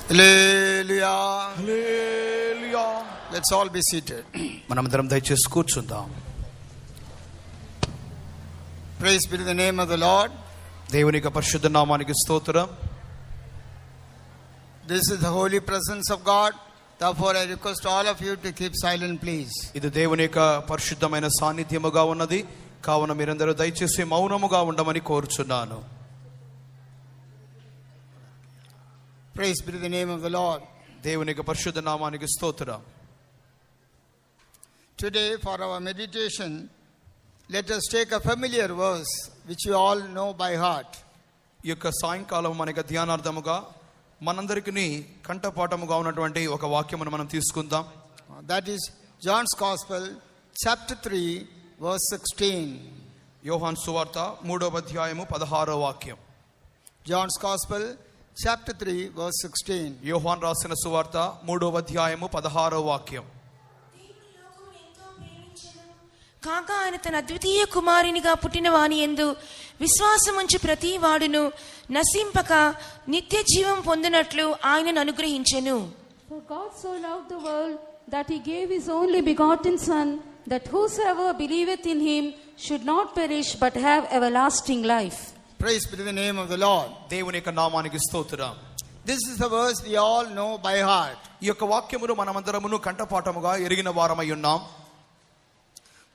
Hallelujah. Hallelujah. Let's all be seated. మనమందరం దయచేసి కూర్చుందాం. Praise be to the name of the Lord. దేవుని యొక్క పరిశుద్ధ నామానికి స్తోత్రం. This is the holy presence of God. Therefore I request all of you to keep silent, please. ఇది దేవుని యొక్క పరిశుద్ధమైన సాన్నిధ్యముగా ఉన్నది. కావున మీరందరూ దయచేసి మౌనముగా ఉండమని కోరుచున్నాను. Praise be to the name of the Lord. దేవుని యొక్క పరిశుద్ధ నామానికి స్తోత్రం. Today for our meditation, let us take a familiar verse which you all know by heart. ఈ యొక్క సాయంకాలం మనకి ధ్యానార్థముగా మనందరికీ కంఠపాఠముగా ఉన్నటువంటి ఒక వాక్యమును మనం తీసుకుందాం. That is John's Gospel chapter 3 verse 16. యోహాను సువార్త 3వ అధ్యాయము 16వ వాక్యం. John's Gospel chapter 3 verse 16. యోహాను రాసిన సువార్త 3వ అధ్యాయము 16వ వాక్యం. కాగా ఆయన తన అద్వితీయ కుమారునిగా పుట్టిన వాని యందు విశ్వాసముంచి ప్రతి వాడును నశింపక నిత్య జీవం పొందినట్లు ఆయనను అనుగ్రహించెను. For God so loved the world that he gave his only begotten Son, that whosoever believeth in him should not perish but have everlasting life. Praise be to the name of the Lord. దేవుని యొక్క నామానికి స్తోత్రం. This is the verse we all know by heart. ఈ యొక్క వాక్యమును మనమందరమును కంఠపాఠముగా ఎరిగిన వారమై ఉన్నాం.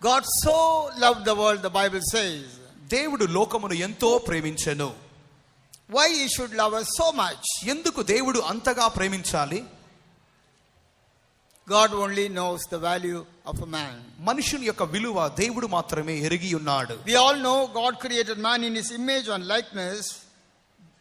God so loved the world, the Bible says. దేవుడు లోకమును ఎంతో ప్రేమించెను. Why he should love us so much? ఎందుకు దేవుడు అంతగా ప్రేమించాలి? God only knows the value of a man. మనుషుని యొక్క విలువ దేవుడు మాత్రమే ఎరిగి ఉన్నాడు. We all know God created man in his image and likeness.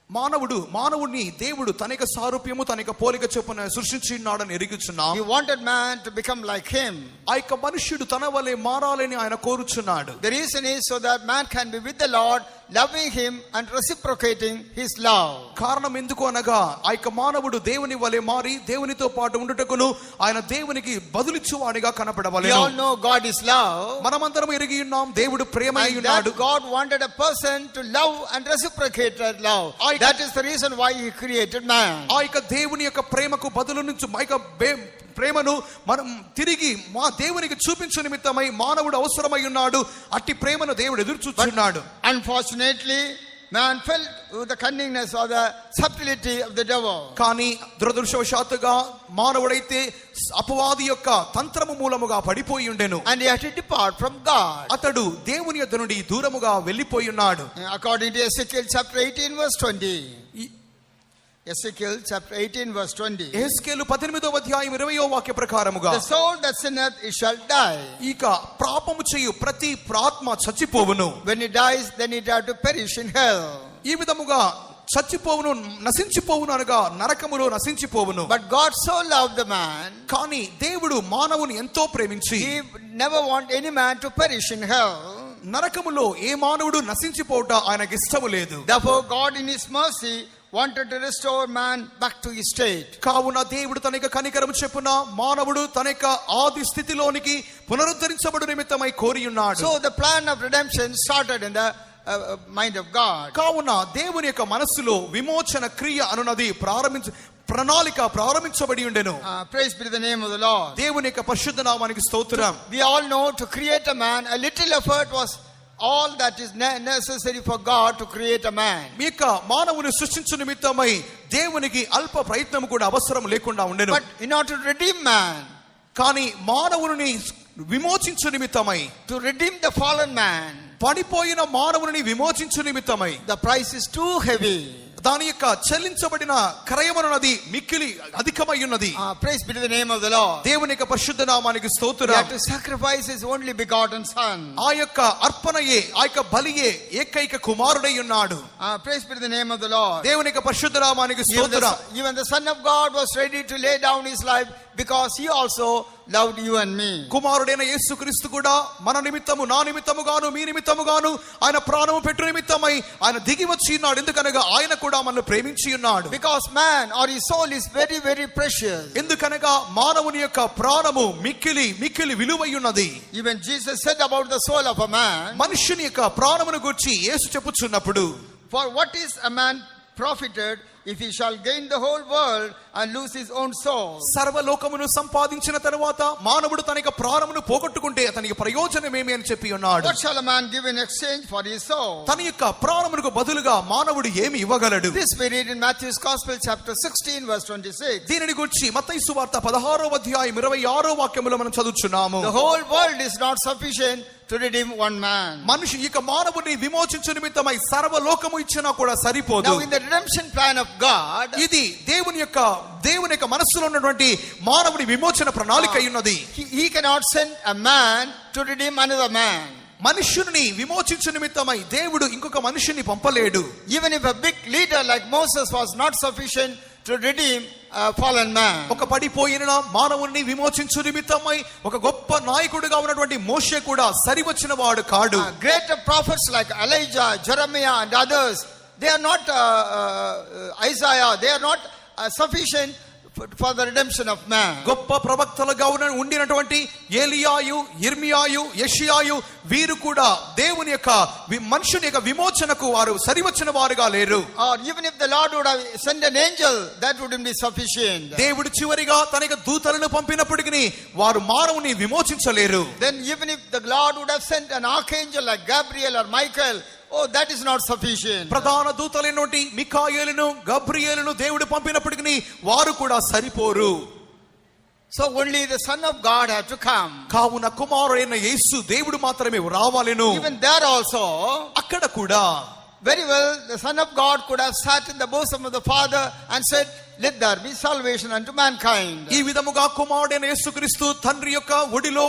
మానవుడిని దేవుడు తన యొక్క సారూప్యము తన యొక్క పోలిక చొప్పున సృష్టించి ఉన్నాడని ఎరుగుచున్నాం. He wanted man to become like him. ఆ యొక్క మనుష్యుడు తన వలె మారాలని ఆయన కోరుచున్నాడు. The reason is so that man can be with the Lord, loving him and reciprocating his love. కారణం ఎందుకు అనగా ఆ యొక్క మానవుడు దేవుని వలె మారి దేవునితో పాటు ఉండుటకును ఆయన దేవునికి బదులిచ్చువాడిగా కనపడవలెను. We all know God is love. మనమందరం ఎరిగి ఉన్నాం దేవుడు ప్రేమై ఉన్నాడు. God wanted a person to love and reciprocate that love. That is the reason why he created man. ఆ యొక్క దేవుని యొక్క ప్రేమకు బదులు నుంచి ప్రేమను మనం తిరిగి మా దేవునికి చూపించే నిమిత్తమై మానవుడు అవసరమై ఉన్నాడు. అట్టి ప్రేమను దేవుడు ఎదురు చూస్తున్నాడు. Unfortunately, man fell with the cunningness or the subtlety of the devil. కానీ దురదృష్టవశాత్తుగా మానవుడైతే అపవాది యొక్క తంత్రము మూలముగా పడిపోయి ఉండెను. And he had to depart from God. అతడు దేవుని యొద్ద నుండి దూరముగా వెళ్ళిపోయి ఉన్నాడు. According to Ezekiel chapter 18 verse 20. Ezekiel chapter 18 verse 20. యెహెజ్కేలు 18వ అధ్యాయం 20వ వాక్య ప్రకారముగా The soul that sinneth, it shall die. ఇక పాపము చేయు ప్రతి ప్రాత్మ చచ్చిపోవును. When it dies, then it have to perish in hell. ఈ విధముగా చచ్చిపోవును, నశించిపోవును అనగా నరకములో నశించిపోవును. But God so loved the man. కానీ దేవుడు మానవుని ఎంతో ప్రేమించి He never want any man to perish in hell. నరకములో ఏ మానవుడు నశించిపోవుట ఆయనకి ఇష్టము లేదు. Therefore God in his mercy wanted to restore man back to his state. కావున దేవుడు తన యొక్క కనికరము చెప్పున మానవుడు తన యొక్క ఆది స్థితిలోనికి పునరుద్ధరించబడు నిమిత్తమై కోరి ఉన్నాడు. So the plan of redemption started in the mind of God. కావున దేవుని యొక్క మనస్సులో విమోచన క్రియ అనునది ప్రణాళిక ప్రారంభించబడి ఉండెను. Praise be to the name of the Lord. దేవుని యొక్క పరిశుద్ధ నామానికి స్తోత్రం. We all know to create a man, a little effort was all that is necessary for God to create a man. మీక మానవుని సృష్టించు నిమిత్తమై దేవునికి అల్ప ప్రయత్నం కూడా అవసరం లేకుండా ఉండెను. But in order to redeem man, కానీ మానవుని విమోచించు నిమిత్తమై, to redeem the fallen man, పడిపోయిన మానవుని విమోచించు నిమిత్తమై, the price is too heavy. దాని యొక్క చెల్లించబడిన క్రయమనున్నది మిక్కిలి అధికమై ఉన్నది. Praise be to the name of the Lord. దేవుని యొక్క పరిశుద్ధ నామానికి స్తోత్రం. He had to sacrifice his only begotten son. ఆ యొక్క అర్పణయే ఆ యొక్క బలియే ఏకైక కుమారుడై ఉన్నాడు. Praise be to the name of the Lord. దేవుని యొక్క పరిశుద్ధ నామానికి స్తోత్రం. Even the Son of God was ready to lay down his life because he also loved you and me. కుమారుడైన యేసుక్రీస్తు కూడా మన నిమిత్తము, నా నిమిత్తముగాను, మీ నిమిత్తముగాను ఆయన ప్రాణము పెట్టు నిమిత్తమై ఆయన దిగి వచ్చి ఉన్నాడు. ఎందుకనగా ఆయన కూడా మనల్ని ప్రేమించి ఉన్నాడు. Because man or his soul is very, very precious. ఎందుకనగా మానవుని యొక్క ప్రాణము మిక్కిలి మిక్కిలి విలువైయున్నది. Even Jesus said about the soul of a man, మనుష్యుని యొక్క ప్రాణమును గురించి యేసు చెప్పుచున్నప్పుడు, for what is a man profited if he shall gain the whole world and lose his own soul? సర్వలోకమును సంపాదించిన తరువాత మానవుడు తన యొక్క ప్రాణమును పోగొట్టుకుంటే అతనికి ప్రయోజనమేమి అని చెప్పి ఉన్నాడు. What shall a man give in exchange for his soul? తన యొక్క ప్రాణమునకు బదులుగా మానవుడు ఏమి ఇవ్వగలడు? This we read in Matthew's Gospel chapter 16 verse 26. దీనిని గురించి మత్తయి సువార్త 16వ అధ్యాయం 26వ వాక్యములో మనం చదువుచున్నాము. The whole world is not sufficient to redeem one man. మనిషి ఇక మానవుని విమోచించు నిమిత్తమై సర్వలోకము ఇచ్చినా కూడా సరిపోదు. Now in the redemption plan of God, ఇది దేవుని యొక్క మనస్సులో ఉన్నటువంటి మానవుని విమోచన ప్రణాళిక ఉన్నది. he cannot send a man to redeem another man. మనుష్యుని విమోచించు నిమిత్తమై దేవుడు ఇంకొక మనిషిని పంపలేడు. Even if a big leader like Moses was not sufficient to redeem a fallen man. ఒక పడిపోయిన మానవుని విమోచించు నిమిత్తమై ఒక గొప్ప నాయకుడిగా ఉన్నటువంటి మోషే కూడా సరివచ్చిన వాడు కాడు. Greater prophets like Elijah, Jeremiah and others, they are not Isaiah, they are not sufficient for the redemption of man. గొప్ప ప్రవక్తలుగా ఉండినటువంటి ఏలియాయు, ఇర్మియాయు, యెషయాయు వీరు కూడా దేవుని యొక్క మనుషుని యొక్క విమోచనకు వారు సరివచ్చిన వారుగా లేరు. Or even if the Lord would have sent an angel, that wouldn't be sufficient. దేవుడు చివరిగా తన యొక్క దూతలను పంపినప్పటికీ వారు మానవుని విమోచించలేరు. Then even if the Lord would have sent an archangel like Gabriel or Michael, oh, that is not sufficient. ప్రధాన దూతలైనటువంటి మిఖాయేలును, గబ్రియేలును దేవుడు పంపినప్పటికీ వారు కూడా సరిపోరు. So only the Son of God had to come. కావున కుమారుడైన యేసు దేవుడు మాత్రమే రావాలెను. Even there also, అక్కడ కూడా very well, the Son of God could have sat in the bosom of the Father and said, let there be salvation unto mankind. ఈ విధముగా కుమారుడైన యేసుక్రీస్తు తండ్రి యొక్క ఒడిలో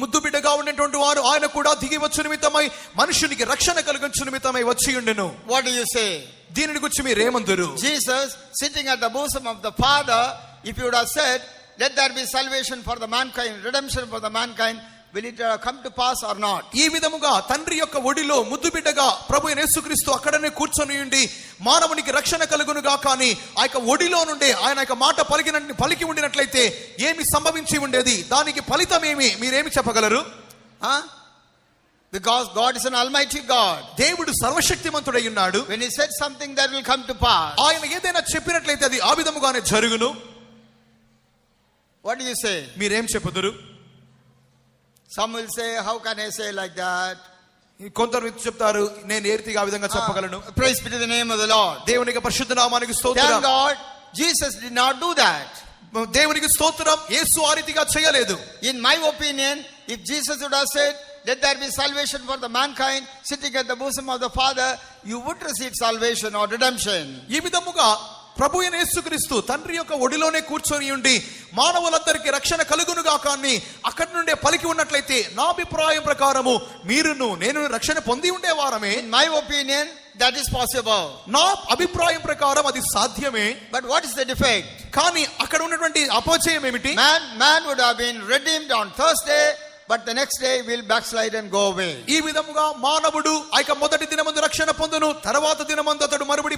ముద్దు బిడ్డగా ఉన్నటువంటి వారు ఆయన కూడా దిగి వచ్చు నిమిత్తమై మనుషునికి రక్షణ కలిగించు నిమిత్తమై వచ్చి ఉండెను. What do you say? దీనిని గురించి మీరేమందురు? Jesus sitting at the bosom of the Father, if you would have said, let there be salvation for the mankind, redemption for the mankind, will it come to pass or not? ఈ విధముగా తండ్రి యొక్క ఒడిలో ముద్దు బిడ్డగా ప్రభు యేసుక్రీస్తు అక్కడనే కూర్చొని ఉండి మానవునికి రక్షణ కలుగునుగా కానీ ఆ యొక్క ఒడిలో నుండి ఆయన యొక్క మాట పలికి ఉండినట్లయితే ఏమి సంభవించి ఉండేది? దానికి ఫలితం ఏమి మీరేమి చెప్పగలరు? Because God is an almighty God. దేవుడు సర్వశక్తిమంతుడై ఉన్నాడు. When he said something, that will come to pass. ఆయన ఏదైనా చెప్పినట్లయితే అది ఆ విధముగానే జరుగును. What do you say? మీరేం చెప్పుదురు? Some will say, how can I say like that? కొందరు చెప్తారు, నేను ఏ రీతిగా ఆ విధంగా చెప్పగలను? Praise be to the name of the Lord. దేవునికి పరిశుద్ధ నామానికి Thank స్తోత్రం. God, Jesus did not do that. దేవునికి స్తోత్రం, యేసు ఆ రీతిగా చేయలేదు. In my opinion, if Jesus would have said, let there be salvation for the mankind sitting at the bosom of the Father, you would receive salvation or redemption. ఈ విధముగా ప్రభు అయిన యేసుక్రీస్తు తండ్రి యొక్క ఒడిలోనే కూర్చొని ఉండి మానవులందరికీ రక్షణ కలుగునుగా కానీ అక్కడి నుండే పలికి ఉన్నట్లయితే నా అభిప్రాయం ప్రకారము మీరును నేను రక్షణ పొంది ఉండేవారమే. In my opinion, that is possible. నా అభిప్రాయం ప్రకారం అది సాధ్యమే. But what is the defect? కానీ అక్కడ ఉన్నటువంటి అపచయం ఏమిటి? Man would have been redeemed on Thursday, but the next day will backslide and go away. ఈ విధముగా మానవుడు ఆ మొదటి దినమందు రక్షణ పొందును, తర్వాత దినమందు అతడు మరుబడి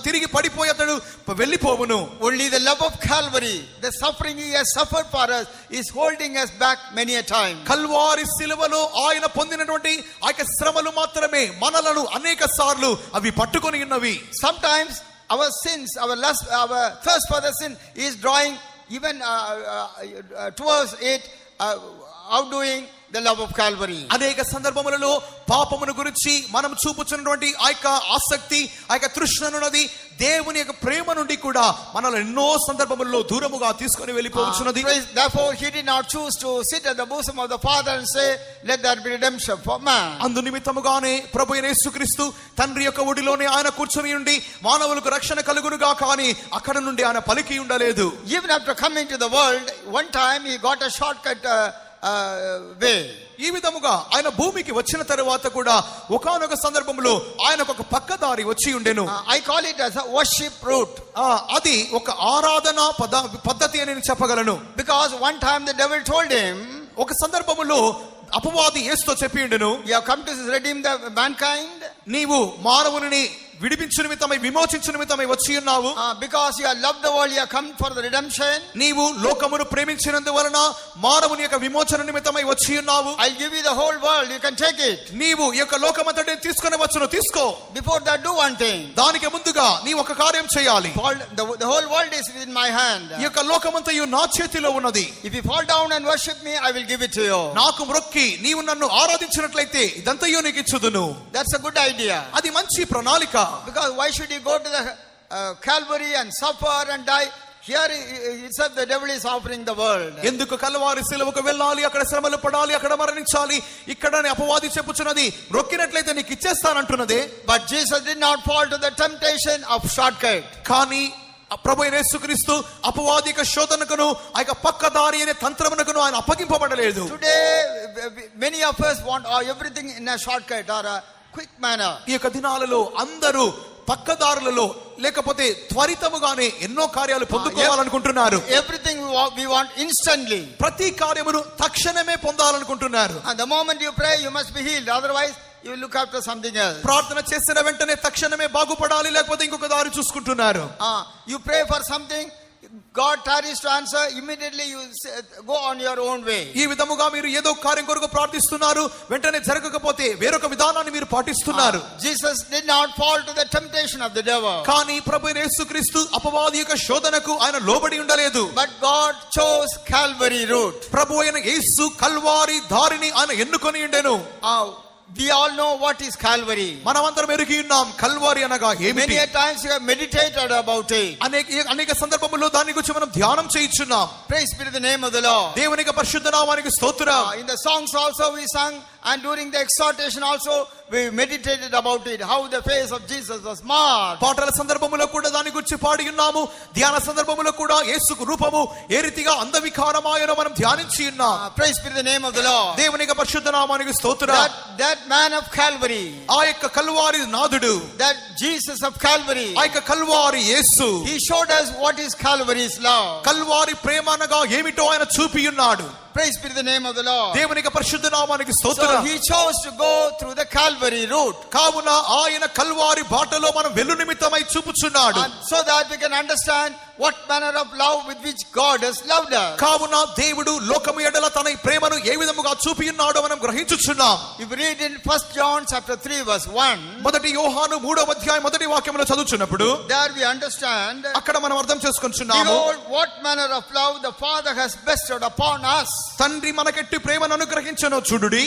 తిరిగి పడిపోయి అతడు వెళ్ళిపోవును. Only the love of Calvary, the suffering he has suffered for us, is holding us back many a time. Calvary శిలువలో ఆయన పొందినటువంటి ఆ శ్రమలు మాత్రమే మనలను అనేక సార్లు అవి పట్టుకొని ఉన్నవి. Sometimes our sins, our lust, our thirst for the sin is drawing even towards it, outdoing the love of Calvary. అనేక సందర్భములలో పాపమును గురించి మనం చూపుచున్నటువంటి ఆ యొక్క ఆసక్తి, ఆ యొక్క తృష్ణనున్నది దేవుని యొక్క ప్రేమ నుండి కూడా మనల్ని ఎన్నో సందర్భములలో దూరముగా తీసుకొని వెళ్ళిపోవచ్చున్నది. Therefore he did not choose to sit at the bosom of the Father and say, let there be redemption for man. అందు నిమిత్తముగానే ప్రభు అయిన యేసుక్రీస్తు తండ్రి యొక్క ఒడిలోనే ఆయన కూర్చొని ఉండి మానవులకు రక్షణ కలుగునుగా కానీ అక్కడ నుండి ఆయన పలికి ఉండలేదు. Even after coming to the world, one time he got a shortcut way. ఈ విధముగా ఆయన భూమికి వచ్చిన తరువాత కూడా ఒకానొక సందర్భంలో ఆయనకు ఒక పక్కదారి వచ్చి ఉండెను. I call it as a worship route. అది ఒక ఆరాధన పద్ధతి అని నేను చెప్పగలను. Because one time the devil told him, ఒక సందర్భములో అపవాది యేసుతో చెప్పి ఉండెను, you have come to redeem the mankind. నీవు మానవుని విడిపించు నిమిత్తమై విమోచించు నిమిత్తమై వచ్చి ఉన్నావు. Because you have loved the world, you have come for the redemption. నీవు లోకమును ప్రేమించినందువలన మానవుని యొక్క విమోచన నిమిత్తమై వచ్చి ఉన్నావు. I'll give you the whole world, you can take it. నీవు ఈ యొక్క లోకమంతటిని తీసుకొని వచ్చును, తీసుకో. Before that, do one thing. దానికి ముందుగా నీ ఒక కార్యం చేయాలి. The whole world is in my hand. ఈ యొక్క లోకమంతయు నా చేతిలో ఉన్నది. If you fall down and worship me, I will give it to you. నాకు మ్రొక్కి నీవు నన్ను ఆరాధించినట్లయితే ఇదంతయు నీకు ఇచ్చుదును. That's a good idea. అది మంచి ప్రణాళిక. Because why should you go to the Calvary and suffer and die? Here itself the devil is offering the world. ఎందుకు కల్వారి శిలువకు వెళ్ళాలి, అక్కడ శ్రమలు పడాలి, అక్కడ మరణించాలి, ఇక్కడనే అపవాది చెప్పుచున్నది మొక్కినట్లయితే నీకు ఇచ్చేస్తానంటున్నదే. But Jesus did not fall to the temptation of shortcut. కానీ ప్రభు అయిన యేసుక్రీస్తు అపవాది యొక్క శోధనకును ఆ యొక్క పక్కదారి అనే తంత్రమునకును ఆయన అప్పగింపబడలేదు. Today many of us want everything in a shortcut or a quick manner. ఈ యొక్క దినాలలో అందరూ పక్కదారులలో లేకపోతే త్వరితముగానే ఎన్నో కార్యాలు పొందుకోవాలనుకుంటున్నారు. Everything we want instantly. ప్రతి కార్యమును తక్షణమే పొందాలనుకుంటున్నారు. And the moment you pray, you must be healed. Otherwise, you will look after something else. ప్రార్థన చేసిన వెంటనే తక్షణమే బాగుపడాలి, లేకపోతే ఇంకొక దారి చూసుకుంటున్నారు. You pray for something, God tarries to answer, immediately you go on your own way. ఈ విధముగా మీరు ఏదో కార్యం కొరకు ప్రార్థిస్తున్నారు, వెంటనే జరగకపోతే వేరొక విధానాన్ని మీరు పాటిస్తున్నారు. Jesus did not fall to the temptation of the devil. కానీ ప్రభు యేసుక్రీస్తు అపవాది యొక్క శోధనకు ఆయన లోబడి ఉండలేదు. But God chose Calvary route. ప్రభు అయిన యేసు కల్వారి దారిని ఆయన ఎన్నుకొని ఉండెను. We all know what is Calvary. మనమందరం ఎరిగి ఉన్నాం కల్వారి అనగా ఏమిటి. Many a times you have meditated about it. అనేక సందర్భముల్లో దాని గురించి మనం ధ్యానం చేయించున్నాం. Praise be to the name of the Lord. దేవునికి పరిశుద్ధ నామానికి స్తోత్రం. In the songs also we sang, and during the exhortation also we meditated about it, how the face of Jesus was marked. పాటల సందర్భములో కూడా దాని గురించి పాడి ఉన్నాము. ధ్యాన సందర్భములో కూడా యేసుకు రూపము ఏ రీతిగా అందవికారమాయనో మనం ధ్యానించి ఉన్నాం. Praise be to the name of the Lord. దేవునికి పరిశుద్ధ నామానికి స్తోత్రం. That man of Calvary, ఆ యొక్క కల్వారి నాదుడు, that Jesus of Calvary, ఆ యొక్క కల్వారి యేసు, he showed us what is Calvary's love. Calvary ప్రేమ అనగా ఏమిటో ఆయన చూపి ఉన్నాడు. Praise be to the name of the Lord. దేవునికి పరిశుద్ధ నామానికి So స్తోత్రం. he chose to go through the Calvary route. కావున ఆయన కల్వారి బాటలో మనం వెళ్ళు నిమిత్తమై చూపుచున్నాడు. And so that we can understand what manner of love with which God has loved us. కావున దేవుడు లోకము ఎడల తన ఈ ప్రేమను ఏ విధముగా చూపి ఉన్నాడో మనం గ్రహించుచున్నాం. If you read in 1 John chapter 3 verse 1, మొదటి యోహాను 3వ అధ్యాయం మొదటి వాక్యములో చదువుచున్నప్పుడు there we understand, అక్కడ మనం అర్థం చేసుకుంటున్నాము. behold what manner of love the Father has bestowed upon us. తండ్రి మనకెట్టి ప్రేమను అనుగ్రహించెను చూడుడి.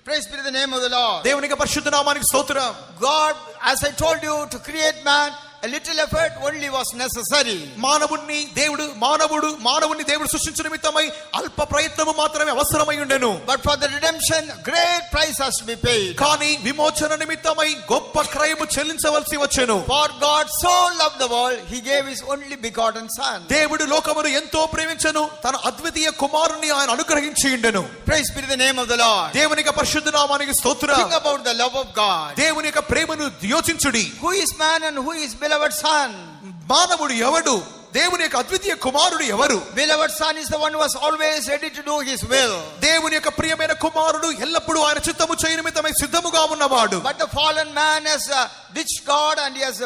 Praise be to the name of the Lord. దేవునికి పరిశుద్ధ నామానికి స్తోత్రం. God, as I told you, to create man, a little effort only was necessary. మానవుణ్ణి దేవుడు సృష్టించిన నిమిత్తమై అల్ప ప్రయత్నము మాత్రమే అవసరమై ఉండెను. But for the redemption, great price has to be paid. కానీ విమోచన నిమిత్తమై గొప్ప క్రయము చెల్లించవలసి వచ్చెను. For God so loved the world, he gave his only begotten son. దేవుడు లోకమును ఎంతో ప్రేమించెను, తన అద్వితీయ కుమారుని ఆయన అనుగ్రహించి ఉండెను. Praise be to the name of the Lord. దేవునికి పరిశుద్ధ నామానికి స్తోత్రం. Think about the love of God. దేవుని యొక్క ప్రేమను యోచించుడి. Who is man and who is beloved son? మానవుడు ఎవడు, దేవుని యొక్క అద్వితీయ కుమారుడు ఎవరు? Beloved son is the one who was always ready to do his will. దేవుని యొక్క ప్రియమైన కుమారుడు ఎల్లప్పుడూ ఆయన చిత్తము చేయు నిమిత్తమై సిద్ధముగా ఉన్నవాడు. But the fallen man has ditched God and he has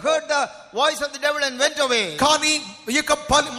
heard the voice of the devil and went away. కానీ ఈ యొక్క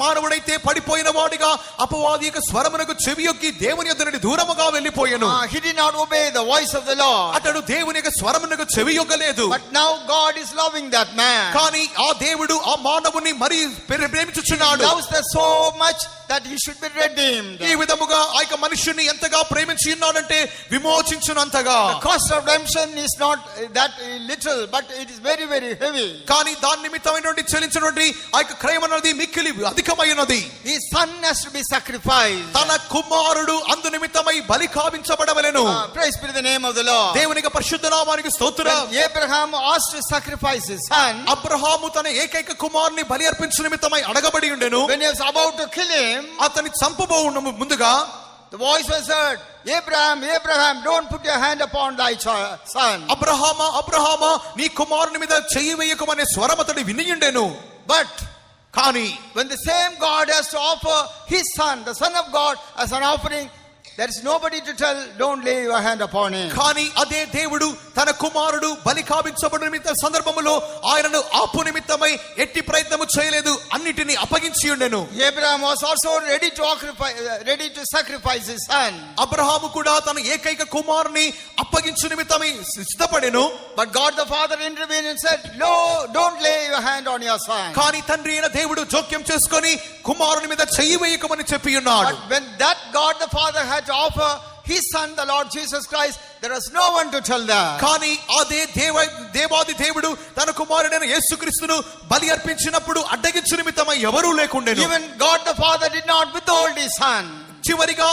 మానవుడైతే పడిపోయిన వాడిగా అపవాది యొక్క స్వరమునకు చెవియొక్కి దేవుని యొద్ద నుండి దూరముగా వెళ్ళిపోయెను. He did not obey the voice of the Lord. అతడు దేవుని యొక్క స్వరమునకు చెవియొక్కలేదు. But now God is loving that man. కానీ ఆ దేవుడు ఆ మానవుని మరి ప్రేమించుచున్నాడు. He loves that so much that he should be redeemed. ఈ విధముగా ఆ యొక్క మనుష్యుని ఎంతగా ప్రేమించి ఉన్నాడంటే విమోచించునంతగా. The cost of redemption is not that little, but it is very, very heavy. కానీ దాని నిమిత్తమైనటువంటి చెల్లించినటువంటి ఆ యొక్క క్రయం అనేది మిక్కిలి అధికమైనది. His son has to be sacrificed. తన కుమారుడు అందు నిమిత్తమై బలి కావించబడవలెను. Praise be to the name of the Lord. దేవునికి పరిశుద్ధ నామానికి స్తోత్రం. When Abraham asked to sacrifice his son, Abraham తన ఏకైక కుమారుని బలి అర్పించు నిమిత్తమై అడగబడి ఉండెను. when he was about to kill him, అతని చంపబోవును ముందుగా the voice was heard, Abraham, Abraham, don't put your hand upon thy son. అబ్రహామా అబ్రహామా నీ కుమారుని మీద చెయ్యి వేయకమనే స్వరం అతడు వినియుండెను. But కానీ when the same God has to offer his son, the son of God, as an offering, there is nobody to tell, don't lay your hand upon him. కానీ అదే దేవుడు తన కుమారుడు బలి కావించబడిన నిమిత్త సందర్భములో ఆయనను ఆపు నిమిత్తమై ఎట్టి ప్రయత్నము చేయలేదు, అన్నిటిని అప్పగించి ఉండెను. Abraham was also ready to sacrifice his son. Abraham కూడా తన ఏకైక కుమారుని అప్పగించు నిమిత్తమై సిద్ధపడెను. But God the Father intervened and said, no, don't lay your hand on your son. కానీ తండ్రి అయిన దేవుడు జోక్యం చేసుకొని కుమారుని మీద చెయ్యి వేయకమని చెప్పి ఉన్నాడు. But when that God the Father had to offer his son, the Lord Jesus Christ, there was no one to tell that. కానీ అదే దేవాది దేవుడు తన కుమారుడైన యేసుక్రీస్తును బలి అర్పించినప్పుడు అడ్డగించు నిమిత్తమై ఎవరూ లేకుండెను. Even God the Father did not withhold his son. చివరిగా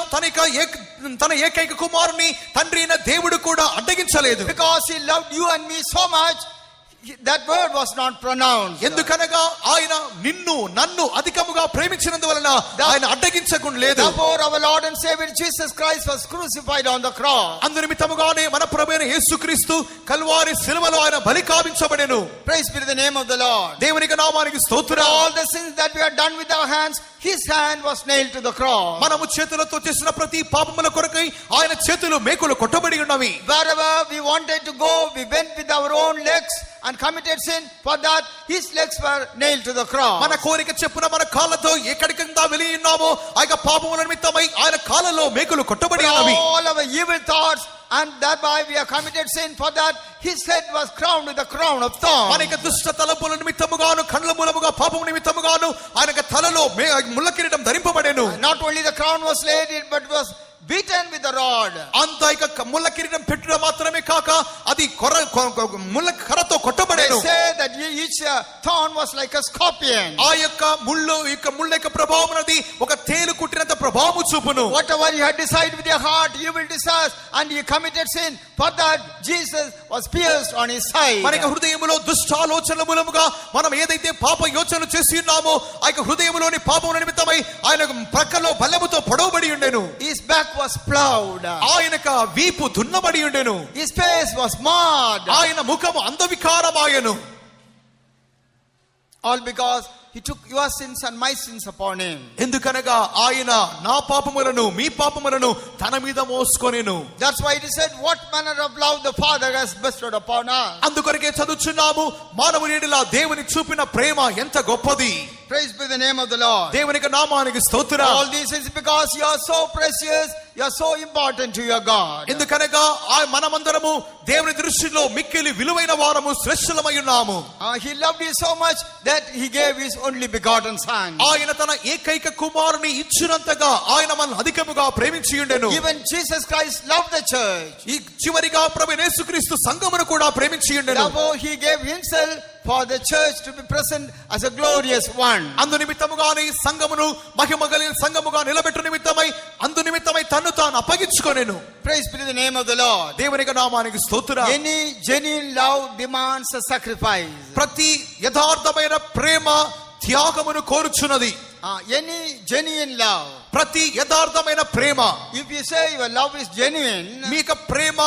తన ఏకైక కుమారుని తండ్రి అయిన దేవుడు కూడా అడ్డగించలేదు. Because he loved you and me so much, that word was not pronounced. ఎందుకనగా ఆయన నిన్ను నన్ను అధికముగా ప్రేమించినందువలన ఆయన అడ్డగించకుండా లేదు. Therefore our Lord and Savior Jesus Christ was crucified on the cross. అందు నిమిత్తముగానే మన ప్రభువైన యేసుక్రీస్తు కల్వారి శిలువలో ఆయన బలి కావించబడెను. Praise be to the name of the Lord. దేవునికి నామానికి స్తోత్రం. All the sins that we have done with our hands, his hand was nailed to the cross. మనము చేతులతో చేసిన ప్రతి పాపముల కొరకై ఆయన చేతులు మేకులు కొట్టబడి ఉన్నవి. Wherever we wanted to go, we went with our own legs and committed sin. For that his legs were nailed to the cross. మన కోరిక చెప్పున మన కాళ్ళతో ఎక్కడికంతా వెళ్ళి ఉన్నామో ఆ యొక్క పాపముల నిమిత్తమై ఆయన కాళ్ళలో మేకులు కొట్టబడి ఉన్నవి. All our evil thoughts, and thereby we have committed sin. For that his head was crowned with a crown of thorns. అనేక దుష్ట తలంపుల నిమిత్తముగాను కండ్ల మూలముగా పాపము నిమిత్తముగాను ఆయన తలలో ముళ్ళ కిరీటం ధరింపబడెను. Not only the crown was laid, but was beaten with a rod. అంత ఇక ముళ్ళ కిరీటం పెట్టిన మాత్రమే కాక అది ముళ్ళ కర్రతో కొట్టబడెను. They say that each thorn was like a scorpion. ఆ యొక్క ముళ్ళ యొక్క ప్రభావం అనేది ఒక తేలు కుట్టినంత ప్రభావము చూపును. Whatever you had decided with your heart, you will desire, and you committed sin. For that Jesus was pierced on his side. మన హృదయములో దుష్ట ఆలోచనల మూలముగా మనం ఏదైతే పాప యోచనలు చేసి ఉన్నామో ఆ యొక్క హృదయములోని పాపముల నిమిత్తమై ఆయన ప్రక్కలో బల్లెముతో పొడవబడి ఉండెను. His back was plowed. ఆయనక వీపు దున్నబడి ఉండెను. His face was marred. ఆయన ముఖము అందవికారమాయెను. All because he took your sins and my sins upon him. ఎందుకనగా ఆయన నా పాపములను మీ పాపములను తన మీద మోసుకొనెను. That's why it is said, what manner of love the Father has bestowed upon us. అందుకొరకే చదువుచున్నాము మానవుని యెడల దేవుని చూపిన ప్రేమ ఎంత గొప్పది. Praise be the name of the Lord. దేవునికి నామానికి స్తోత్రం. All this is because you are so precious, you are so important to your God. ఎందుకనగా మనమందరము దేవుని దృష్టిలో మిక్కిలి విలువైన వారము శ్రేష్ఠులమై ఉన్నాము. He loved you so much that he gave his only begotten son. ఆయన తన ఏకైక కుమారుని ఇచ్చినంతగా ఆయన మనల్ని అధికముగా ప్రేమించి ఉండెను. Even Jesus Christ loved the church. ఈ చివరిగా ప్రభువైన యేసుక్రీస్తు సంఘమును కూడా ప్రేమించి ఉండెను. Therefore he gave himself for the church to be present as a glorious one. అందు నిమిత్తముగాని సంఘమును మహిమ కలిగిన సంఘముగా నిలబెట్టు నిమిత్తమై అందు నిమిత్తమై తన్ను తాను అప్పగించుకొనెను. Praise be to the name of the Lord. దేవునికి నామానికి స్తోత్రం. Any genuine love demands a sacrifice. ప్రతి యథార్థమైన ప్రేమ త్యాగమును కోరుచున్నది. Any genuine love, ప్రతి యథార్థమైన ప్రేమ, if you say your love is genuine, మీకు ప్రేమ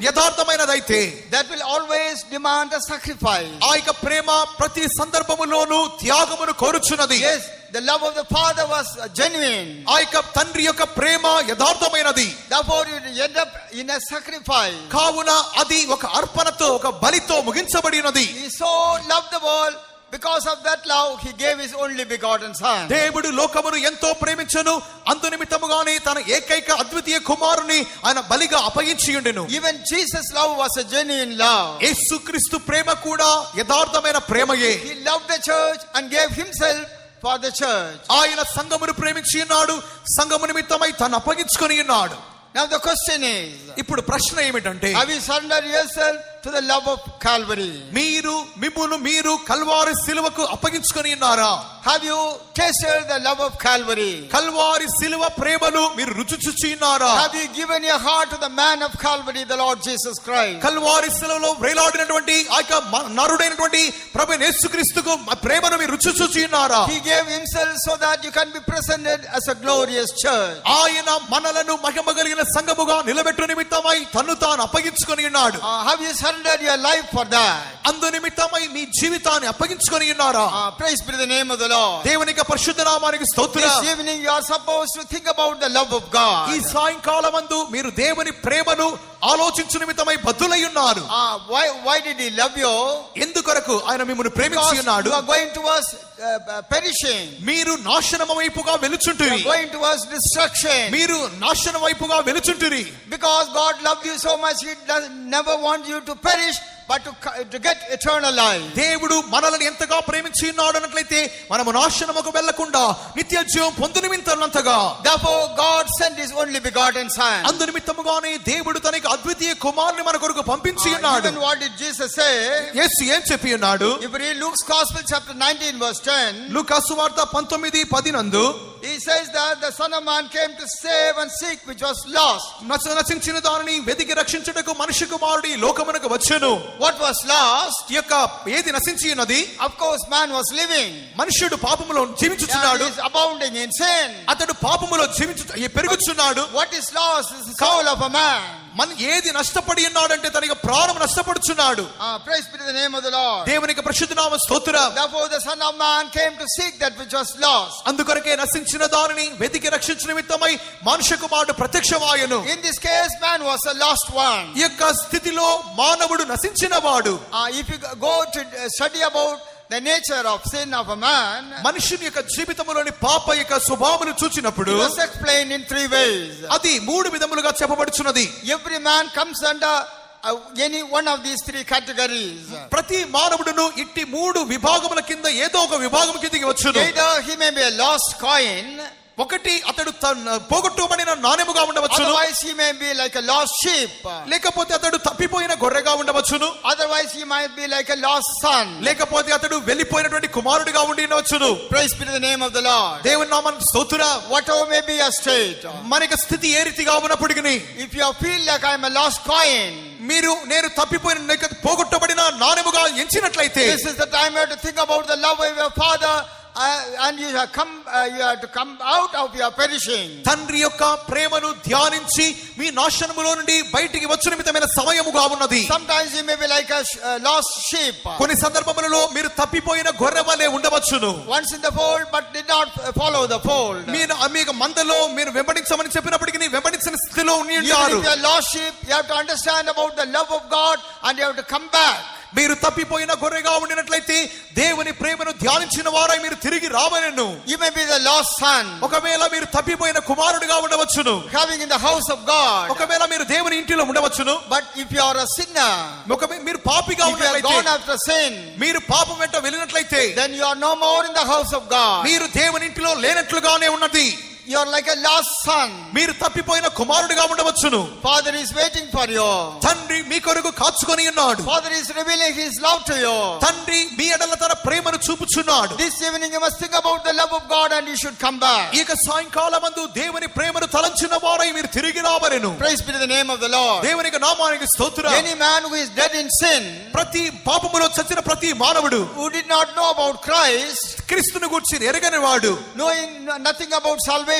యథార్థమైనదైతే that will always demand a sacrifice. ఆ యొక్క ప్రేమ ప్రతి సందర్భములోనూ త్యాగమును కోరుచున్నది. Yes, the love of the Father was genuine. ఆ యొక్క తండ్రి యొక్క ప్రేమ యథార్థమైనది. Therefore you end up in a sacrifice. కావున అది ఒక అర్పణతో ఒక బలితో ముగించబడినది. He so loved the world. Because of that love, he gave his only begotten son. దేవుడు లోకమును ఎంతో ప్రేమించెను, అందు నిమిత్తముగానే తన ఏకైక అద్వితీయ కుమారుని ఆయన బలిగా అప్పగించి ఉండెను. Even Jesus' love was a genuine love. యేసుక్రీస్తు ప్రేమ కూడా యథార్థమైన ప్రేమయే. He loved the church and gave himself for the church. ఆయన సంఘమును ప్రేమించి ఉన్నాడు, సంఘము నిమిత్తమై తను అప్పగించుకొని ఉన్నాడు. Now the question is, ఇప్పుడు ప్రశ్న ఏమిటంటే have you surrendered yourself to the love of Calvary? మీరు కల్వారి సిలువకు అప్పగించుకొని ఉన్నారా? Have you tasted the love of Calvary? Calvary సిలువ ప్రేమను మీరు రుచి చూచి ఉన్నారా? Have you given your heart to the man of Calvary, the Lord Jesus Christ? Calvary సిలువలో వేలాడినటువంటి ఆ యొక్క నరుడైనటువంటి ప్రభువైన యేసుక్రీస్తుకు ప్రేమను మీరు రుచి చూచి ఉన్నారా? He gave himself so that you can be presented as a glorious church. ఆయన మనలను మహిమ కలిగిన సంఘముగా నిలబెట్టు నిమిత్తమై తన్ను తాను అప్పగించుకొని ఉన్నాడు. Have you surrendered your life for that? అందు నిమిత్తమై మీ జీవితాన్ని అప్పగించుకొని ఉన్నారా? Praise be the name of the Lord. దేవునికి పరిశుద్ధ నామానికి స్తోత్రం. This evening you are supposed to think about the love of God. ఈ సాయంకాలమందు మీరు దేవుని ప్రేమను ఆలోచించు నిమిత్తమై బద్దులై ఉన్నారు. Why did he love you? ఎందుకొరకు ఆయన మిమ్మల్ని ప్రేమించి Because ఉన్నాడు? you are going towards perishing. మీరు నాశనం వైపుగా You వెలుచుంటురి. are going towards destruction. మీరు నాశనం వైపుగా వెలుచుంటురి. Because God loved you so much, He never wants you to perish, but to get eternal life. దేవుడు మనల్ని ఎంతగా ప్రేమించి ఉన్నాడు అన్నట్లయితే మనము నాశనముకు వెళ్లకుండా నిత్య జీవం పొందు నిమిత్తమంతగా. Therefore God sent His only begotten Son. అందు నిమిత్తముగానే దేవుడు తనకి అద్వితీయ కుమారుని మన కొరకు పంపించి ఉన్నాడు. Even what did Jesus say? యేసు ఏం చెప్పి ఉన్నాడు? If we read Luke's Gospel chapter 19 verse 10, లూకా సువార్త 19:10 నందు he says that the Son of Man came to save and seek which was lost. నశించిన దానిని వెతికి రక్షించుటకు మనిషి కుమారుడు ఈ లోకమునకు వచ్చెను. What was lost? ఈ యొక్క ఏది నశించి ఉన్నది? Of course man was living. మనుష్యుడు పాపములో జీవించుచున్నాడు. He is abounding in sin. అతడు పాపములో పెరుగుచున్నాడు. What is lost is the soul of a man. ఏది నష్టపడి ఉన్నాడంటే తన యొక్క ప్రాణం నష్టపడుచున్నాడు. Praise be to the name of the Lord. దేవునికి పరిశుద్ధ నామ స్తోత్రం. Therefore the Son of Man came to seek that which was lost. అందుకొరకే నశించిన దానిని వెతికి రక్షించు నిమిత్తమై మనుష్య కుమారుడు ప్రత్యక్షమాయెను. In this case man was a lost one. ఈ యొక్క స్థితిలో మానవుడు నశించిన వాడు. If you go to study about the nature of sin of a man, మనుషుని యొక్క జీవితంలోని పాప యొక్క స్వభావమును చూచినప్పుడు it was explained in 3 ways. అది 3 విధములుగా చెప్పబడుచున్నది. Every man comes under any one of these 3 categories. ప్రతి మానవుడును ఇట్టి 3 విభాగముల కింద ఏదో ఒక విభాగం కిందకి వచ్చును. Either he may be a lost coin, ఒకటి అతడు పోగొట్టుబడిన నాణెముగా ఉండవచ్చును. otherwise he may be like a lost sheep, లేకపోతే అతడు తప్పిపోయిన గొర్రెగా ఉండవచ్చును. otherwise he might be like a lost son, లేకపోతే అతడు వెళ్ళిపోయినటువంటి కుమారుడిగా ఉండి ఉండవచ్చును. praise be to the name of the Lord. దేవుని నామానికి స్తోత్రం. Whatever may be your state, మన యొక్క స్థితి ఏ రీతిగా ఉన్నప్పటికీ if you feel like I am a lost coin, నేను తప్పిపోయిన పోగొట్టబడిన నాణెముగా ఎంచినట్లయితే this is the time you have to think about the love of your father. And you have to come out of your perishing. తండ్రి యొక్క ప్రేమను ధ్యానించి మీ నాశనములో నుండి బయటికి వచ్చు నిమిత్తమైన సమయముగా ఉన్నది. Sometimes you may be like a lost sheep. కొన్ని సందర్భములలో మీరు తప్పిపోయిన గొర్రె వలె ఉండవచ్చును. Once in the fold but did not follow the fold. మీకు మందలో మీరు వెంబడించమని చెప్పినప్పటికీ వెంబడించిన స్థితిలో ఉండి Even ఉంటారు. if you are lost sheep, you have to understand about the love of God and you have to come back. మీరు తప్పిపోయిన గొర్రెగా ఉండినట్లయితే దేవుని ప్రేమను ధ్యానించిన వారై మీరు తిరిగి రావలెను. You may be the lost son, ఒకవేళ మీరు తప్పిపోయిన కుమారుడిగా ఉండవచ్చును. having in the house of God. ఒకవేళ మీరు దేవుని ఇంటిలో ఉండవచ్చును. But if you are a sinner, మీరు పాపిగా if you are ఉన్నట్లయితే, gone after sin, మీరు పాపం వెంట వెళ్ళినట్లయితే then you are no more in the house of God. మీరు దేవుని ఇంటిలో లేనట్లుగానే ఉన్నది. You are like a lost son. మీరు తప్పిపోయిన కుమారుడిగా ఉండవచ్చును. Father is waiting for you. తండ్రి మీ కొరకు కాచుకొని ఉన్నాడు. Father is revealing His love to you. తండ్రి మీ ఎడల తన ప్రేమను చూపుచున్నాడు. This evening you must think about the love of God and you should come back. ఈ సాయంకాలమందు దేవుని ప్రేమను తలంచిన వారై మీరు తిరిగి రావలెను. Praise be to the name of the Lord. దేవునికి నామానికి స్తోత్రం. Any man who is dead in sin, ప్రతి పాపములో చచ్చిన ప్రతి మానవుడు who did not know about Christ, క్రీస్తును గూర్చి ఎరగని వాడు, knowing nothing about salvation,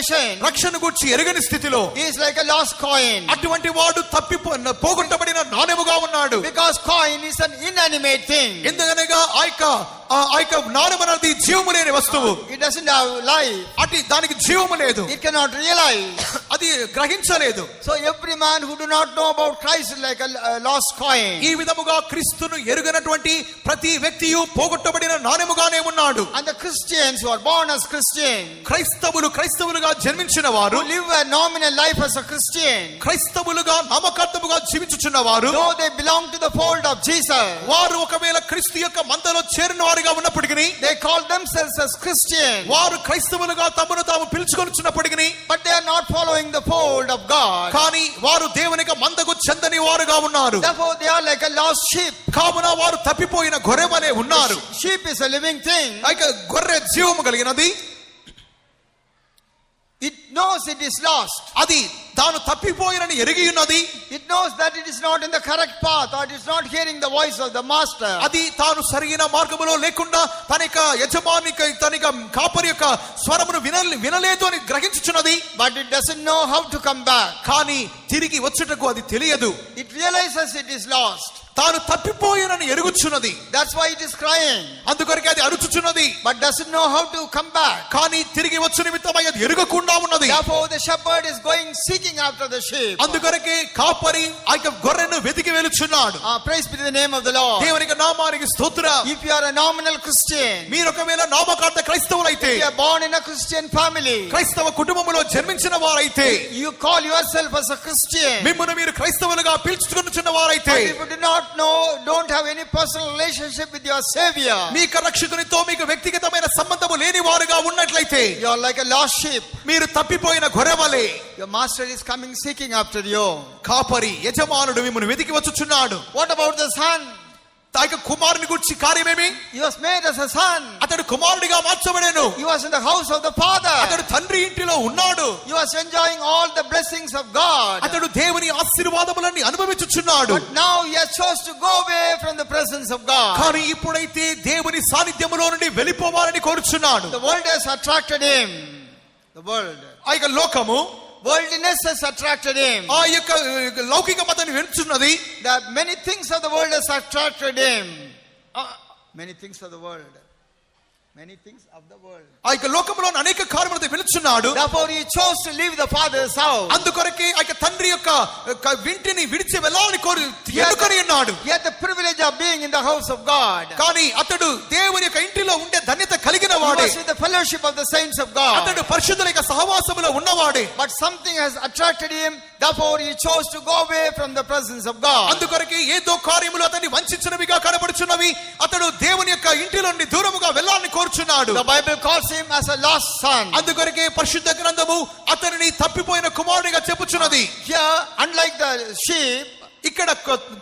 రక్షణ గూర్చి ఎరగని స్థితిలో he is like a lost coin. అటువంటి వాడు పోగొట్టబడిన నాణెముగా ఉన్నాడు. Because coin is an inanimate thing. ఎందుకనగా ఆ యొక్క నాణెం అనేది జీవము లేని వస్తువు. It doesn't have life. దానికి జీవము లేదు. It cannot realize. అది గ్రహించలేదు. So every man who do not know about Christ is like a lost coin. ఈ విధముగా క్రీస్తును ఎరుగనటువంటి ప్రతి వ్యక్తియు పోగొట్టబడిన నాణెముగానే ఉన్నాడు. And the Christians who are born as Christians, క్రైస్తవులుగా జన్మించిన వారు, who live a nominal life as a Christian, క్రైస్తవులుగా నామకార్థముగా జీవించుచున్న వారు, though they belong to the fold of Jesus, వారు ఒకవేళ క్రీస్తు యొక్క మందలో చేరిన వారుగా ఉన్నప్పటికీ they call themselves as Christians, వారు క్రైస్తవులుగా తమను తాము పిలుచుకొనిచున్నప్పటికీ but they are not following the fold of God. కానీ వారు దేవుని యొక్క మందకు చెందని వారుగా ఉన్నారు. Therefore they are like a lost sheep. కావున వారు తప్పిపోయిన గొర్రె వలె ఉన్నారు. Sheep is a living thing. అయితే గొర్రె జీవము కలిగినది. It knows it is lost. అది తాను తప్పిపోయినని ఎరిగి ఉన్నది. It knows that it is not in the correct path, or it is not hearing the voice of the master. అది తాను సరైన మార్గములో లేకుండా తన యొక్క యజమానికి తన యొక్క కాపరి యొక్క స్వరమును వినలేదు అని గ్రహించుచున్నది. But it doesn't know how to come back. కానీ తిరిగి వచ్చుటకు అది తెలియదు. It realizes it is lost. తాను తప్పిపోయినని ఎరుగుచున్నది. That's why it is crying. అందుకొరకే అది అరుచుచున్నది. But doesn't know how to come back. కానీ తిరిగి వచ్చు నిమిత్తమై అది ఎరుగకుండా ఉన్నది. Therefore the shepherd is going seeking after the sheep. అందుకొరకే కాపరి ఆ యొక్క గొర్రెను వెతికి వెలుచున్నాడు. Praise be to the name of the Lord. దేవునికి నామానికి స్తోత్రం. If you are a nominal Christian, మీరు ఒకవేళ నామకార్థ క్రైస్తవులైతే, if you are born in a Christian family, క్రైస్తవ కుటుంబములో జన్మించిన వారైతే, you call yourself as a Christian, మిమ్మును మీరు క్రైస్తవులుగా పిలుచుకొనుచున్న వారైతే, but if you do not know, don't have any personal relationship with your savior, మీకు రక్షకునితో మీకు వ్యక్తిగతమైన సంబంధము లేని వారుగా ఉన్నట్లయితే, you are like a lost sheep. మీరు తప్పిపోయిన గొర్రెవలే. Your master is coming seeking after you. కాపరి యజమానుడు మిమ్మును వెతికి వచ్చుచున్నాడు. What about the son? ఆ యొక్క కుమారుని గురించి కార్యమేమి? He was made as a son. అతడు కుమారుడిగా మార్చబడెను. He was in the house of the father. అతడు తండ్రి ఇంటిలో ఉన్నాడు. He was enjoying all the blessings of God. అతడు దేవుని ఆశీర్వాదములన్నీ అనుభవించుచున్నాడు. But now he has chose to go away from the presence of God. కానీ ఇప్పుడైతే దేవుని సాన్నిధ్యములో నుండి వెళ్ళిపోవాలని కోరుచున్నాడు. The world has attracted him. The world. ఆ యొక్క లోకము, Worldliness has attracted him. ఆ యొక్క లౌకిక మతాన్ని వెంచున్నది. The many things of the world has attracted him. Many things of the world. Many things of the world. ఆ యొక్క లోకములో అనేక కార్యములతో వెలుచున్నాడు. Therefore he chose to leave the father's house. అందుకొరకే ఆ యొక్క తండ్రి యొక్క వింటిని విడిచి వెళ్ళాలని ఎన్నుకొని ఉన్నాడు. He had the privilege of being in the house of God. కానీ అతడు దేవుని యొక్క ఇంటిలో ఉండే ధన్యత కలిగిన He వాడే. was with the fellowship of the saints of God. అతడు పరిశుద్ధుల యొక్క సహవాసములో ఉన్నవాడే. But something has attracted him. Therefore he chose to go away from the presence of God. అందుకొరకే ఏదో కార్యములు అతన్ని వంచించినవిగా కనబడుచున్నవి. అతడు దేవుని యొక్క ఇంటిలో నుండి దూరముగా వెళ్ళాలని కోరుచున్నాడు. The Bible calls him as a lost son. అందుకొరకే పరిశుద్ధ గ్రంథము అతనిని తప్పిపోయిన కుమారుడిగా చెప్పుచున్నది. Here, unlike the sheep, ఇక్కడ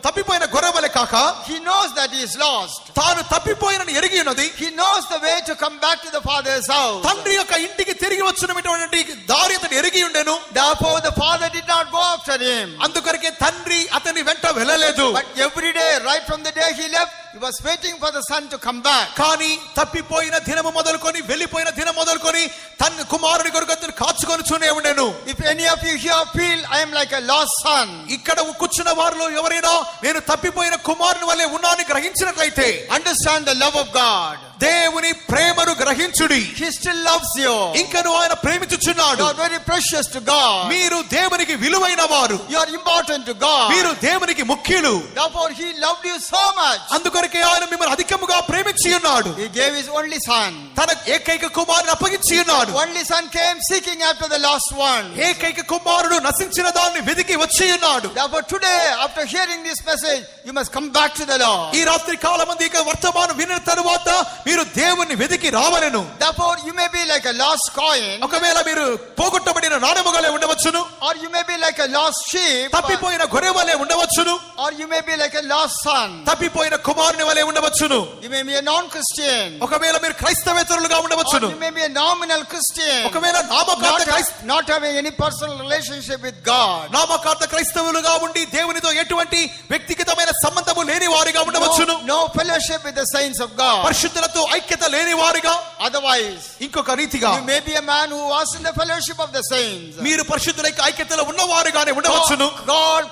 తప్పిపోయిన గొర్రెవలె కాక, he knows that he is lost. తాను తప్పిపోయినని ఎరిగి ఉన్నది. He knows the way to come back to the father's house. తండ్రి యొక్క ఇంటికి తిరిగి వచ్చినటువంటి దారి అతను ఎరిగి ఉండెను. Therefore the father did not go after him. అందుకొరకే తండ్రి అతని వెంట వెళ్ళలేదు. But every day, right from the day he left, he was waiting for the son to come back. కానీ తప్పిపోయిన దినము మొదలుకొని వెళ్ళిపోయిన దినం మొదలుకొని తన కుమారుడి కొరకు అతను కాచుకొనుచునే ఉండెను. If any of you here feel I am like a lost son, ఇక్కడ కూర్చున్న వారిలో ఎవరైనా నేను తప్పిపోయిన కుమారుని వలె ఉన్నానని గ్రహించినట్లయితే, understand the love of God. దేవుని ప్రేమను గ్రహించుడి. He still loves you. ఇంకను ఆయన ప్రేమించుచున్నాడు. You are very precious to God. మీరు దేవునికి విలువైన వారు. You are important to God. మీరు దేవునికి ముఖ్యులు. Therefore he loved you so much. అందుకొరకే ఆయన మిమ్మల్ని అధికముగా ప్రేమించి ఉన్నాడు. He gave his only son. తన ఏకైక కుమారుని అప్పగించి ఉన్నాడు. Only son came seeking after the lost one. ఏకైక కుమారుడు నశించిన దాన్ని వెతికి వచ్చి ఉన్నాడు. Therefore today, after hearing this message, you must come back to the Lord. ఈ రాత్రి కాలమంది ఇక వర్తమానం విన్న తరువాత మీరు దేవుణ్ణి వెతికి రావలెను. Therefore you may be like a lost coin, ఒకవేళ మీరు పోగొట్టబడిన నాణెముగాలే ఉండవచ్చును, or you may be like a lost sheep, తప్పిపోయిన గొర్రె వలె ఉండవచ్చును, or you may be like a lost son. తప్పిపోయిన కుమారుని వలె ఉండవచ్చును. You may be a non-Christian, ఒకవేళ మీరు క్రైస్తవేతరులుగా or ఉండవచ్చును. you may be a nominal Christian, ఒకవేళ నామకార్థ not having any personal relationship with God. నామకార్థ క్రైస్తవులుగా ఉండి దేవునితో ఎటువంటి వ్యక్తిగతమైన సంబంధము లేని వారిగా ఉండవచ్చును. No fellowship with the saints of God. పరిశుద్ధులతో ఐక్యత లేని వారిగా, Otherwise, ఇంకొక రీతిగా you may be a man who was in the fellowship of the saints. మీరు పరిశుద్ధుల యొక్క ఐక్యతలో ఉన్నవారుగానే ఉండవచ్చును. God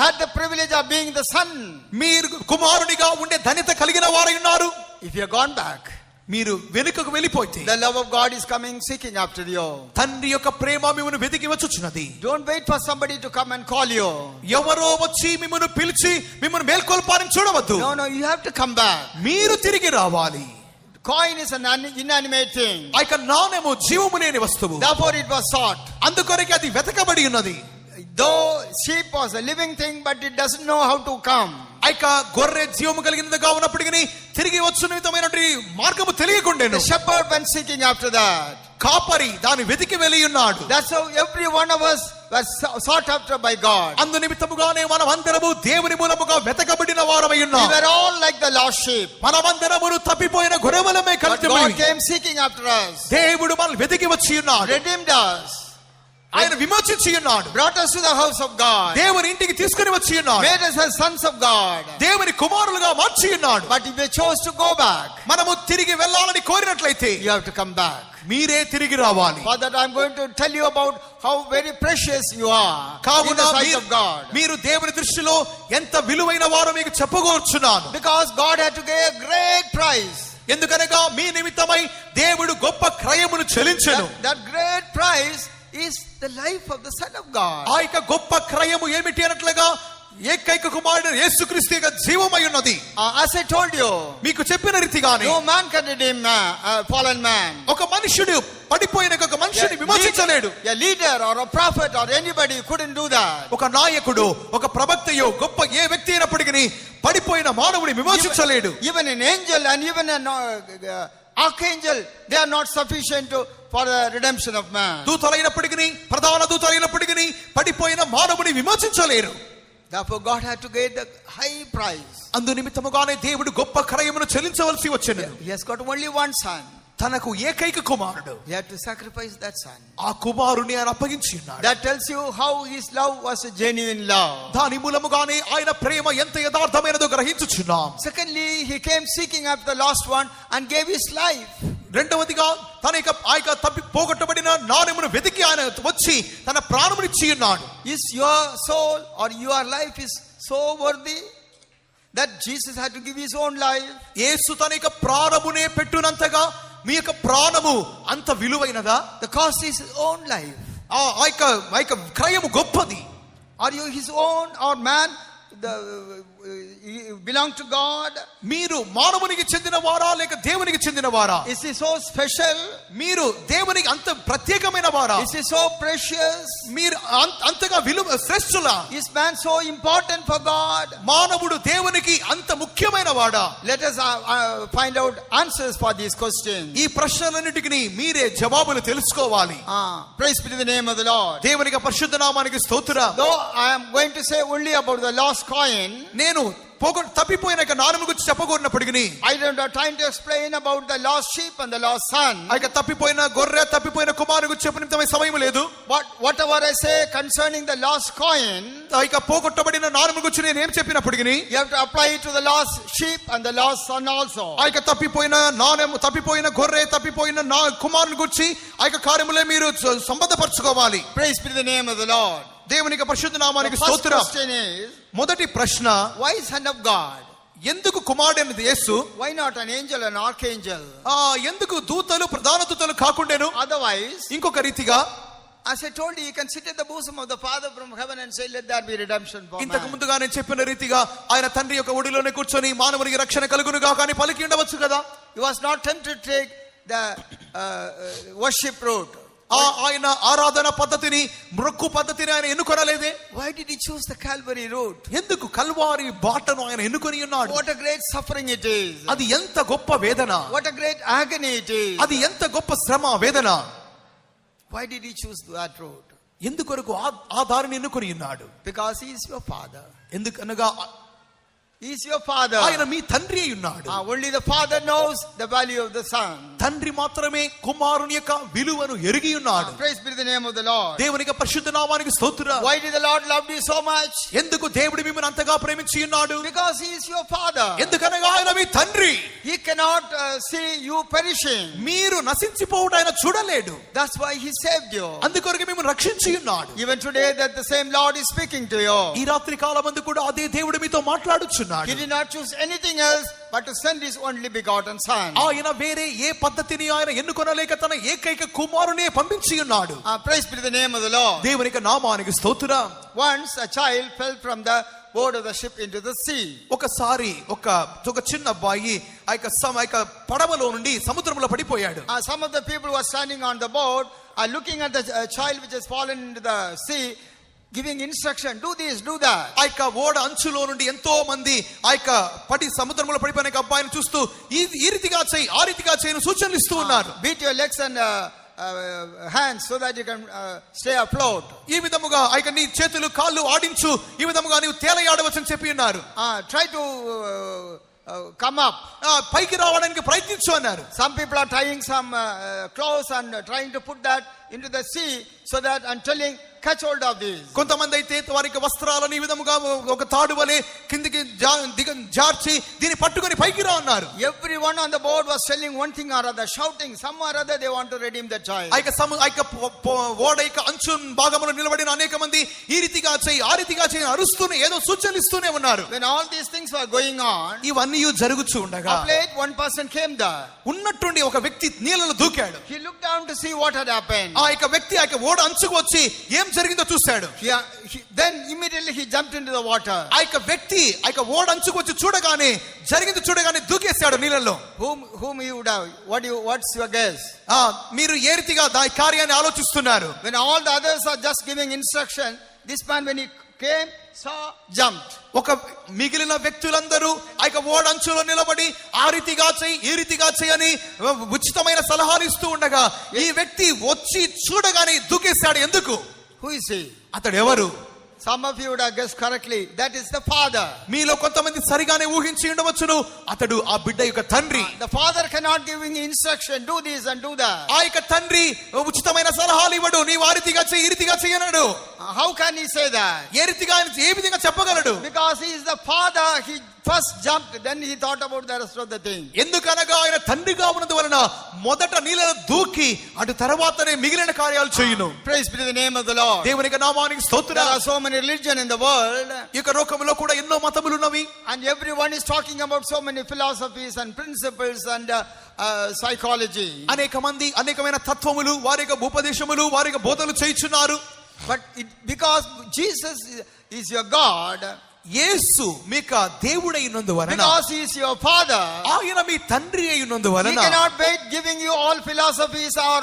had the privilege of being the son. మీరు కుమారునిగా ఉండే ధన్యత కలిగిన వారై ఉన్నారు. If you have gone back, మీరు వెనుకకు వెళ్ళిపోతే the love of God is coming seeking after you. తండ్రి యొక్క ప్రేమ మిమ్మల్ని వెతికి వచ్చుచున్నది. Don't wait for somebody to come and call you. ఎవరో వచ్చి మిమ్మల్ని పిలిచి మిమ్మల్ని మేల్కొల్పాలని చూడవద్దు. No, you have to come back. మీరు తిరిగి రావాలి. Coin is an inanimate thing. ఆ యొక్క నాణెము జీవము లేని వస్తువు. Therefore it was sought. అందుకొరకే అది వెతకబడి ఉన్నది. Though sheep was a living thing, but it doesn't know how to come. ఆ యొక్క గొర్రె జీవము కలిగినదిగా ఉన్నప్పటికీ తిరిగి వచ్చు నిమిత్తమైనటువంటి మార్గము తెలియకుండెను. The shepherd went seeking after that. కాపరి దాన్ని వెతికి వెళ్ళి ఉన్నాడు. That's how every one of us was sought after by God. అందు నిమిత్తముగానే మనమందరము దేవుని మూలముగా వెతకబడిన వారమై We ఉన్నాం. were all like the lost sheep. మనమందరము తప్పిపోయిన గొర్రెలమే But God కలిసి came seeking after us, దేవుడు మనల్ని వెతికి వచ్చి ఉన్నాడు. redeemed us, ఆయన విమోచించి ఉన్నాడు. brought us to the house of God, దేవుని ఇంటికి తీసుకుని వచ్చి ఉన్నాడు. made us as sons of God. దేవుని కుమారులుగా మార్చి ఉన్నాడు. But if you chose to go back, మనము తిరిగి వెళ్ళాలని కోరినట్లయితే you have to come back. మీరే తిరిగి రావాలి. For that I'm going to tell you about how very precious you are in కావున the sight of God. మీరు దేవుని దృష్టిలో ఎంత విలువైన వారో మీకు చెప్పగోర్చున్నాను. Because God had to pay a great price. ఎందుకనగా మీ నిమిత్తమై దేవుడు గొప్ప క్రయమును చెల్లించెను. That great price is the life of the Son of God. ఆ యొక్క గొప్ప క్రయము ఏమిటి అన్నట్లుగా ఏకైక కుమారుడు యేసుక్రీస్తు యొక్క జీవమై ఉన్నది. As I told you, మీకు చెప్పిన రీతిగానే no man can redeem fallen man. ఒక మనుషుడు పడిపోయిన ఒక మనిషిని విమోచించలేడు. A leader or a prophet or anybody couldn't do that. ఒక నాయకుడు ఒక ప్రవక్తయో గొప్ప ఏ వ్యక్తి అయినప్పటికీ పడిపోయిన మానవుని విమోచించలేడు. Even an angel and even an archangel, they are not sufficient for the redemption of man. దూతలైనప్పటికీ ప్రధాన దూతలైనప్పటికీ పడిపోయిన మానవుని విమోచించలేరు. Therefore God had to pay the high price. అందు నిమిత్తముగానే దేవుడు గొప్ప క్రయమును చెల్లించవలసి వచ్చెను. He has got only one son. తనకు ఏకైక కుమారుడు. He had to sacrifice that son. ఆ కుమారుని ఆయన అప్పగించి ఉన్నాడు. That tells you how his love was a genuine love. దాని మూలముగానే ఆయన ప్రేమ ఎంత యథార్థమైనదో గ్రహించుచున్నాం. Secondly, he came seeking after the lost one and gave his life. రెండవదిగా తన యొక్క తప్పి పోగొట్టబడిన నాణెమును వెతికి ఆయన వచ్చి తన ప్రాణమునిచ్చి ఉన్నాడు. Is your soul or your life is so worthy that Jesus had to give his own life? యేసు తన యొక్క ప్రాణమునే పెట్టునంతగా మీ యొక్క ప్రాణము అంత విలువైనదా? The cost is his own life. ఆ యొక్క క్రయము గొప్పది. Are you his own or man? You belong to God? మీరు మానవునికి చెందిన వారా లేక దేవునికి చెందిన వారా? Is he so special? మీరు దేవునికి అంత ప్రత్యేకమైన వారా? Is he so precious? మీరు అంతగా విలువ శ్రేష్ఠులా? Is man so important for God? మానవుడు దేవునికి అంత ముఖ్యమైన వాడా? Let us find out answers for these questions. ఈ ప్రశ్నలన్నిటికీ మీరే జవాబులు తెలుసుకోవాలి. Praise be to the name of the Lord. దేవునికి పరిశుద్ధ నామానికి స్తోత్రం. Though I am going to say only about the lost coin, నేను తప్పిపోయిన నాణెము గురించి చెప్పగోరినప్పటికీ I don't have time to explain about the lost sheep and the lost son. ఆ యొక్క తప్పిపోయిన గొర్రె తప్పిపోయిన కుమారుని గురించి చెప్పనింతమే సమయం లేదు. Whatever I say concerning the lost coin, ఆ యొక్క పోగొట్టబడిన నాణెము గురించి నేను ఏం చెప్పినప్పటికీ you have to apply it to the lost sheep and the lost son also. ఆ యొక్క తప్పిపోయిన నాణెము తప్పిపోయిన గొర్రె తప్పిపోయిన కుమారుని గురించి ఆ యొక్క కార్యములే మీరు సంబంధపరచుకోవాలి. Praise be to the name of the Lord. దేవునికి పరిశుద్ధ నామానికి The first స్తోత్రం. question is, మొదటి ప్రశ్న, why son of God? ఎందుకు కుమారుడైన యేసు? Why not an angel, an archangel? ఎందుకు దూతలు ప్రధాన దూతలు కాకుండాను? Otherwise, ఇంకొక రీతిగా, as I told you, you can sit at the bosom of the Father from heaven and say, let there be redemption for ఇంతకు man. ముందుగా నేను చెప్పిన రీతిగా ఆయన తండ్రి యొక్క ఒడిలోనే కూర్చొని మానవునికి రక్షణ కలుగునుగా కానీ పలికి ఉండవచ్చు కదా. He was not tempted to take the worship route. ఆయన ఆరాధన పద్ధతిని మొక్కు పద్ధతిని ఆయన ఎన్నుకొనలేదే. Why did he choose the Calvary route? ఎందుకు కల్వారి బాటను ఆయన ఎన్నుకొని ఉన్నాడు? What a great suffering it is. అది ఎంత గొప్ప వేదన, What a great agony it is. అది ఎంత గొప్ప శ్రమ వేదన. Why did he choose that route? ఎందుకొరకు ఆ దారిని ఎన్నుకొని ఉన్నాడు? Because he is your father. ఎందుకనగా He is your father. ఆయన మీ తండ్రి అయి ఉన్నాడు. Only the father knows the value of the son. తండ్రి మాత్రమే కుమారుని యొక్క విలువను ఎరిగి ఉన్నాడు. Praise be to the name of the Lord. దేవునికి పరిశుద్ధ నామానికి స్తోత్రం. Why did the Lord love you so much? ఎందుకు దేవుడు మిమ్మల్ని అంతగా ప్రేమించి ఉన్నాడు? Because he is your father. ఎందుకనగా ఆయన మీ తండ్రి. He cannot see you perishing. మీరు నశించిపోవడం ఆయన చూడలేడు. That's why he saved you. అందుకొరకు మిమ్మల్ని రక్షించి ఉన్నాడు. Even today that the same Lord is speaking to you. ఈ రాత్రి కాలమందు కూడా అదే దేవుడు మీతో మాట్లాడుచున్నాడు. He did not choose anything else but to send his only begotten son. ఆయన వేరే ఏ పద్ధతిని ఆయన ఎన్నుకొనలేక తన ఏకైక కుమారునే పంపించి ఉన్నాడు. Praise be to the name of the Lord. దేవునికి నామానికి స్తోత్రం. Once a child fell from the board of the ship into the sea. ఒకసారి ఒక చిన్న అబ్బాయి ఆ యొక్క పడవలో నుండి సముద్రంలో పడిపోయాడు. Some of the people who are standing on the boat are looking at the child which has fallen into the sea, giving instruction, do this, do that. ఆ యొక్క ఓడ అంచులో నుండి ఎంతో మంది ఆ యొక్క సముద్రంలో పడిపోయిన అబ్బాయిని చూస్తూ ఈ రీతిగా చేయి ఆ రీతిగా చేయను సూచనలు ఇస్తూ ఉన్నారు. Beat your legs and hands so that you can stay afloat. ఈ విధముగా ఆ యొక్క నీ చేతులు కాళ్ళు ఆడించు, ఈ విధముగా నీవు తేలయాడవచ్చని చెప్పి ఉన్నారు. Try to come up. పైకి రావడానికి ప్రయత్నించు అన్నారు. Some people are tying some clothes and trying to put that into the sea so that and telling, catch hold of this. కొంతమంది అయితే వారికి వస్త్రాలను ఈ విధముగా ఒక తాడు వలె కిందికి జార్చి దీన్ని పట్టుకొని పైకి రా అన్నారు. Everyone on the board was telling one thing or other, shouting some or other they want to redeem the child. ఓడ యొక్క అంచు భాగంలో నిలబడిన అనేక మంది ఈ రీతిగా చేయి ఆ రీతిగా చేయి అరుస్తూనే ఏదో సూచనలు ఇస్తూనే ఉన్నారు. When all these things were going on, ఇవన్నీ జరుగుతూ ఉండగా of late one person came there. ఉన్నట్టుండి ఒక వ్యక్తి నీళ్ళలో దూకాడు. He looked down to see what had happened. ఆ యొక్క వ్యక్తి ఆ యొక్క ఓడ అంచుకు వచ్చి ఏం జరిగిందో చూశాడు. Then immediately he jumped into the water. ఆ యొక్క వ్యక్తి ఆ యొక్క ఓడ అంచుకు వచ్చి చూడగానే జరిగింది చూడగానే దూకేశాడు నీళ్ళలో. Whom you would have, what's your guess? మీరు ఏ రీతిగా దాని కార్యాన్ని ఆలోచిస్తున్నారు? When all the others are just giving instruction, this man when he came saw, jumped. ఒక మిగిలిన వ్యక్తులందరూ ఆ యొక్క ఓడ అంచులో నిలబడి ఆ రీతిగా చేయి ఈ రీతిగా చేయని ఉచితమైన సలహాలు ఇస్తూ ఉండగా ఈ వ్యక్తి వచ్చి చూడగానే దూకేశాడు. ఎందుకు? Who is he? అతడు ఎవరు? Some of you would have guessed correctly. That is the father. మీలో కొంతమంది సరిగానే ఊహించి ఉండవచ్చును. అతడు ఆ బిడ్డ యొక్క తండ్రి. The father cannot give instruction, do this and do that. ఆ యొక్క తండ్రి ఉచితమైన సలహాలు ఇవ్వడు. నీవు ఆ రీతిగా చేయి ఈ రీతిగా చేయనడు. How can he say that? ఏ రీతిగా ఏ విధంగా చెప్పగలడు? Because he is the father. He first jumped, then he thought about the rest of the thing. ఎందుకనగా ఆయన తండ్రిగా ఉన్నందువలన మొదట నీళ్ళలో దూకి అటు తర్వాతనే మిగిలిన కార్యాలు చేయును. Praise be to the name of the Lord. దేవునికి నామానికి స్తోత్రం. There are so many religion in the world. ఈ యొక్క లోకములో కూడా ఎన్నో మతములు ఉన్నవి. And everyone is talking about so many philosophies and principles and psychology. అనేక మంది అనేకమైన తత్వములు వారి యొక్క ఉపదేశములు వారి యొక్క బోధనలు చేయుచున్నారు. But because Jesus is your God, యేసు మీక దేవుడై ఉన్నందువలన, because he is your father, ఆయన మీ తండ్రి అయి he ఉన్నందువలన cannot wait giving you all philosophies or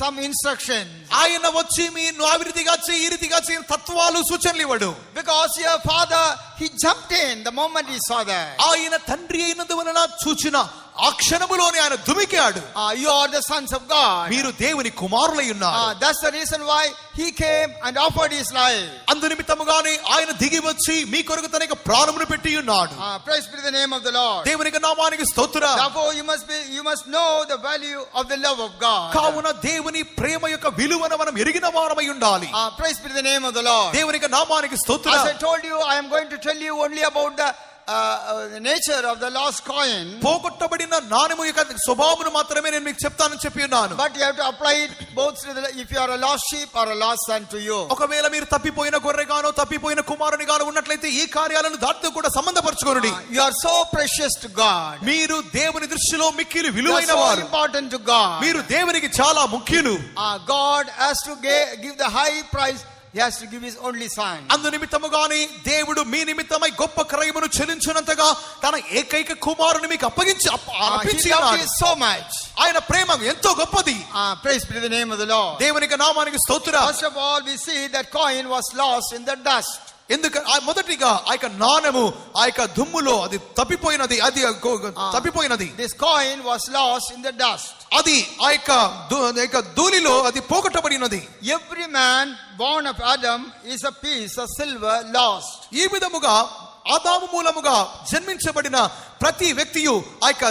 some instructions. ఆయన వచ్చి మీ ఆ రీతిగా చేయి ఈ రీతిగా చేయి తత్వాలు సూచనలు ఇవ్వడు. Because your father, he jumped in the moment he saw that. ఆయన తండ్రి అయినందువలన చూచిన ఆ క్షణములోనే ఆయన దుమికాడు. You are the sons of God. మీరు దేవుని కుమారులై ఉన్నారు. That's the reason why he came and offered his life. అందు నిమిత్తముగానే ఆయన దిగి వచ్చి మీ కొరకు తన యొక్క ప్రాణమును పెట్టి ఉన్నాడు. Praise be to the name of the Lord. దేవునికి నామానికి స్తోత్రం. Therefore you must know the value of the love of God. కావున దేవుని ప్రేమ యొక్క విలువను మనం ఎరిగిన వారమై ఉండాలి. Praise be to the name of the Lord. దేవునికి నామానికి స్తోత్రం. As I told you, I am going to tell you only about the nature of the lost coin. పోగొట్టబడిన నాణెము యొక్క స్వభావమును మాత్రమే నేను మీకు చెప్తానని చెప్పి ఉన్నాను. But you have to apply it both to if you are a lost sheep or a lost son to you. ఒకవేళ మీరు తప్పిపోయిన గొర్రెగానో తప్పిపోయిన కుమారునిగానో ఉన్నట్లయితే ఈ కార్యాలను దానితో కూడా సంబంధపరచుకోండి. You are so precious to God. మీరు దేవుని దృష్టిలో మిక్కిలి విలువైన so వారు. important to God. మీరు దేవునికి చాలా ముఖ్యులు. God has to give the high price. He has to give his only son. అందు నిమిత్తముగాని దేవుడు మీ నిమిత్తమై గొప్ప క్రయమును చెల్లించినంతగా తన ఏకైక కుమారుని మీకు అప్పగించి He loved you so much. ఆయన ప్రేమ ఎంతో గొప్పది. Praise be to the name of the Lord. దేవునికి నామానికి స్తోత్రం. First of all, we see that coin was lost in the dust. ఎందుకు మొదటిగా ఆ యొక్క నాణెము ఆ యొక్క దుమ్ములో అది తప్పిపోయినది. తప్పిపోయినది. This coin was lost in the dust. అది ఆ యొక్క ధూళిలో అది పోగొట్టబడినది. Every man born of Adam is a piece of silver lost. ఈ విధముగా ఆదాము మూలముగా జన్మించబడిన ప్రతి వ్యక్తియు ఆ యొక్క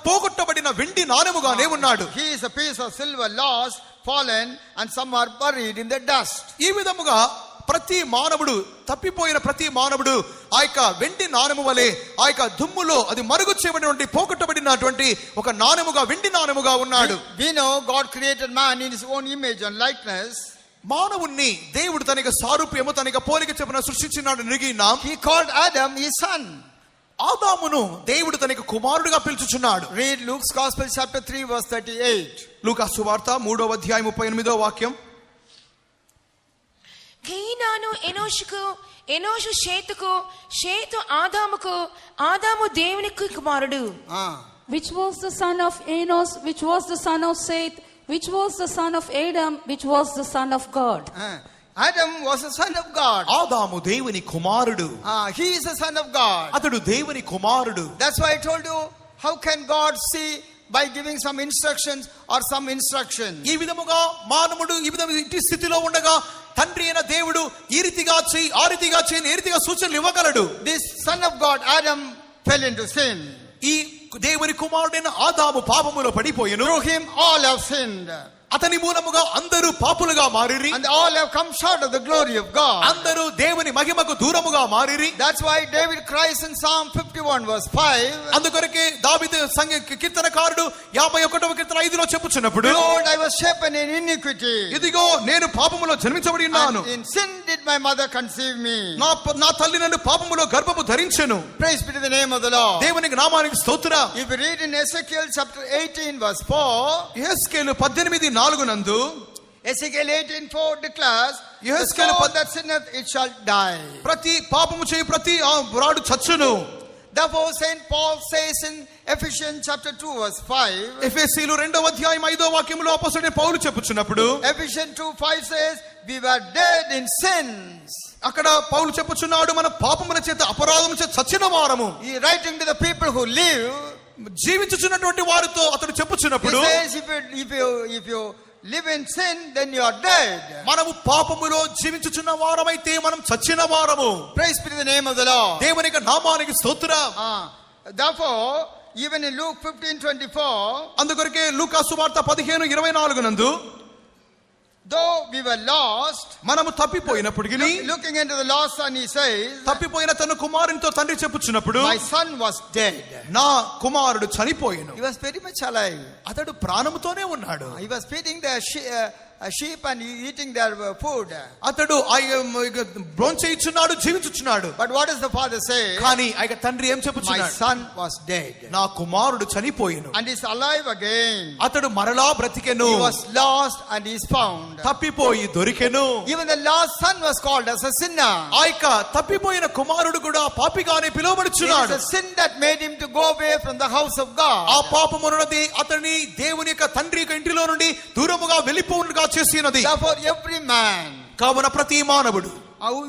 పోగొట్టబడిన వెండి నాణెముగానే ఉన్నాడు. He is a piece of silver lost, fallen, and some are buried in the dust. ఈ విధముగా ప్రతి మానవుడు తప్పిపోయిన ప్రతి మానవుడు ఆ యొక్క వెండి నాణెము వలె ఆ యొక్క దుమ్ములో అది మరుగు చేయబడినటువంటి పోగొట్టబడినటువంటి ఒక నాణెముగా వెండి నాణెముగా ఉన్నాడు. We know God created man in his own image and likeness. మానవుణ్ణి దేవుడు తన యొక్క సారూప్యము తన యొక్క పోలిక చొప్పున సృష్టించినాడు. నిరిగినాం. He called Adam his son. ఆదామును దేవుడు తన యొక్క కుమారుడిగా పిలుచుచున్నాడు. Read Luke's Gospel chapter 3 verse 38. లూకా సువార్త 3వ అధ్యాయం 38వ వాక్యం. కయీనాను ఎనోషుకు, ఎనోషు షేతుకు, షేతు ఆదాముకు, ఆదాము దేవునికి కుమారుడు. Which was the son of Enos, which was the son of Seth, which was the son of Adam, which was the son of God. Adam was the son of God. ఆదాము దేవుని కుమారుడు. He is the son of God. అతడు దేవుని కుమారుడు. That's why I told you, how can God see by giving some instructions or some instruction. ఈ విధముగా మానవుడు ఈ విధమైన ఇంటి స్థితిలో ఉండగా తండ్రి అయిన దేవుడు ఈ రీతిగా చేయి ఆ రీతిగా చేయి ఏ రీతిగా సూచనలు ఇవ్వగలడు. This son of God, Adam, fell into sin. ఈ దేవుని కుమారుడైన ఆదాము పాపములో పడిపోయెను. Through him all have sinned. అతని మూలముగా అందరూ పాపులుగా మారిరి. And all have come short of the glory of God. అందరూ దేవుని మహిమకు దూరముగా మారిరి. That's why David cries in Psalm 51 verse 5. అందుకొరకే దావీదు కీర్తనకారుడు 51వ కీర్తన 5లో చెప్పుచున్నప్పుడు, Behold, I was shapen in iniquity. ఇదిగో నేను పాపములో జన్మించబడి ఉన్నాను. And in sin did my mother conceive me. నా తల్లి నన్ను పాపములో గర్భము ధరించెను. Praise be to the name of the Lord. దేవునికి నామానికి స్తోత్రం. If you read in Ezekiel chapter 18 verse 4, యెహెజ్కేలు 18:4 నందు Ezekiel 18:4 declares, the Ezekiel soul that sinneth, it shall die. ప్రతి పాపము చేయి ప్రతి రాడు చచ్చును. Therefore Saint Paul says in Ephesians chapter 2 verse 5, ఎఫెసీయులు 2వ అధ్యాయం 5వ వాక్యములో అపొస్తలుడైన పౌలు చెప్పుచున్నప్పుడు, Ephesians 2:5 says, we were dead in sins. అక్కడ పౌలు చెప్పుచున్నాడు, మన పాపముల చేత అపరాధము చేత చచ్చిన వారము. He writing to the people who live, జీవించుచున్నటువంటి వారితో అతడు he చెప్పుచున్నప్పుడు, says, if you live in sin, then you are dead. మనము పాపములో జీవించుచున్న వారమైతే మనం చచ్చిన వారము. Praise be to the name of the Lord. దేవునికి నామానికి స్తోత్రం. Therefore, even in Luke 15:24, అందుకొరకే లూకా సువార్త 15:24 నందు, though we were lost, మనము తప్పిపోయినప్పటికీ, looking into the lost son, he says, తప్పిపోయిన తన కుమారునితో తండ్రి చెప్పుచున్నప్పుడు, my son was dead. నా కుమారుడు చనిపోయెను. He was very much alive. అతడు ప్రాణముతోనే ఉన్నాడు. He was feeding the sheep and eating their food. అతడు భోంచేయుచున్నాడు, జీవించుచున్నాడు. But what does the father say? కానీ ఆయన తండ్రి ఏం My చెప్పుచున్నాడు? son was dead నా కుమారుడు చనిపోయెను. and is alive again. అతడు మరలా బ్రతికెను. He was lost and is found. తప్పిపోయి దొరికెను. Even the lost son was called as a sinner. ఆ యొక్క తప్పిపోయిన కుమారుడు కూడా పాపిగానే It is పిలువబడుచున్నాడు. a sin that made him to go away from the house of God. ఆ పాపమున్నది అతని దేవుని యొక్క తండ్రి యొక్క ఇంటిలో నుండి దూరముగా వెళ్ళిపోవునుగా చేసినది. Therefore, every man, కావున ప్రతి మానవుడు,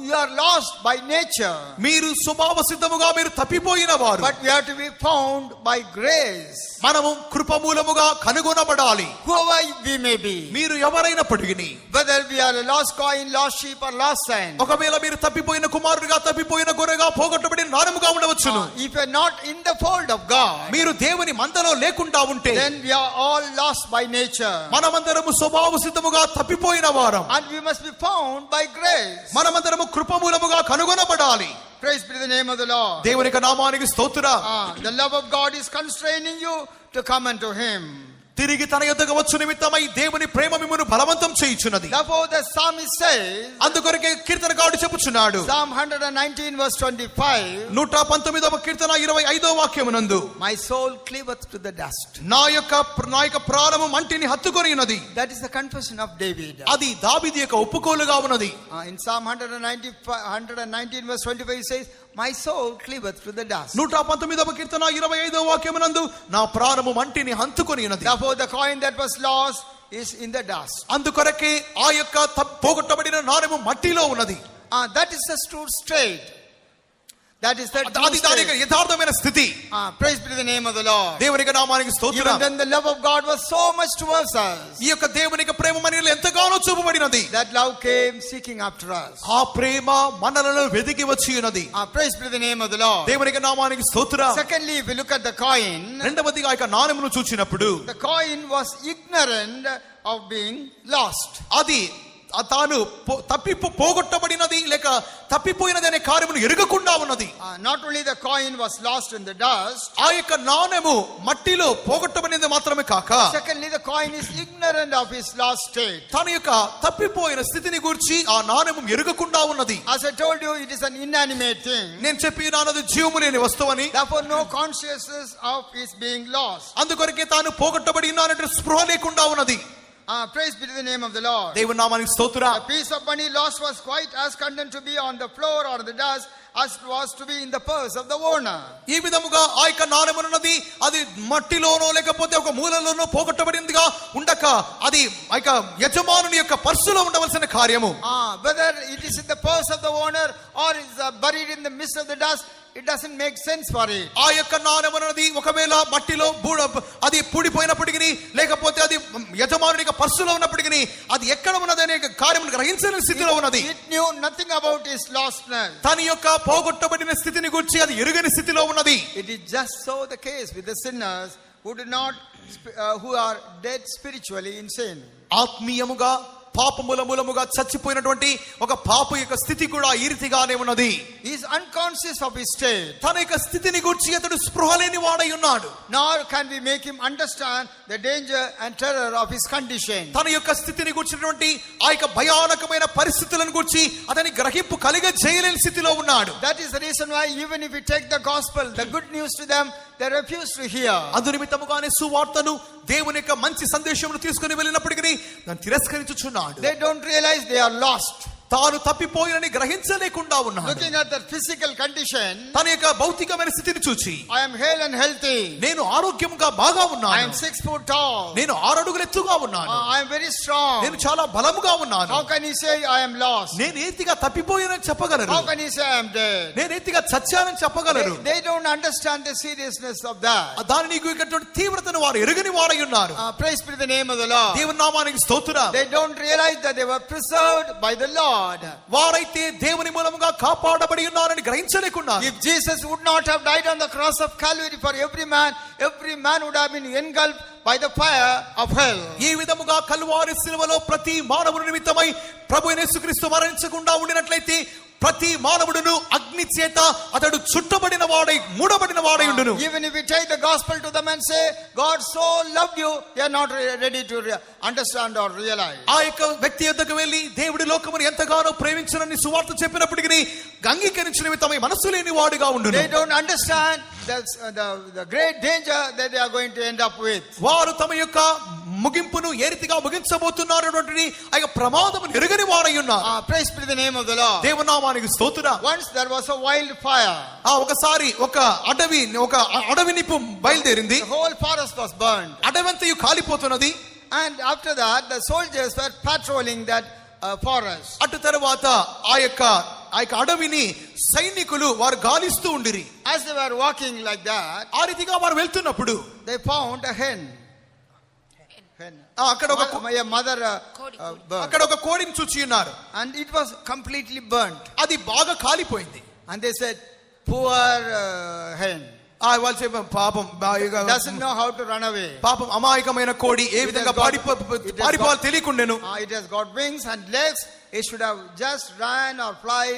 you are lost by nature, మీరు స్వభావ సిద్ధముగా మీరు తప్పిపోయిన వారు. but we have to be found by grace. మనము కృపమూలముగా కనుగొనబడాలి. Whoever we may be, మీరు ఎవరైనప్పటికీ, whether we are a lost coin, lost sheep, or lost son, ఒకవేళ మీరు తప్పిపోయిన కుమారుడిగా, తప్పిపోయిన గొర్రెగా, పోగొట్టబడిన నారముగా ఉండవచ్చును. if you are not in the fold of God, మీరు దేవుని మందలో లేకుండా ఉంటే, then we are all lost by nature, మనమందరము స్వభావ సిద్ధముగా తప్పిపోయిన వారం. and we must be found by grace. మనమందరము కృపమూలముగా కనుగొనబడాలి. Praise be to the name of the Lord. దేవుని యొక్క నామానికి స్తోత్రం. The love of God is constraining you to come unto Him. తిరిగి తన యొద్దకు వచ్చు నిమిత్తమై దేవుని ప్రేమ మిమ్మును బలవంతం చేయుచున్నది. Therefore the psalmist says, అందుకొరకే కీర్తనకారుడు చెప్పుచున్నాడు, Psalm 119 verse 25, 119వ Keerthana 25వ వాక్యమునందు, my soul cleaveth to the dust. నా యొక్క ప్రాణము మంటిని హత్తుకొని ఉన్నది. That is the confession of David. అది దావీదు యొక్క ఒప్పుకోలుగా ఉన్నది. In Psalm 119 verse 25 he says, my soul cleaveth to the dust. 119వ కీర్తన 25వ వాక్యమునందు, నా ప్రాణము మంటిని హత్తుకొని ఉన్నది. Therefore the coin that was lost is in the dust. అందుకొరకే ఆ యొక్క పోగొట్టబడిన నాణెము మట్టిలో ఉన్నది. That is the true state. That is the true అది దాని state. యథార్థమైన స్థితి. Praise be to the name of the Lord. దేవునికి నామానికి Even స్తోత్రం. then the love of God was so much towards us, ఈ యొక్క దేవునికి ప్రేమ మనలో ఎంతగానో చూపబడినది. that love came seeking after us. ఆ ప్రేమ మనలను వెదికి వచ్చి ఉన్నది. Praise be to the name of the Lord. దేవునికి నామానికి స్తోత్రం. Secondly, if you look at the coin, రెండవదిగా ఇక నాణెమును చూచినప్పుడు, the coin was ignorant of being lost. అది తాను పోగొట్టబడినది లేక తప్పిపోయినది అనే కార్యమును ఎరుగకుండా ఉన్నది. Not only the coin was lost in the dust, ఆ యొక్క నాణెము మట్టిలో పోగొట్టబడినది మాత్రమే కాక, secondly the coin is ignorant of his lost state. తన యొక్క తప్పిపోయిన స్థితిని గురించి ఆ నాణెము ఎరుగకుండా ఉన్నది. As I told you, it is an inanimate thing. నేను చెప్పినానది జీవము లేని వస్తువని. Therefore no consciousness of his being lost. అందుకొరకే తాను పోగొట్టబడి ఉన్నానంటే స్పృహ లేకుండా ఉన్నది. Praise be to the name of the Lord. దేవుని నామానికి స్తోత్రం. A piece of money lost was quite as content to be on the floor or the dust as it was to be in the purse of the owner. ఈ విధముగా ఆ యొక్క నాణెమున్నది అది మట్టిలోనో లేకపోతే ఒక మూలలోనో పోగొట్టబడిందిగా ఉండక అది ఆ యొక్క యజమానుని యొక్క పర్సులో ఉండవలసిన కార్యము. Whether it is in the purse of the owner or is buried in the midst of the dust, it doesn't make sense for it. ఆ యొక్క నాణెమున్నది ఒకవేళ మట్టిలో అది పూడిపోయినప్పటికీ లేకపోతే అది యజమానుని యొక్క పర్సులో ఉన్నప్పటికీ అది ఎక్కడ ఉన్నది అనే కార్యమును గ్రహించని స్థితిలో ఉన్నది. It knew nothing about his lostness. తన యొక్క పోగొట్టబడిన స్థితిని గురించి అది ఎరుగని స్థితిలో ఉన్నది. It is just so the case with the sinners who are dead spiritually in sin. ఆత్మీయముగా పాపముల మూలముగా చచ్చిపోయినటువంటి ఒక పాప యొక్క స్థితి కూడా ఈ రీతిగానే ఉన్నది. He is unconscious of his state. తన యొక్క స్థితిని గురించి అతడు స్పృహ లేని వాడై ఉన్నాడు. Nor can we make him understand the danger and terror of his condition. తన యొక్క స్థితిని గురించినటువంటి ఆ యొక్క భయానకమైన పరిస్థితులను గురించి అతని గ్రహింపు చేయలేని స్థితిలో ఉన్నాడు. That is the reason why even if we take the gospel, the good news to them, they refuse to hear. అందు నిమిత్తముగానే సువార్తను దేవుని యొక్క మంచి సందేశమును తీసుకుని వెళ్ళినప్పటికీ దాన్ని తిరస్కరించుచున్నాడు. They don't realize they are lost. తాను తప్పిపోయినని గ్రహించలేకుండా ఉన్నాడు. Looking at their physical condition, తన యొక్క భౌతికమైన స్థితిని చూచి I am hale and healthy. నేను ఆరోగ్యంగా బాగా I ఉన్నాను. am 6 foot tall. నేను 6 అడుగులు ఎత్తుగా ఉన్నాను. I am very strong. నేను చాలా బలముగా ఉన్నాను. How can he say I am lost? నేను ఏతిగా తప్పిపోయానని చెప్పగలరు. How can he say I am dead? నేను ఏతిగా చచ్చానని చెప్పగలరు. They don't understand the seriousness of that. దాని నీకు ఇక్కడ తీవ్రతను వారు ఎరుగని వారై ఉన్నారు. Praise be the name of the Lord. దేవుని నామానికి స్తోత్రం. They don't realize that they were preserved by the Lord. వారైతే దేవుని మూలముగా కాపాడబడి ఉన్నారని గ్రహించలేకున్నారు. If Jesus would not have died on the cross of Calvary for every man would have been engulfed by the fire of hell. ఈ విధముగా కల్వారి శిలువలో ప్రతి మానవుని నిమిత్తమై ప్రభువైన యేసుక్రీస్తు మరణించకుండా ఉండినట్లయితే ప్రతి మానవుడును అగ్ని చేత అతడు చుట్టబడిన వాడై మూడబడిన వాడై ఉండును. Even if we take the gospel to them and say God so loved you, they are not ready to understand or realize. ఆ యొక్క వ్యక్తి యొద్దకు వెళ్ళి దేవుడి లోకమును ఎంతగానో ప్రేమించునని సువార్త చెప్పినప్పటికీ అంగీకరించిన నిమిత్తమై మనస్సు లేని వాడుగా ఉండును. They don't understand the great danger that they are going to end up with. వారు తమ యొక్క ముగింపును ఏ రీతిగా ముగించబోతున్నారు అన్నటువంటి ఆ యొక్క ప్రమాదమును ఎరుగని వారై ఉన్నారు. Praise be the name of the Lord. దేవుని నామానికి స్తోత్రం. Once there was a wildfire. ఒకసారి ఒక అడవి నిప్పు బయలుదేరింది. The whole forest was burned. అడవంతయు కాలిపోతున్నది. And after that the soldiers were patrolling that forest. అటు తర్వాత ఆ యొక్క అడవిని సైనికులు వారు గాలిస్తూ ఉండిరి. As they were walking like that, ఆ రీతిగా వారు వెళ్తున్నప్పుడు they found a hen. అక్కడ ఒక mother bird. అక్కడ ఒక కోడిని చూచి ఉన్నారు. And it was completely burnt. అది బాగా కాలిపోయింది. And they said, poor hen. వాళ్ళు చెప్పారు పాపం Doesn't know how to run away. పాపం అమాయకమైన కోడి ఏ విధంగా పారిపోవాలి తెలియకుండాను. It has got wings and legs. It should have just run or fly.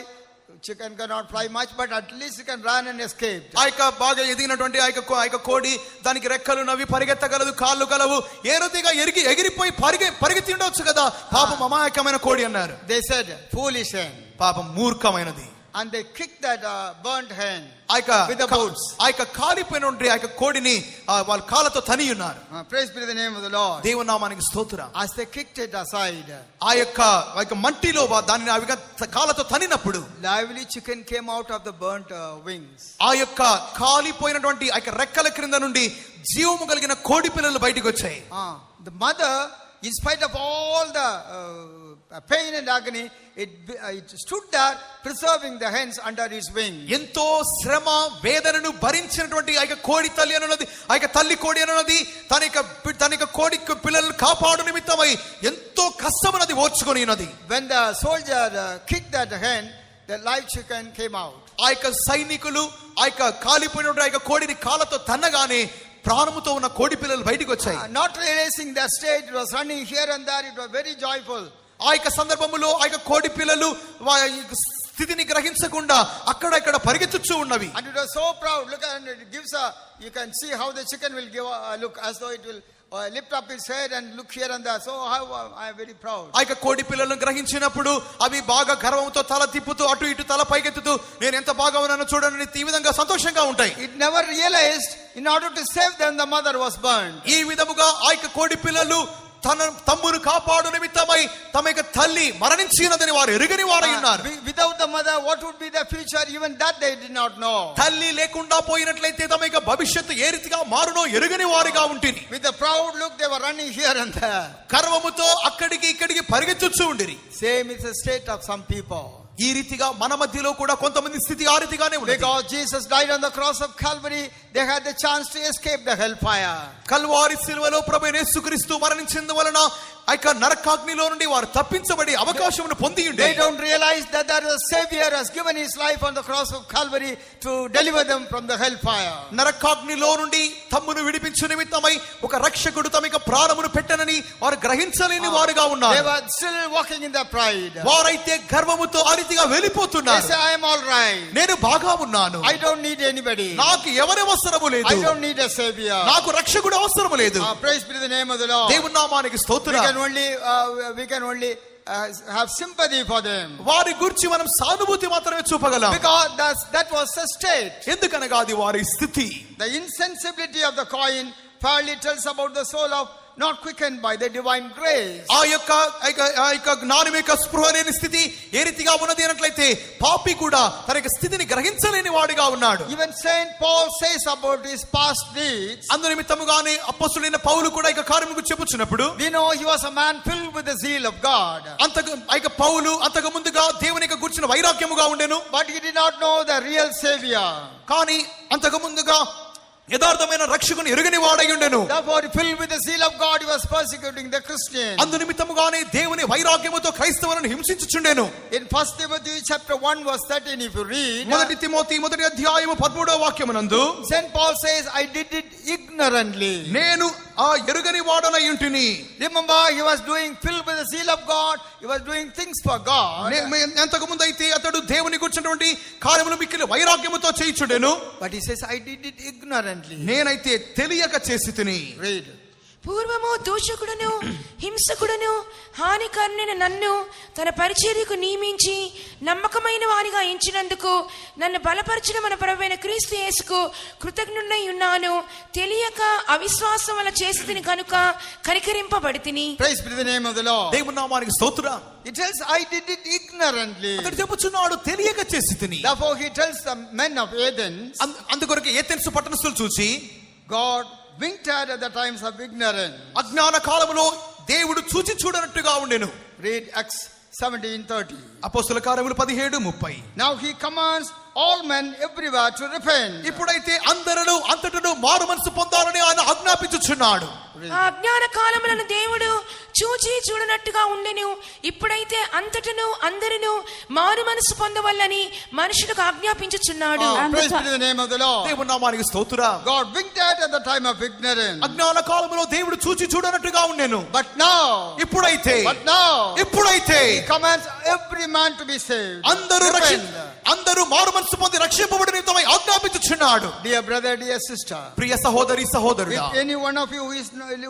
Chicken cannot fly much, but at least it can run and escape. ఆ యొక్క బాగా ఎదిగినటువంటి ఆ యొక్క కోడి దానికి రెక్కలు నవి పరిగెత్తగలదు, కాళ్ళు గలవు, ఏ రీతిగా ఎగిరిపోయి పరిగెత్తి ఉండవచ్చు కదా. పాపం అమాయకమైన కోడి అన్నారు. They said foolish hen. పాపం మూర్ఖమైనది. And they kicked that burnt hen with the boots. ఆ యొక్క కాలిపోయినటువంటి ఆ యొక్క కోడిని వాళ్ళ కాళ్ళతో తని ఉన్నారు. Praise be the name of the Lord. దేవుని నామానికి స్తోత్రం. As they kicked it aside, ఆ యొక్క మట్టిలో దాన్ని అవిగా కాళ్ళతో తనినప్పుడు lively chicken came out of the burnt wings. ఆ యొక్క కాలిపోయినటువంటి ఆ యొక్క రెక్కల క్రింద నుండి జీవము కలిగిన కోడి పిల్లలు బయటికి వచ్చాయి. The mother, in spite of all the pain and agony, it stood there preserving the hens under his wing. ఎంతో శ్రమ వేదనను భరించినటువంటి ఆ యొక్క కోడి తల్లి అనున్నది, ఆ యొక్క తల్లి కోడి అనున్నది తన యొక్క కోడి పిల్లలను కాపాడు నిమిత్తమై ఎంతో కష్టమన్నది ఓర్చుకొని ఉన్నది. When the soldier kicked that hen, the live chicken came out. ఆ యొక్క సైనికులు ఆ యొక్క కాలిపోయినటువంటి ఆ యొక్క కోడిని కాళ్ళతో తన్నగానే ప్రాణముతో ఉన్న కోడి పిల్లలు బయటికి వచ్చాయి. Not realizing that state, it was running here and there. It was very joyful. ఆ యొక్క సందర్భంలో ఆ యొక్క కోడి పిల్లలు స్థితిని గ్రహించకుండా అక్కడ ఇక్కడ పరిగెత్తుచూ ఉన్నవి. And it was so proud. Look, and it gives you can see how the chicken will give a look as though it will lift up its head and look here and there. So I am very proud. ఆ యొక్క కోడి పిల్లలను గ్రహించినప్పుడు అవి బాగా గర్వంతో తల తిప్పుతూ అటు ఇటు తల పైకెత్తుతూ నేను ఎంత బాగా ఉన్నానో చూడండి ఈ విధంగా సంతోషంగా ఉంటాయి. It never realized in order to save them the mother was burned. ఈ విధముగా ఆ యొక్క కోడి పిల్లలు తమ్మును కాపాడు నిమిత్తమై తమ యొక్క తల్లి మరణించినదని వారు ఎరుగని వారై ఉన్నారు. Without the mother, what would be the future? Even that they did not know. తల్లి లేకుండా పోయినట్లయితే తమ యొక్క భవిష్యత్తు ఏ రీతిగా మారునో ఎరుగని వారిగా ఉంటిరి. With a proud look, they were running here and there. గర్వముతో అక్కడికి ఇక్కడికి పరిగెత్తుచూ ఉండిరి. Same is the state of some people. ఈ రీతిగా మన మధ్యలో కూడా కొంతమంది స్థితి ఆ రీతిగానే ఉంది. Because Jesus died on the cross of Calvary, they had the chance to escape the hellfire. Calvary శిలువలో ప్రభువైన యేసుక్రీస్తు మరణించినందువలన ఆ యొక్క నరకాగ్నిలో నుండి వారు తప్పించబడి అవకాశమును పొంది ఉండే. They don't realize that there is a Savior has given his life on the cross of Calvary to deliver them from the hellfire. నరకాగ్నిలో నుండి తమ్మును విడిపించు నిమిత్తమై ఒక రక్షకుడు తమ యొక్క ప్రాణమును పెట్టనని వారు గ్రహించలేని వారుగా They ఉన్నారు. were still walking in their pride. వారైతే గర్వముతో ఆ రీతిగా They వెళ్ళిపోతున్నారు. say, I am all right. నేను బాగా ఉన్నాను, I don't need anybody. నాకు ఎవరి అవసరము I లేదు, don't need a Savior. నాకు రక్షకుడు అవసరము లేదు. Praise be to the name of the Lord. దేవుని నామానికి We స్తోత్రం. can only have sympathy for them. వారి గురించి మనం సానుభూతి మాత్రమే చూపగలం. Because that was the state. ఎందుకనగా అది వారి స్థితి. The insensibility of the coin fairly tells about the soul of not quickened by the divine grace. ఆ యొక్క జ్ఞానం యొక్క స్పృహ లేని స్థితి ఏ రీతిగా ఉన్నది అన్నట్లయితే పాపి కూడా తన యొక్క స్థితిని గ్రహించలేని వాడిగా ఉన్నాడు. Even Saint Paul says about his past deeds. అందు నిమిత్తముగానే అపొస్తలుడైన పౌలు కూడా ఇక కార్యము గురించి చెప్పుచున్నప్పుడు We know he was a man filled with the zeal of God. పౌలు అంతకు ముందుగా దేవుని యొక్క గురించిన వైరాగ్యముగా ఉండెను. But he did not know the real Savior. కానీ అంతకు ముందుగా యథార్థమైన రక్షకుని ఎరుగని వాడై ఉండెను. Therefore, filled with the zeal of God, he was persecuting the Christians. అందు నిమిత్తముగానే దేవుని వైరాగ్యముతో క్రైస్తవులను హింసించుచుండెను. In 1 Timothy chapter 1 verse 13, if you read, మొదటి తిమోతి మొదటి అధ్యాయము 13వ వాక్యమునందు Saint Paul says, I did it ignorantly. నేను ఆ ఎరుగని వాడనై ఉంటిని. Remember, he was doing filled with the zeal of God. He was doing things for God. ఎంతకు ముందు అయితే అతడు దేవుని గురించినటువంటి కార్యములు మిక్కిలి వైరాగ్యముతో చేయుచుండెను. But he says, I did it ignorantly. నేనైతే తెలియక చేసి తిని. Read. పూర్వము దూషకుడును హింసకుడును హానికరునైన నన్ను తన పరిచర్యకు నియమించి నమ్మకమైన వారిగా ఎంచినందుకు నన్ను బలపరచిన మన ప్రభువైన క్రీస్తు యేసుకు కృతజ్ఞుడై ఉన్నాను. తెలియక అవిశ్వాసం వల్ల చేసి తిని కనుక కనికరింపబడితిని. Praise be to the name of the Lord. దేవుని నామానికి స్తోత్రం. It tells, I did it ignorantly. అతడు చెప్పుచున్నాడు తెలియక చేసి తిని. Therefore, he tells the men of Athens, అందుకొరకు ఏథెన్సు పట్టణస్థులు చూసి God winked at the times of ignorance. అజ్ఞాన కాలములో దేవుడు చూచి చూడనట్టుగా ఉండెను. Read Acts 17:30. అపోస్తల కార్యములు 17:30. Now he commands all men everywhere to repent. ఇప్పుడైతే అందరూ అంతటను మారు మనసు పొందాలని ఆయన ఆజ్ఞాపించుచున్నాడు. ఆ అజ్ఞాన కాలములను దేవుడు చూచి చూడనట్టుగా ఉండెను. ఇప్పుడైతే అంతటను అందరూ మారు మనసు పొందవల్లని మనుషులకు ఆజ్ఞాపించుచున్నాడు. Praise be to the name of the Lord. దేవుని నామానికి స్తోత్రం. God winked at the time of ignorance. అజ్ఞాన కాలములో దేవుడు చూచి చూడనట్టుగా ఉండెను. But now ఇప్పుడైతే he commands every man to be saved. అందరూ మారు మనసు పొంది రక్షింపబడిన నిమిత్తమై ఆజ్ఞాపించుచున్నాడు. Dear brother, dear sister, ప్రియ సహోదరి సహోదరుడా, if any one of you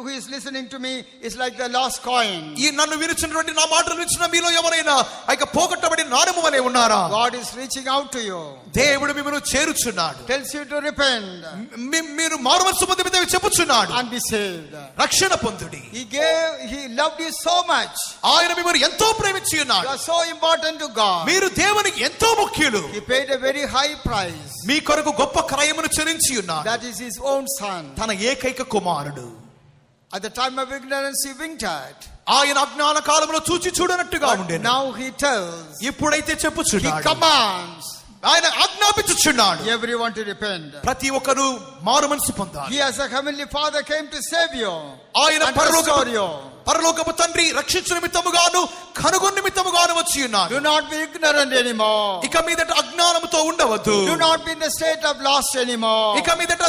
who is listening to me is like the lost coin, ఈ నన్ను వినుచున్నటువంటి నా మాటలు వినిచిన మీలో ఎవరైనా ఆ పోగొట్టబడిన నాణెము వలె ఉన్నారా? God is reaching out to you. దేవుడు మిమ్మల్ని చేరుచున్నాడు. Tells you to repent. మీరు మారు మనసు పొంది చెప్పుచున్నాడు. And be saved. రక్షణ పొందుడి. He loved you so much. ఆయన మిమ్మల్ని ఎంతో ప్రేమించి ఉన్నాడు. You are so important to God. మీరు దేవునికి ఎంతో ముఖ్యులు. He paid a very high price. మీ కొరకు గొప్ప క్రయమును చెల్లించి ఉన్నాడు. That is his own son. తన ఏకైక కుమారుడు. At the time of ignorance he winked at. ఆయన అజ్ఞాన కాలంలో చూచి చూడనట్టుగా ఉండేను. Now he tells. ఇప్పుడైతే చెప్పుచున్నాడు. He commands. ఆయన ఆజ్ఞాపించుచున్నాడు. Everyone to repent. ప్రతి ఒక్కరు మారు మనసు పొందాలి. He as a heavenly father came to save you. ఆయన పరలోకపు తండ్రి రక్షించు నిమిత్తముగాను కనుగొని నిమిత్తముగాను వచ్చి ఉన్నాడు. Do not be ignorant anymore. ఇక మీదట అజ్ఞానముతో ఉండవద్దు. Do not be in the state of lost anymore. ఇక మీదట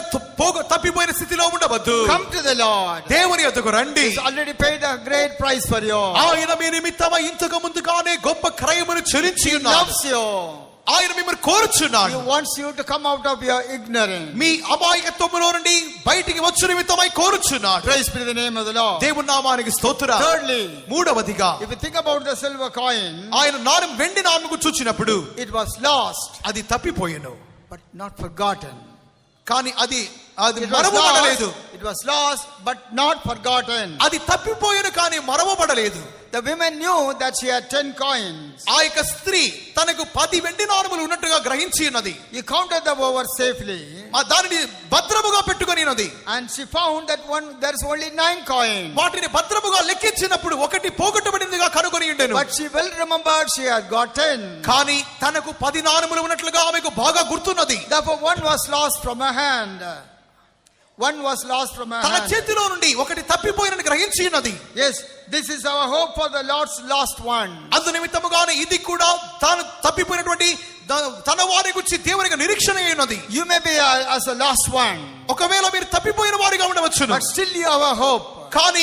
తప్పిపోయిన స్థితిలో ఉండవద్దు. Come to the Lord. దేవుని యొద్దకు రండి. He's already paid a great price for you. ఆయన మీ నిమిత్తమై ఇంతకు ముందుగానే గొప్ప క్రయమును చెల్లించి He ఉన్నాడు. loves you. ఆయన మిమ్మల్ని కోరుచున్నాడు. He wants you to come out of your ignorance. మీ అమాయకత్వములో నుండి బయటికి వచ్చు నిమిత్తమై కోరుచున్నాడు. Praise be to the name of the Lord. దేవుని నామానికి స్తోత్రం. Thirdly, మూడవదిగా if you think about the silver coin, ఆయన వెండి నాణెము చూచినప్పుడు it was lost, అది తప్పిపోయెను, but not forgotten. కానీ అది It was మరవబడలేదు. lost, it It was lost but not forgotten. అది తప్పిపోయిన కానీ మరవబడలేదు. The women knew that she had 10 coins. ఆ యొక్క స్త్రీ తనకు 10 వెండి నాణములు ఉన్నట్టుగా గ్రహించి ఉన్నది. He counted them over safely. ఆ దానిని భద్రముగా పెట్టుకొని ఉన్నది. And she found that there's only 9 coins. వాటిని భద్రముగా లెక్కించినప్పుడు ఒకటి పోగొట్టబడిందిగా కనుగొని ఉండెను. But she well remembered she had got 10. కానీ తనకు 10 నాణములు ఉన్నట్లుగా ఆమెకు బాగా గుర్తున్నది. Therefore one was lost from her hand. One was lost from her తన hand. చేతిలో నుండి ఒకటి తప్పిపోయినని గ్రహించి ఉన్నది. Yes, this is our hope for the Lord's lost one. అందు నిమిత్తముగానే ఇది కూడా తాను తప్పిపోయినటువంటి తన వారి గురించి దేవునికి నిరీక్షణ అయినది. You may be as a lost one, ఒకవేళ మీరు తప్పిపోయిన వారిగా ఉండవచ్చును, but still you have a hope. కానీ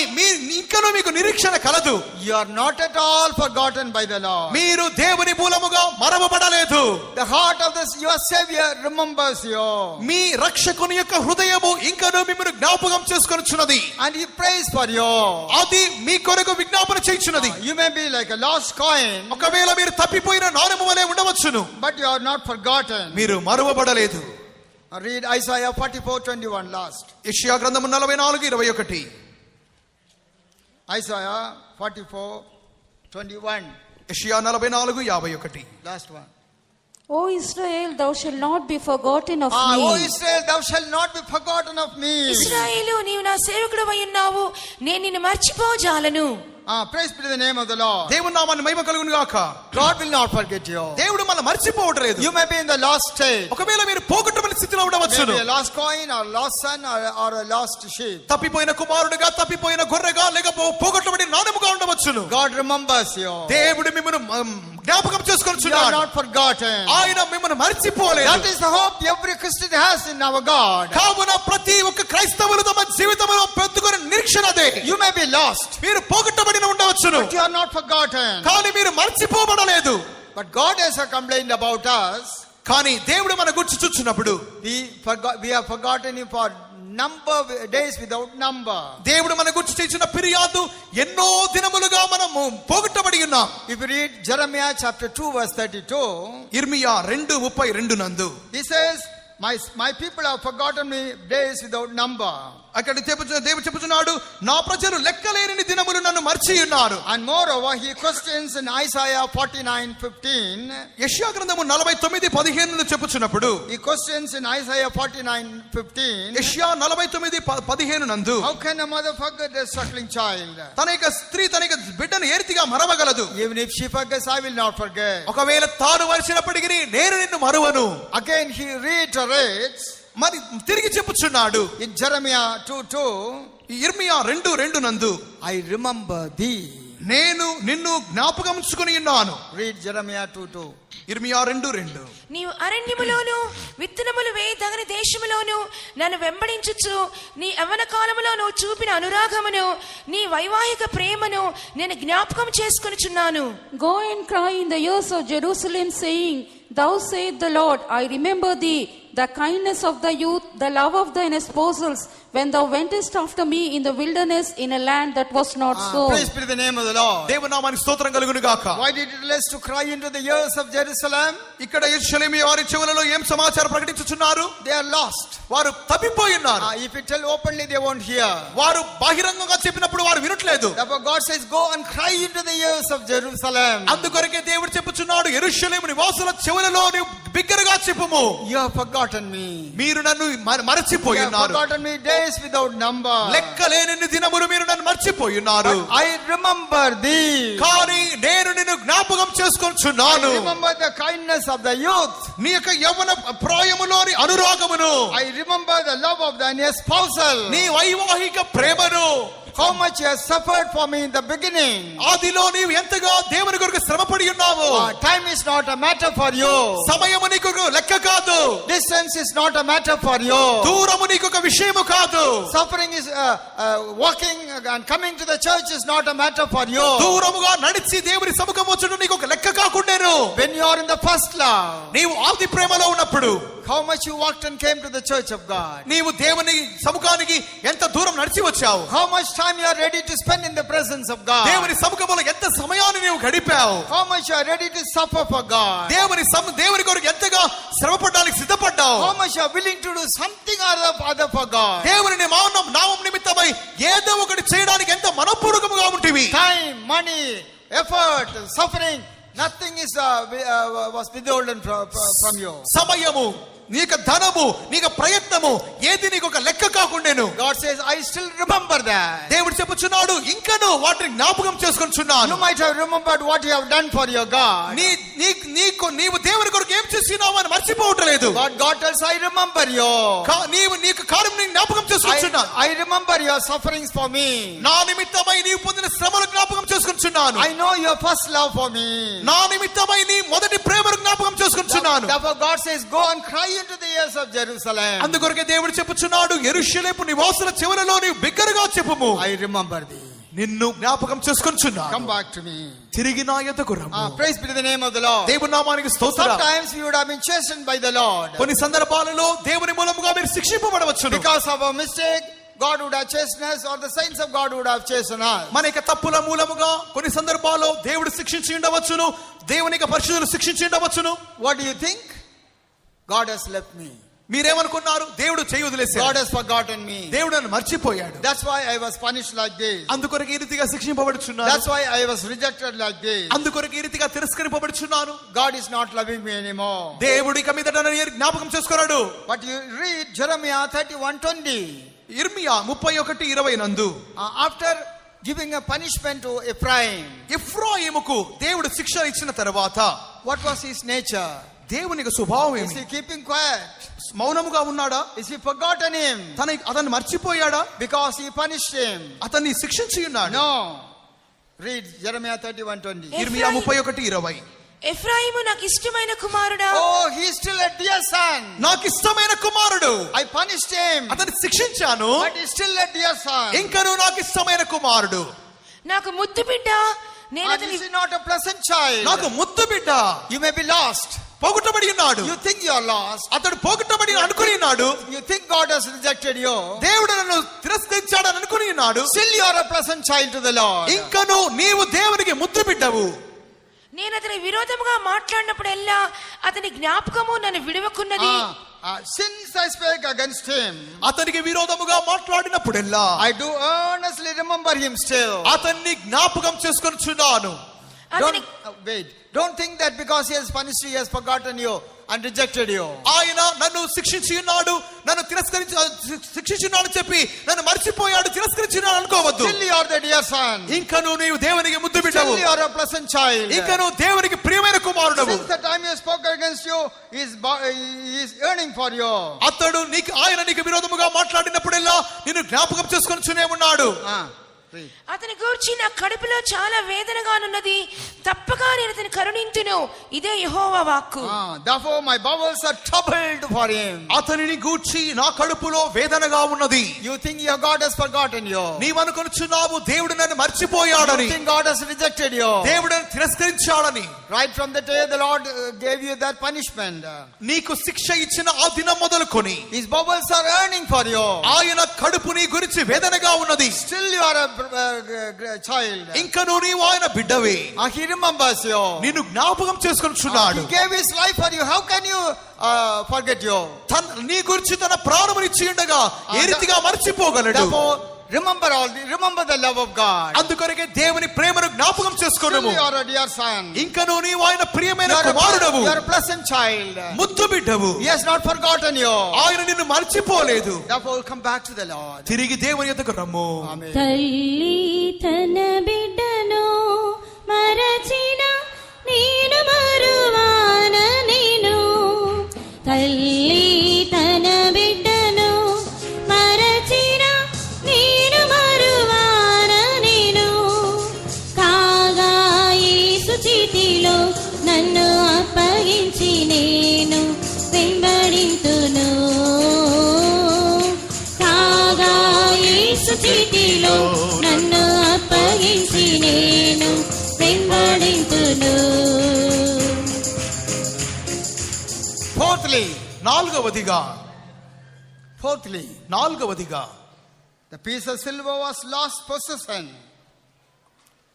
ఇంకనూ మీకు నిరీక్షణ కలదు. You are not at all forgotten by the Lord. మీరు దేవుని మూలముగా మరవబడలేదు. The heart of your Savior remembers you. మీ రక్షకుని యొక్క హృదయము ఇంకనూ మిమ్మల్ని జ్ఞాపకం చేసుకొనుచున్నది. And He prays for you. అది మీ కొరకు విజ్ఞాపన చేయుచున్నది. You may be like a lost coin, ఒకవేళ మీరు తప్పిపోయిన నాణెము వలె ఉండవచ్చును, but you are not forgotten. మీరు మరవబడలేదు. Read Isaiah 44:21 last. యెషయా గ్రంథము 44:21. Isaiah 44:21. యెషయా 44:51. Last one. O Israel, thou shalt not be forgotten of me. O Israel, thou shalt not be forgotten of me. ఇశ్రాయేలు నీవు నా సేవకుడవై ఉన్నావు, నేను నిన్ను మర్చిపోజాలను. Praise be to the name of the Lord. దేవుని నామాన్ని మహిమ కలుగును గాక. God will not forget you. దేవుడు మనల్ని మర్చిపోవట్లేదు. You may be in the lost state. ఒకవేళ మీరు పోగొట్టబడిన స్థితిలో ఉండవచ్చును. Maybe a lost coin or lost son or a lost sheep. తప్పిపోయిన కుమారుడిగా, తప్పిపోయిన గొర్రెగా, లేక పోగొట్టబడిన నాణెముగా ఉండవచ్చును. God remembers you. దేవుడు మిమ్మల్ని జ్ఞాపకం You are చేసుకొనుచున్నాడు. not forgotten. ఆయన మిమ్మల్ని మర్చిపోలేదు. That is the hope every Christian has in our God. కావున ప్రతి ఒక్క క్రైస్తవులు తమ జీవితంలో పెట్టుకునే నిరీక్షణ అదే. You may be lost, మీరు పోగొట్టబడిన ఉండవచ్చును, but you are not forgotten. కానీ మీరు మర్చిపోబడలేదు. But God has complained about us. కానీ దేవుడు మన గురించి చూచున్నప్పుడు We have forgotten Him for days without number. దేవుడు మన గురించి చేసిన ఫిర్యాదు ఎన్నో దినములుగా మనము పోగొట్టబడి ఉన్నాం. If you read Jeremiah chapter 2 verse 32, ఇర్మియా 2:32 నందు he says, my people have forgotten me days without number. అక్కడ దేవుడు చెప్పుచున్నాడు, నా ప్రజలు లెక్కలేని దినములు నన్ను మర్చి ఉన్నారు. And moreover, he questions in Isaiah 49:15. యెషయా గ్రంథము 49:15 చెప్పుచున్నప్పుడు, He questions in Isaiah 49:15. యెషయా 49:15 నందు, How can a mother forget a suckling child? తన యొక్క స్త్రీ తన యొక్క బిడ్డను ఏ రీతిగా మరవగలదు? Even if she forgets, I will not forget. ఒకవేళ తాను మరిచినప్పటికీ నేను నిన్ను మరువను. Again he reiterates మరి తిరిగి చెప్పుచున్నాడు in Jeremiah 2:2. ఇర్మియా 2:2 నందు, I remember thee. నేను నిన్ను జ్ఞాపకం ఉంచుకొని ఉన్నాను. Read Jeremiah 2:2. ఇర్మియా 2:2. నీవు అరణ్యములోను విత్తనములు వేయదగని దేశములోను నన్ను వెంబడించుచు నీ యవ్వన కాలములో నువ్వు చూపిన అనురాగమును నీ వైవాహిక ప్రేమను నేను జ్ఞాపకం చేసుకొనుచున్నాను. Go and cry in the ears of Jerusalem, saying, Thou saith the Lord, I remember thee, the kindness of the youth, the love of thine espousals, when thou wentest after me in the wilderness in a land that was not sown. Praise be to the name of the Lord. దేవుని నామానికి స్తోత్రం కలుగును గాక. Why did it tell us to cry into the ears of Jerusalem? ఇక్కడ యెరూషలేము వారి చెవులలో ఏం సమాచారం ప్రకటించుచున్నారు? They are lost. వారు తప్పిపోయి ఉన్నారు. If you tell openly, they won't hear. వారు బహిరంగంగా చెప్పినప్పుడు వారు వినట్లేదు. Therefore God says, go and cry into the ears of Jerusalem. అందుకొరకే దేవుడు చెప్పుచున్నాడు, యెరూషలేము నివాసుల చెవులలో నీవు బిగ్గరగా చెప్పుము, You have forgotten me. మీరు నన్ను మరచిపోయి You have ఉన్నారు. forgotten me days without number. లెక్కలేని దినములు మీరు నన్ను మర్చిపోయి ఉన్నారు. I remember thee. కానీ నేను నిన్ను జ్ఞాపకం చేసుకొనుచున్నాను. I remember the kindness of the youth. నీ యొక్క యవ్వన ప్రాయములోని అనురాగమును, I remember the love of thine espousal. నీ వైవాహిక ప్రేమను, How much you have suffered for me in the beginning. ఆదిలో నీవు ఎంతగా దేవుని కొరకు శ్రమపడి ఉన్నావు. Time is not a matter for you. సమయము నీకు లెక్క కాదు. Distance is not a matter for you. దూరము నీకు ఒక విషయము కాదు. Suffering is walking and coming to the church is not a matter for you. దూరముగా నడిచి దేవుని సముఖం వచ్చుట నీకు ఒక లెక్క కాకుండేను. When you are in the first love, నీవు ఆది ప్రేమలో ఉన్నప్పుడు how much you walked and came to the church of God. నీవు దేవుని సముఖానికి ఎంత దూరం నడిచి వచ్చావు. How much time you are ready to spend in the presence of God. దేవుని సముఖములో ఎంత సమయాన్ని నీవు గడిపావు, how much you are ready to suffer for God, దేవుని కొరకు ఎంతగా శ్రమపడడానికి సిద్ధపడ్డావు, how much you are willing to do something or other for God. దేవుని నామం నిమిత్తమై ఏదో ఒకటి చేయడానికి ఎంత మనపూర్వకముగా ఉంటివి. Time, money, effort, suffering, nothing is was withholden from you. సమయము, నీకు ధనము, నీకు ప్రయత్నము ఏది నీకు ఒక లెక్క కాకుండేను. God says, I still remember that. దేవుడు చెప్పుచున్నాడు, ఇంకను వాటిని జ్ఞాపకం చేసుకొనుచున్నాను. You might have remembered what you have done for your God. నీవు దేవుని కొరకు ఏం చేసినావు అని మర్చిపోవట్లేదు. God tells, I remember you. నీకు కార్యం జ్ఞాపకం చేసుకొనుచున్నాను. I remember your sufferings for me. నా నిమిత్తమై నీవు పొందిన శ్రమలు జ్ఞాపకం చేసుకొనుచున్నాను. I know your first love for me. నా నిమిత్తమై నీ మొదటి ప్రేమను జ్ఞాపకం చేసుకొనుచున్నాను. Therefore God says, go and cry into the ears of Jerusalem. అందుకొరకే దేవుడు చెప్పుచున్నాడు, యెరూషలేము నివాసుల చెవులలో నీవు బిగ్గరగా చెప్పుము, I remember thee. నిన్ను జ్ఞాపకం చేసుకొనుచున్నాను. Come back to me. తిరిగి నా యొద్దకు రమ్ము. Praise be to the name of the Lord. దేవుని నామానికి స్తోత్రం. Sometimes we would have been chastened by the Lord. కొన్ని సందర్భాలలో దేవుని మూలముగా మీరు శిక్షింపబడవచ్చును. Because of a mistake, God would have chastened us, or the saints of God would have chastened us. మన యొక్క తప్పుల మూలముగా కొన్ని సందర్భాల్లో దేవుడు శిక్షించి ఉండవచ్చును, దేవుని యొక్క పరిశుద్ధులు శిక్షించి ఉండవచ్చును. What do you think? God has left me. మీరేమనుకున్నారు? దేవుడు చేయి వదిలేశాడు. God has forgotten me. దేవుడు నన్ను మర్చిపోయాడు. That's why I was punished like this. అందుకొరకు ఈ రీతిగా శిక్షింపబడుచున్నాను. That's why I was rejected like this. అందుకొరకు ఈ రీతిగా తిరస్కరింపబడుచున్నాను. God is not loving me anymore. దేవుడు ఇక మీదట నన్ను జ్ఞాపకం చేసుకున్నాడు. But you read Jeremiah 31:20. ఇర్మియా 31:20 నందు After giving a punishment to Ephraim, ఎఫ్రాయిముకు దేవుడు శిక్ష ఇచ్చిన తర్వాత what was his nature? దేవుని యొక్క స్వభావం Is ఏమి? he keeping quiet? మౌనముగా ఉన్నాడా? Is he forgotten him అతన్ని మర్చిపోయాడా? because he punished him? అతన్ని శిక్షించి ఉన్నాడు. No. Read Jeremiah 31:20. ఇర్మియా 31:20. ఎఫ్రాయిము నాకు ఇష్టమైన కుమారుడా, Oh, he is still a dear son. నాకు ఇష్టమైన కుమారుడు, I punished him, అతన్ని శిక్షించాను, but he is still a dear son. ఇంకను నాకు ఇష్టమైన కుమారుడు, నాకు ముద్దు బిడ్డ, నేను And is he not a pleasant child? నాకు ముద్దు బిడ్డ. You may be lost. పోగొట్టబడి ఉన్నాడు. You think you are lost. అతడు పోగొట్టబడి అనుకుని ఉన్నాడు. You think God has rejected you. దేవుడు నన్ను తిరస్కరించాడని అనుకుని ఉన్నాడు. Still you are a pleasant child to the Lord. ఇంకను నీవు దేవునికి ముద్దు బిడ్డవు. నేను అతని విరోధముగా మాట్లాడినప్పుడెల్లా అతని జ్ఞాపకము నన్ను విడవకున్నది. Since I spake against him, అతనికి విరోధముగా మాట్లాడినప్పుడెల్లా I do earnestly remember him still. అతన్ని జ్ఞాపకం చేసుకొనుచున్నాను. అతని Don't think that because he has punished you, he has forgotten you and rejected you. ఆయన నన్ను శిక్షించి ఉన్నాడు, నన్ను శిక్షించున్నాడు చెప్పి నన్ను మర్చిపోయాడు, తిరస్కరించినాడు అనుకోవద్దు. Still you are the dear son. ఇంకను నీవు దేవునికి ముద్దు బిడ్డవు. Still you are a pleasant child. ఇంకను దేవునికి ప్రియమైన కుమారుడవు. Since the time he spoke against you, he is yearning for you. అతడు ఆయన నీకు విరోధముగా మాట్లాడినప్పుడెల్లా నిన్ను జ్ఞాపకం చేసుకొనుచునే ఉన్నాడు. అతని గూర్చి నా కడుపులో చాలా వేదనగానున్నది, తప్పగా నేను అతని కరుణింతును, ఇదే యెహోవా వాక్కు. Therefore my bowels are troubled for him. అతనిని గూర్చి నా కడుపులో వేదనగా ఉన్నది. You think your God has forgotten you. నీవనుకొనుచున్నావు దేవుడు నన్ను మర్చిపోయాడని. You think God has rejected you. దేవుడు నన్ను తిరస్కరించాడని. Right from the day the Lord gave you that punishment, నీకు శిక్ష ఇచ్చిన ఆ దినం మొదలుకొని his bowels are yearning for you. ఆయన కడుపు నీ గురించి వేదనగా ఉన్నది. Still you are a child. ఇంకను నీవు ఆయన బిడ్డవే. He remembers you. నిన్ను జ్ఞాపకం చేసుకొనుచున్నాడు. He gave his life for you. How can you forget you? నీ గురించి తన ప్రాణమునిచ్చి ఉండగా ఏ రీతిగా మర్చిపోగలడు? Therefore remember the love of God. అందుకొరకే దేవుని ప్రేమను జ్ఞాపకం చేసుకొనుము. You are a dear son. ఇంకను నీవు ఆయన ప్రియమైన కుమారుడవు. You are a pleasant child. ముద్దు బిడ్డవు. He has not forgotten you. ఆయన నిన్ను మర్చిపోలేదు. Therefore come back to the Lord. తిరిగి దేవుని యొద్దకు రమ్ము. Amen. తల్లి తన బిడ్డను మరచిన నేను మరువాన నేను, తల్లి తన బిడ్డను మరచిన నేను మరువాన నేను, కాగా యేసు చేతిలో నన్ను అప్పగించి నేను వెంబడింతును, కాగా యేసు చేతిలో నన్ను అప్పగించి నేను వెంబడింతును. Fourthly, నాలుగవదిగా the piece of silver was lost possession.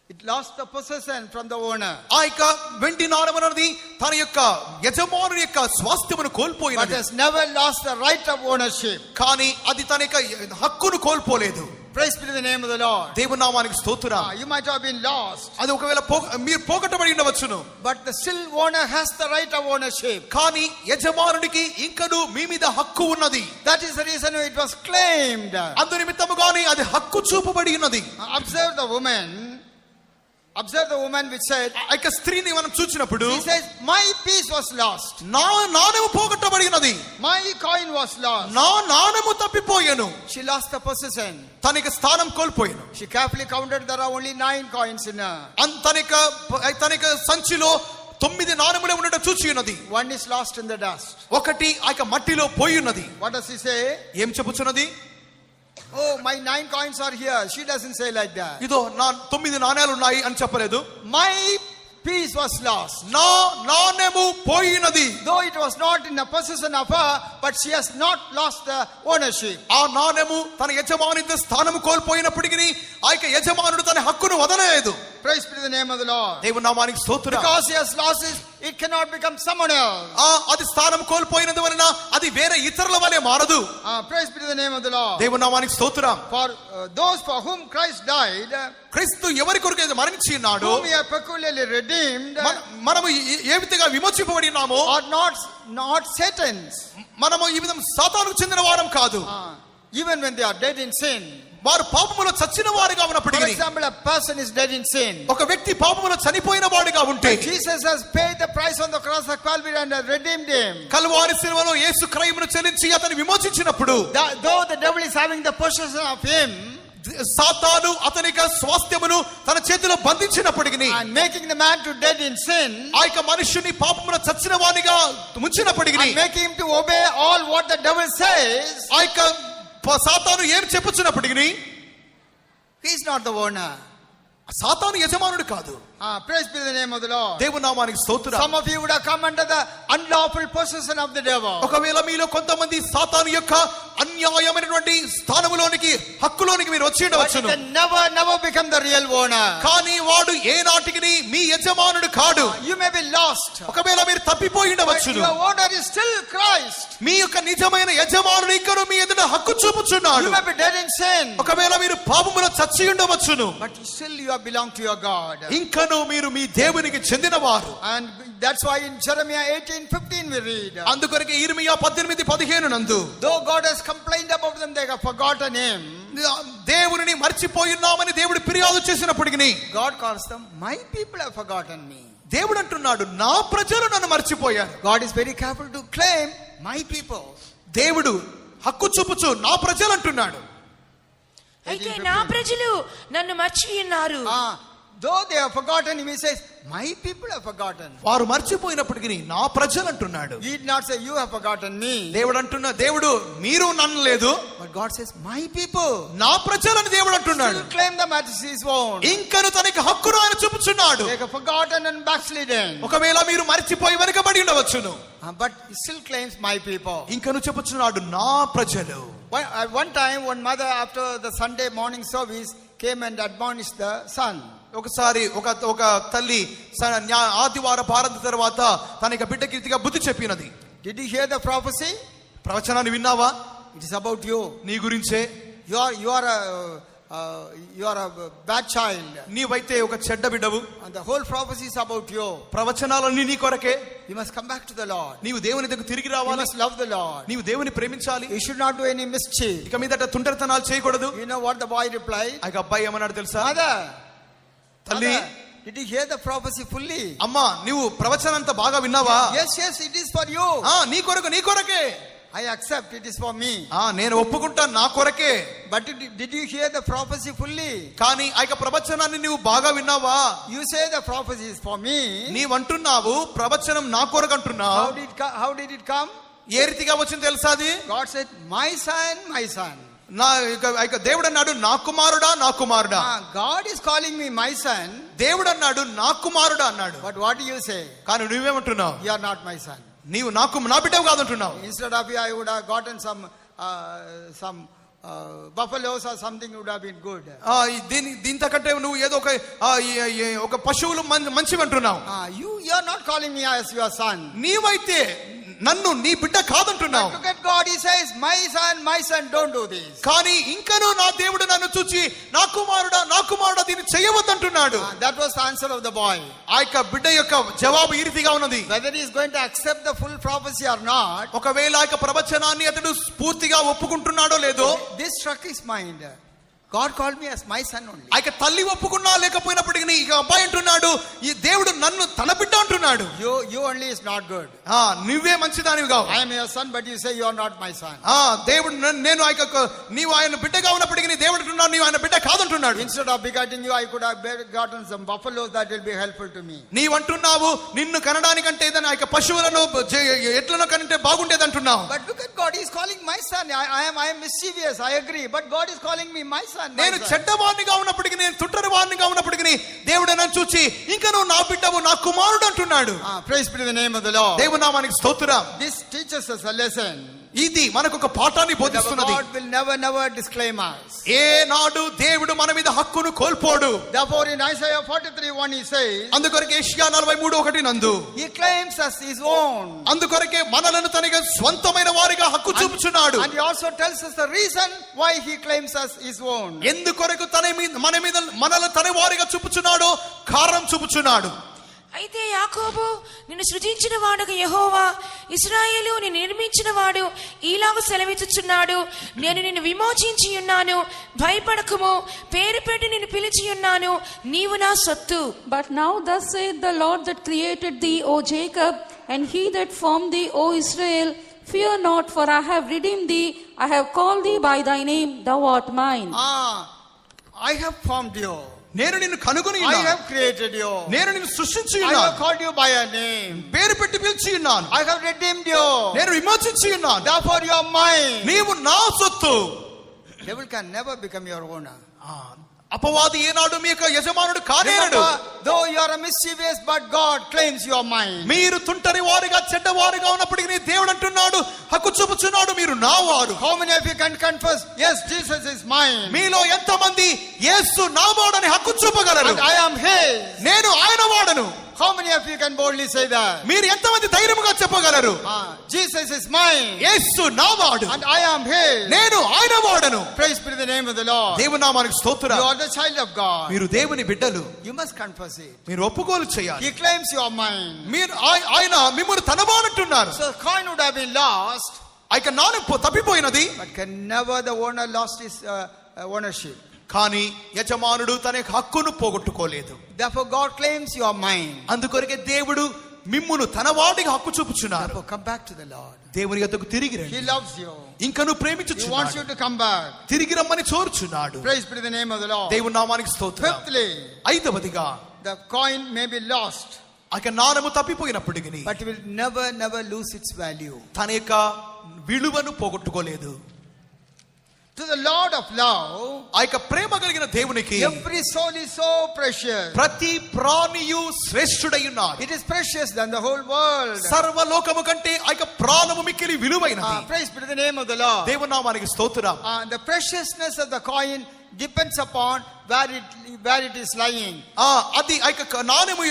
It lost the possession from the owner. ఆ యొక్క వెండి నాణెం అనేది తన యొక్క యజమానుని యొక్క స్వాస్థ్యమును But కోల్పోయినది, has never lost the right of ownership. కానీ అది తన యొక్క హక్కును కోల్పోలేదు. Praise be to the name of the Lord. దేవుని నామానికి స్తోత్రం. You might have been lost, అది ఒకవేళ మీరు పోగొట్టబడి ఉండవచ్చును, but the still owner has the right of ownership. కానీ యజమానుడికి ఇంకను మీ మీద హక్కు ఉన్నది. That is the reason it was claimed. అందు నిమిత్తముగానే అది హక్కు చూపబడి ఉన్నది. Observe the woman which said, ఆ యొక్క స్త్రీని మనం చూసినప్పుడు she says, my piece was lost. నా నాణెము పోగొట్టబడి ఉన్నది, My coin was lost. నా నాణెము తప్పిపోయాను. She lost the possession. తన యొక్క స్థానం కోల్పోయాను. She carefully counted, there are only 9 coins in her. తన యొక్క సంచిలో 9 నాణెములే ఉండడం చూచి ఉన్నది. One is lost in the dust. ఒకటి ఆ యొక్క మట్టిలో పోయి ఉన్నది. What does she say? ఏం చెప్పుచున్నది? Oh, my 9 coins are here. She doesn't say like that. ఇదో నా 9 నాణేలు ఉన్నాయి అని చెప్పలేదు. My piece was lost. నా నాణెము పోయినది. Though it was not in the possession of her, but she has not lost the ownership. ఆ నాణెము తన యజమాని స్థానము కోల్పోయినప్పటికీ ఆ యొక్క యజమానుడు తన హక్కును వదలలేదు. Praise be to the name of the Lord. దేవుని నామానికి స్తోత్రం. Because he has lost it, it cannot become someone else. అది స్థానం కోల్పోయినందు వలన అది వేరే ఇతరుల వలె మారదు. Praise be to the name of the Lord. దేవుని నామానికి స్తోత్రం. For those for whom Christ died, క్రీస్తు ఎవరి కొరకు మరణించి ఉన్నాడు, whom we are peculiarly redeemed, మనము ఏ విధంగా విమోచింపబడి ఉన్నామో, are not Satan's. మనము ఈ విధం సాతానుకు చెందిన వారం కాదు. Even when they are dead in sin. వారు పాపములో చచ్చిన వారుగా For ఉన్నప్పటికీ, example, a person is dead in sin. ఒక వ్యక్తి పాపములో చనిపోయిన వాడుగా ఉంటే, Jesus has paid the price on the cross of Calvary and has redeemed him. Calvary శిలువలో యేసు క్రయమును చెల్లించి అతన్ని విమోచించినప్పుడు, Though the devil is having the possession of him సాతాను అతని యొక్క స్వాస్థ్యమును తన చేతిలో బంధించినప్పటికీ, and making the man to dead in sin, ఆ యొక్క మనుష్యుని పాపములో చచ్చిన వానిగా ముంచినప్పటికీ, and making him to obey all what the devil says, ఆ యొక్క సాతాను ఏం చెప్పుచున్నప్పటికీ, he is not the owner. సాతాను యజమానుడు కాదు. Praise be the name of the Lord. దేవుని నామానికి స్తోత్రం. Some of you would have come under the unlawful possession of the devil. ఒకవేళ మీలో కొంతమంది సాతాను యొక్క అన్యాయమైనటువంటి స్థానములోనికి, హక్కులోనికి మీరు వచ్చి But you ఉండవచ్చును. can never become the real owner. కానీ వాడు ఏనాటికి మీ యజమానుడు కాడు. You may be lost, ఒకవేళ మీరు తప్పిపోయి but ఉండవచ్చును. your owner is still Christ. మీ యొక్క నిజమైన యజమానుడు ఇంకను మీ ఎదుట హక్కు చూపుచున్నాడు. You may be dead in sin, ఒకవేళ మీరు పాపములో చచ్చి ఉండవచ్చును, but still you belong to your God. ఇంకను మీరు మీ దేవునికి చెందినవారు. And that's why in Jeremiah 18:15 we read, అందుకొరకే ఇర్మియా 18:15 నందు, though God has complained about them, they have forgotten him. దేవునిని మర్చిపోయినామని దేవుడు ఫిర్యాదు చేసినప్పటికీ, God calls them, my people have forgotten me. దేవుడు అంటున్నాడు, నా ప్రజలు నన్ను మర్చిపోయారు. God is very careful to claim my people. దేవుడు హక్కు చూపుచు నా ప్రజలు అంటున్నాడు. అయితే నా ప్రజలు నన్ను మర్చి ఉన్నారు. Though they have forgotten him, he says, my people have forgotten. వారు మర్చిపోయినప్పటికీ నా ప్రజలు అంటున్నాడు. He did not say, you have forgotten me. దేవుడు మీరు నన్ను లేదు, But God says, my people. నా ప్రజలని దేవుడు అంటున్నాడు. Still claim them as his own. ఇంకను తనకి హక్కును ఆయన చూపుచున్నాడు. They have forgotten and backslidden. ఒకవేళ మీరు మర్చిపోయి వెనుకబడి ఉండవచ్చును, But he still claims my people. ఇంకను చెప్పుచున్నాడు నా ప్రజలు. One time, one mother after the Sunday morning service came and admonished the son. ఒకసారి ఒక తల్లి ఆదివార భారత తర్వాత తన యొక్క బిడ్డకి రీతిగా బుద్ధి చెప్పినది. Did you hear the prophecy? ప్రవచనాన్ని విన్నావా? It is about you. నీ గురించే. You are a bad child. నీవైతే ఒక చెడ్డ బిడ్డవు. And the whole prophecy is about you. ప్రవచనాలన్నీ నీ కొరకే. You must come back to the Lord. నీవు దేవుని దగ్గరకు తిరిగి You రావాలి. must love the Lord. నీవు దేవుని ప్రేమించాలి. You should not do any mischief. ఇక మీదట తుంటరితనాలు చేయకూడదు. You know what the boy replied? ఆ అబ్బాయి ఏమన్నాడు తెలుసా? Mother, తల్లి, did you hear the prophecy fully? అమ్మా నీవు ప్రవచనం అంతా బాగా విన్నావా? Yes, it is for you. నీ కొరకే. I accept, it is for me. నేను ఒప్పుకుంటా, నా కొరకే. But did you hear the prophecy fully? కానీ ఆ యొక్క ప్రవచనాన్ని నీవు బాగా విన్నావా? You say the prophecy is for me. నీవంటున్నావు ప్రవచనం నా కొరకు అంటున్నావు. How did it come? ఏ రీతిగా వచ్చింది తెలుసా అది? God said, my son. దేవుడు అన్నాడు నా కుమారుడా. God is calling me my son. దేవుడు అన్నాడు నా కుమారుడా అన్నాడు. But what do you say? కానీ నువ్వేమంటున్నావు? You are not my son. నీవు నా బిడ్డవు కాదంటున్నావు. Instead of you, I would have gotten some buffaloes or something would have been good. దీంతకంటే నువ్వు ఏదో ఒక పశువులు మంచివి అంటున్నావు. You are not calling me as your son. నీవైతే నన్ను నీ బిడ్డ కాదంటున్నావు. Look at God, he says, my son, don't do this. కానీ ఇంకనూ నా దేవుడు నన్ను చూచి నా కుమారుడా దీన్ని చేయవద్దంటున్నాడు. That was the answer of the boy. ఆ యొక్క బిడ్డ యొక్క జవాబు ఈ రీతిగా ఉన్నది. Whether he is going to accept the full prophecy or not, ఒకవేళ ఆ యొక్క ప్రవచనాన్ని అతడు పూర్తిగా ఒప్పుకుంటున్నాడో లేదో, this struck his mind. God called me as my son only. ఆ యొక్క తల్లి ఒప్పుకున్నా లేకపోయినప్పటికీ ఇక అబ్బాయి అంటున్నాడు, ఈ దేవుడు నన్ను తన బిడ్డ అంటున్నాడు. You only is not good. నువ్వే మంచిదానివి కావు. I am your son, but you say you are not my son. దేవుడు నేను నీవు ఆయన బిడ్డగా ఉన్నప్పటికీ దేవుడు అంటున్నాడు నీవు ఆయన బిడ్డ కాదంటున్నాడు. Instead of begetting you, I could have gotten some buffaloes that will be helpful to me. నీవంటున్నావు నిన్ను కనడానికంటే ఏదైనా ఆ యొక్క పశువులను ఎట్లనో కనింటే బాగుండేది అంటున్నావు. But look at God, he is calling my son. I am mischievous, I agree, but God is calling me my son. నేను చెడ్డవాడినిగా ఉన్నప్పటికీ, నేను తుంటరి వాడినిగా ఉన్నప్పటికీ దేవుడు నన్ను చూచి ఇంకా నువ్వు నా బిడ్డవు, నా కుమారుడు అంటున్నాడు. Praise be to the name of the Lord. దేవుని నామానికి స్తోత్రం. This teaches us a lesson. ఇది మనకు ఒక పాఠాన్ని బోధిస్తున్నది. God will never disclaim us. ఏ నాడు దేవుడు మన మీద హక్కును కోల్పోడు. Therefore in Isaiah 43:1 he says, అందుకొరకే యెషయా 43:1 నందు he claims us his own. అందుకొరకే మనలను తనగా స్వంతమైన వారిగా హక్కు చూపుచున్నాడు. And he also tells us the reason why he claims us his own. ఎందుకొరకు మన మీద మనలను తన వారిగా చూపుచున్నాడో కారణం చూపుచున్నాడు. అయితే యాకోబు నిన్ను సృజించిన వాడుగా యెహోవా, ఇశ్రాయేలు నిన్ను నిర్మించిన వాడు ఈలాగు సెలవిచ్చుచున్నాడు, నేను నిన్ను విమోచించి ఉన్నాను, భయపడకుము, పేరు పెట్టి నిన్ను పిలిచి ఉన్నాను, నీవు నా సొత్తు. But now thus saith the Lord that created thee, O Jacob, and he that formed thee, O Israel, fear not, for I have redeemed thee, I have called thee by thy name, thou art mine. I have formed you. నేను నిన్ను కనుగొని I ఉన్నాను. have created you. నేను నిన్ను సృష్టించి I ఉన్నాను. have called you by your name. పేరు పెట్టి పిలిచి ఉన్నాను. I have redeemed you. నేను విమోచించి ఉన్నాను. Therefore you are mine. నీవు నా సొత్తు. Devil can never become your owner. అపవాది ఏనాడు మీ యొక్క యజమానుడు కానేరడు. Though you are a mischievous, but God claims you are mine. మీరు తుంటరి వారిగా చెడ్డవారిగా ఉన్నప్పటికీ దేవుడు అంటున్నాడు హక్కు చూపుచున్నాడు, మీరు నా వారు. How many of you can confess, yes, Jesus is mine? మీలో ఎంతమంది యేసు నా వాడని హక్కు చూపగలరు? And I am his. నేను ఆయన వాడను. How many of you can boldly say that? మీరు ఎంతమంది ధైర్యముగా చెప్పగలరు? Jesus is mine. యేసు నా వాడు. And I am his. నేను ఆయన వాడను. Praise be to the name of the Lord. దేవుని నామానికి స్తోత్రం. You are the child of God. మీరు దేవుని బిడ్డలు. You must confess it. మీరు ఒప్పుకోలు చేయాలి. He claims you are mine. మీరు ఆయన మిమ్మల్ని తనవాడంటున్నారు. So coin would have been lost. ఇక నాను తప్పిపోయినది. But can never the owner lost his ownership. కానీ యజమానుడు తన హక్కును పోగొట్టుకోలేదు. Therefore God claims you are mine. అందుకొరకే దేవుడు మిమ్మును తన వాడిగా హక్కు చూపుచున్నారు. Therefore come back to the Lord. దేవుని యొద్దకు తిరిగి రండి. He loves you. ఇంకను He ప్రేమించుచున్నాడు. wants you to come back. తిరిగి రమ్మని కోరుచున్నాడు. Praise be to the name of the Lord. దేవుని నామానికి స్తోత్రం. Fifthly, ఐదవదిగా the coin may be lost, ఆ నాణెము తప్పిపోయినప్పటికీ but will never lose its value. తన యొక్క విలువను పోగొట్టుకోలేదు. To the Lord of love, ఆ యొక్క ప్రేమ కలిగిన దేవునికి every soul is so precious. ప్రతి ప్రాణియు శ్రేష్ఠుడై ఉన్నాడు. It is precious than the whole world. సర్వలోకము కంటే ఆ యొక్క ప్రాణము మిక్కిలి విలువైనది. Praise be to the name of the Lord. దేవుని నామానికి స్తోత్రం. The preciousness of the coin depends upon where it is lying. అది ఆ యొక్క నాణెము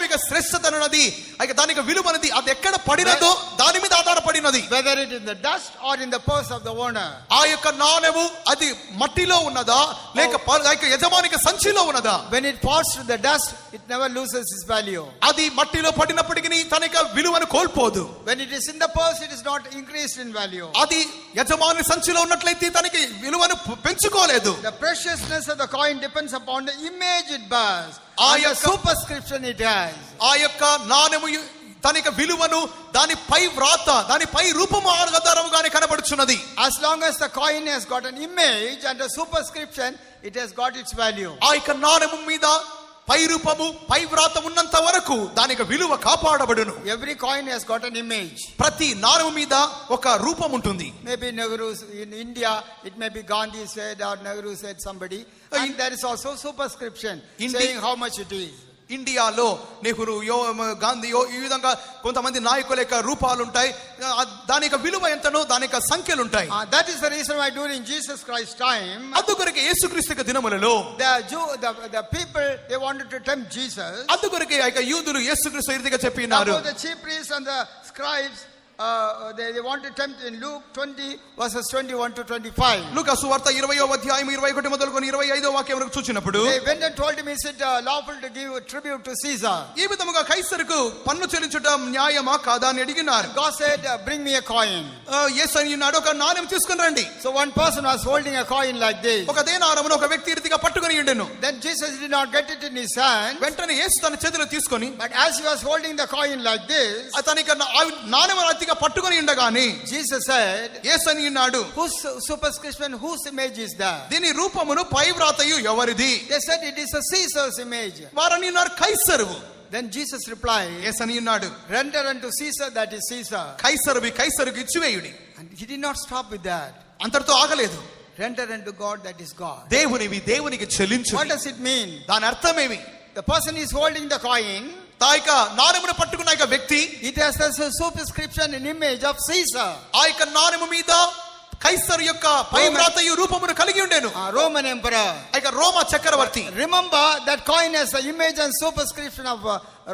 యొక్క శ్రేష్టత అన్నది ఆ యొక్క దాని యొక్క విలువ అనేది అది ఎక్కడ పడినదో దాని మీద ఆధారపడినది. Whether it is in the dust or in the purse of the owner. ఆ యొక్క నాణెము అది మట్టిలో ఉన్నదా లేక ఆ యొక్క యజమానికి సంచిలో ఉన్నదా? When it falls to the dust, it never loses its value. అది మట్టిలో పడినప్పటికీ తన యొక్క విలువను కోల్పోదు. When it is in the purse, it is not increased in value. అది యజమాని సంచిలో ఉన్నట్లయితే తనకి విలువను పెంచుకోలేదు. The preciousness of the coin depends upon the image it bears, and the superscription it has. ఆ యొక్క నాణెము తన యొక్క విలువను దాని పై వ్రాత దాని పై రూపము ఆధారముగానే కనబడుచున్నది. As long as the coin has got an image and a superscription, it has got its value. ఆ యొక్క నాణెము మీద పై రూపము పై వ్రాత ఉన్నంత వరకు దాని యొక్క విలువ కాపాడబడును. Every coin has got an image. ప్రతి నాణెము మీద ఒక రూపం ఉంటుంది. Maybe Nehru in India, it may be Gandhi said or Nehru said somebody, and there is also superscription saying how much it is. ఇండియాలో నెహ్రూ గాంధీయో ఈ విధంగా కొంతమంది నాయకుల యొక్క రూపాలు ఉంటాయి. దాని యొక్క విలువ ఎంతనో దాని యొక్క సంఖ్యలు ఉంటాయి. That is the reason why during Jesus Christ's time, అందుకొరకే యేసుక్రీస్తు యొక్క దినములలో the people, they wanted to tempt Jesus. అందుకొరకే ఆ యొక్క యూదులు యేసుక్రీస్తు ఈ రీతిగా చెప్పినారు. Therefore the chief priests and the scribes, they want to tempt in Luke 20 verses 21 to 25. లూకా సువార్త 20వ అధ్యాయం 21 మొదలుకొని 25వ వాక్యం వరకు చూచినప్పుడు They went and told him, is it lawful to give tribute to Caesar? ఈ విధముగా కైసరుకు పన్ను చెల్లించడం న్యాయమా కాదా అని అడిగినారు. God said, bring me a coin. యేసు అన్నాడు, ఒక నాణెం తీసుకొని రండి. So one person was holding a coin like this. ఒక దేనారమును ఒక వ్యక్తి రీతిగా పట్టుకొని ఉండెను. Then Jesus did not get it in his hand. వెంటనే యేసు తన చేతిలో తీసుకొని, But as he was holding the coin like this, అతనికి నాణెం రీతిగా పట్టుకొని ఉండగానే Jesus said, యేసు అన్నాడు, whose superscription, whose image is that? దీని రూపమును పై వ్రాతయు ఎవరిది? They said it is a Caesar's image. వారని అన్నారు, కైసరువు. Then Jesus replied, యేసు అన్నాడు, render unto Caesar that is Caesar. కైసరువి కైసరుకు ఇచ్చివేయుడి. And he did not stop with that. అంతటితో ఆగలేదు. Render unto God that is God. దేవునివి దేవునికి చెల్లించు. What does it mean? దాని అర్థమేమి? The person is holding the coin. తాయిక నాణెమును పట్టుకున్న యొక్క వ్యక్తి, It has a superscription, an image of Caesar. ఆ యొక్క నాణెము మీద కైసరు యొక్క పై వ్రాతయు రూపమును కలిగి ఉండెను. Roman emperor. ఆ యొక్క రోమా చక్రవర్తి. Remember that coin has the image and superscription of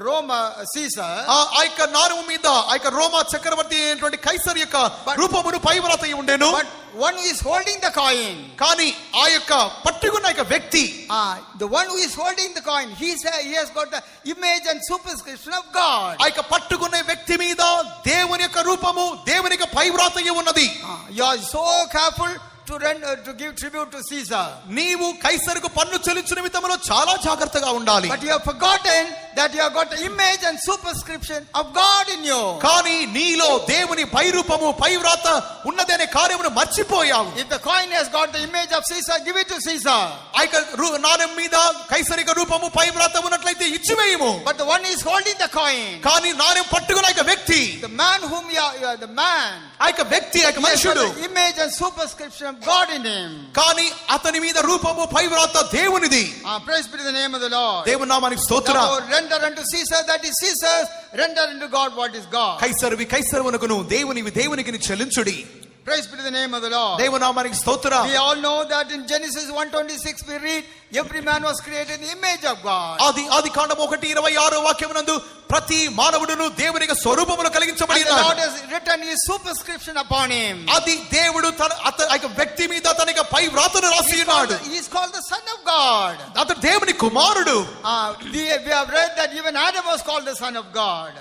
Roma Caesar. ఆ యొక్క నాణెము మీద ఆ యొక్క రోమా చక్రవర్తి అయినటువంటి కైసరు యొక్క రూపమును పై వ్రాతయు ఉండెను. But one who is holding the coin, కానీ ఆ యొక్క పట్టుకున్న యొక్క వ్యక్తి, the one who is holding the coin, he has got the image and superscription of God. ఆ యొక్క పట్టుకునే వ్యక్తి మీద దేవుని యొక్క రూపము, దేవుని యొక్క పై వ్రాతయు ఉన్నది. You are so careful to give tribute to Caesar. నీవు కైసరుకు పన్ను చెల్లించు నిమిత్తములో చాలా జాగ్రత్తగా ఉండాలి. But you have forgotten that you have got the image and superscription of God in you. కానీ నీలో దేవుని పై రూపము పై వ్రాత ఉన్నదనే కార్యమును మర్చిపోయావు. If the coin has got the image of Caesar, give it to Caesar. ఆ యొక్క నాణెం మీద కైసరిక రూపము పై వ్రాత ఉన్నట్లయితే ఇచ్చివేయము. But the one is holding the coin, కానీ నాణెం పట్టుకున్న యొక్క వ్యక్తి, the man whom you are the man, ఆ యొక్క వ్యక్తి, ఆ యొక్క he has got మనుషుడు, the image and superscription of God in him. కానీ అతని మీద రూపము పై వ్రాత దేవునిది. Praise be to the name of the Lord. దేవుని నామానికి స్తోత్రం. Therefore, render unto Caesar that is Caesar's, render unto God what is God. కైసరువి కైసరువునకును దేవునివి దేవునికి చెల్లించుడి. Praise be to the name of the Lord. దేవుని నామానికి స్తోత్రం. We all know that in Genesis 1:26 we read, every man was created in the image of God. ఆది కాండము 1:26 వాక్యమునందు ప్రతి మానవుడును దేవుని యొక్క స్వరూపమును కలిగించబడి And the Lord ఉన్నాడు. has written his superscription upon him. అది దేవుడు ఆ యొక్క వ్యక్తి మీద తన యొక్క పై వ్రాతను రాసి ఉన్నాడు. He is called the Son of God. అతడు దేవుని కుమారుడు. We have read that even Adam was called the Son of God.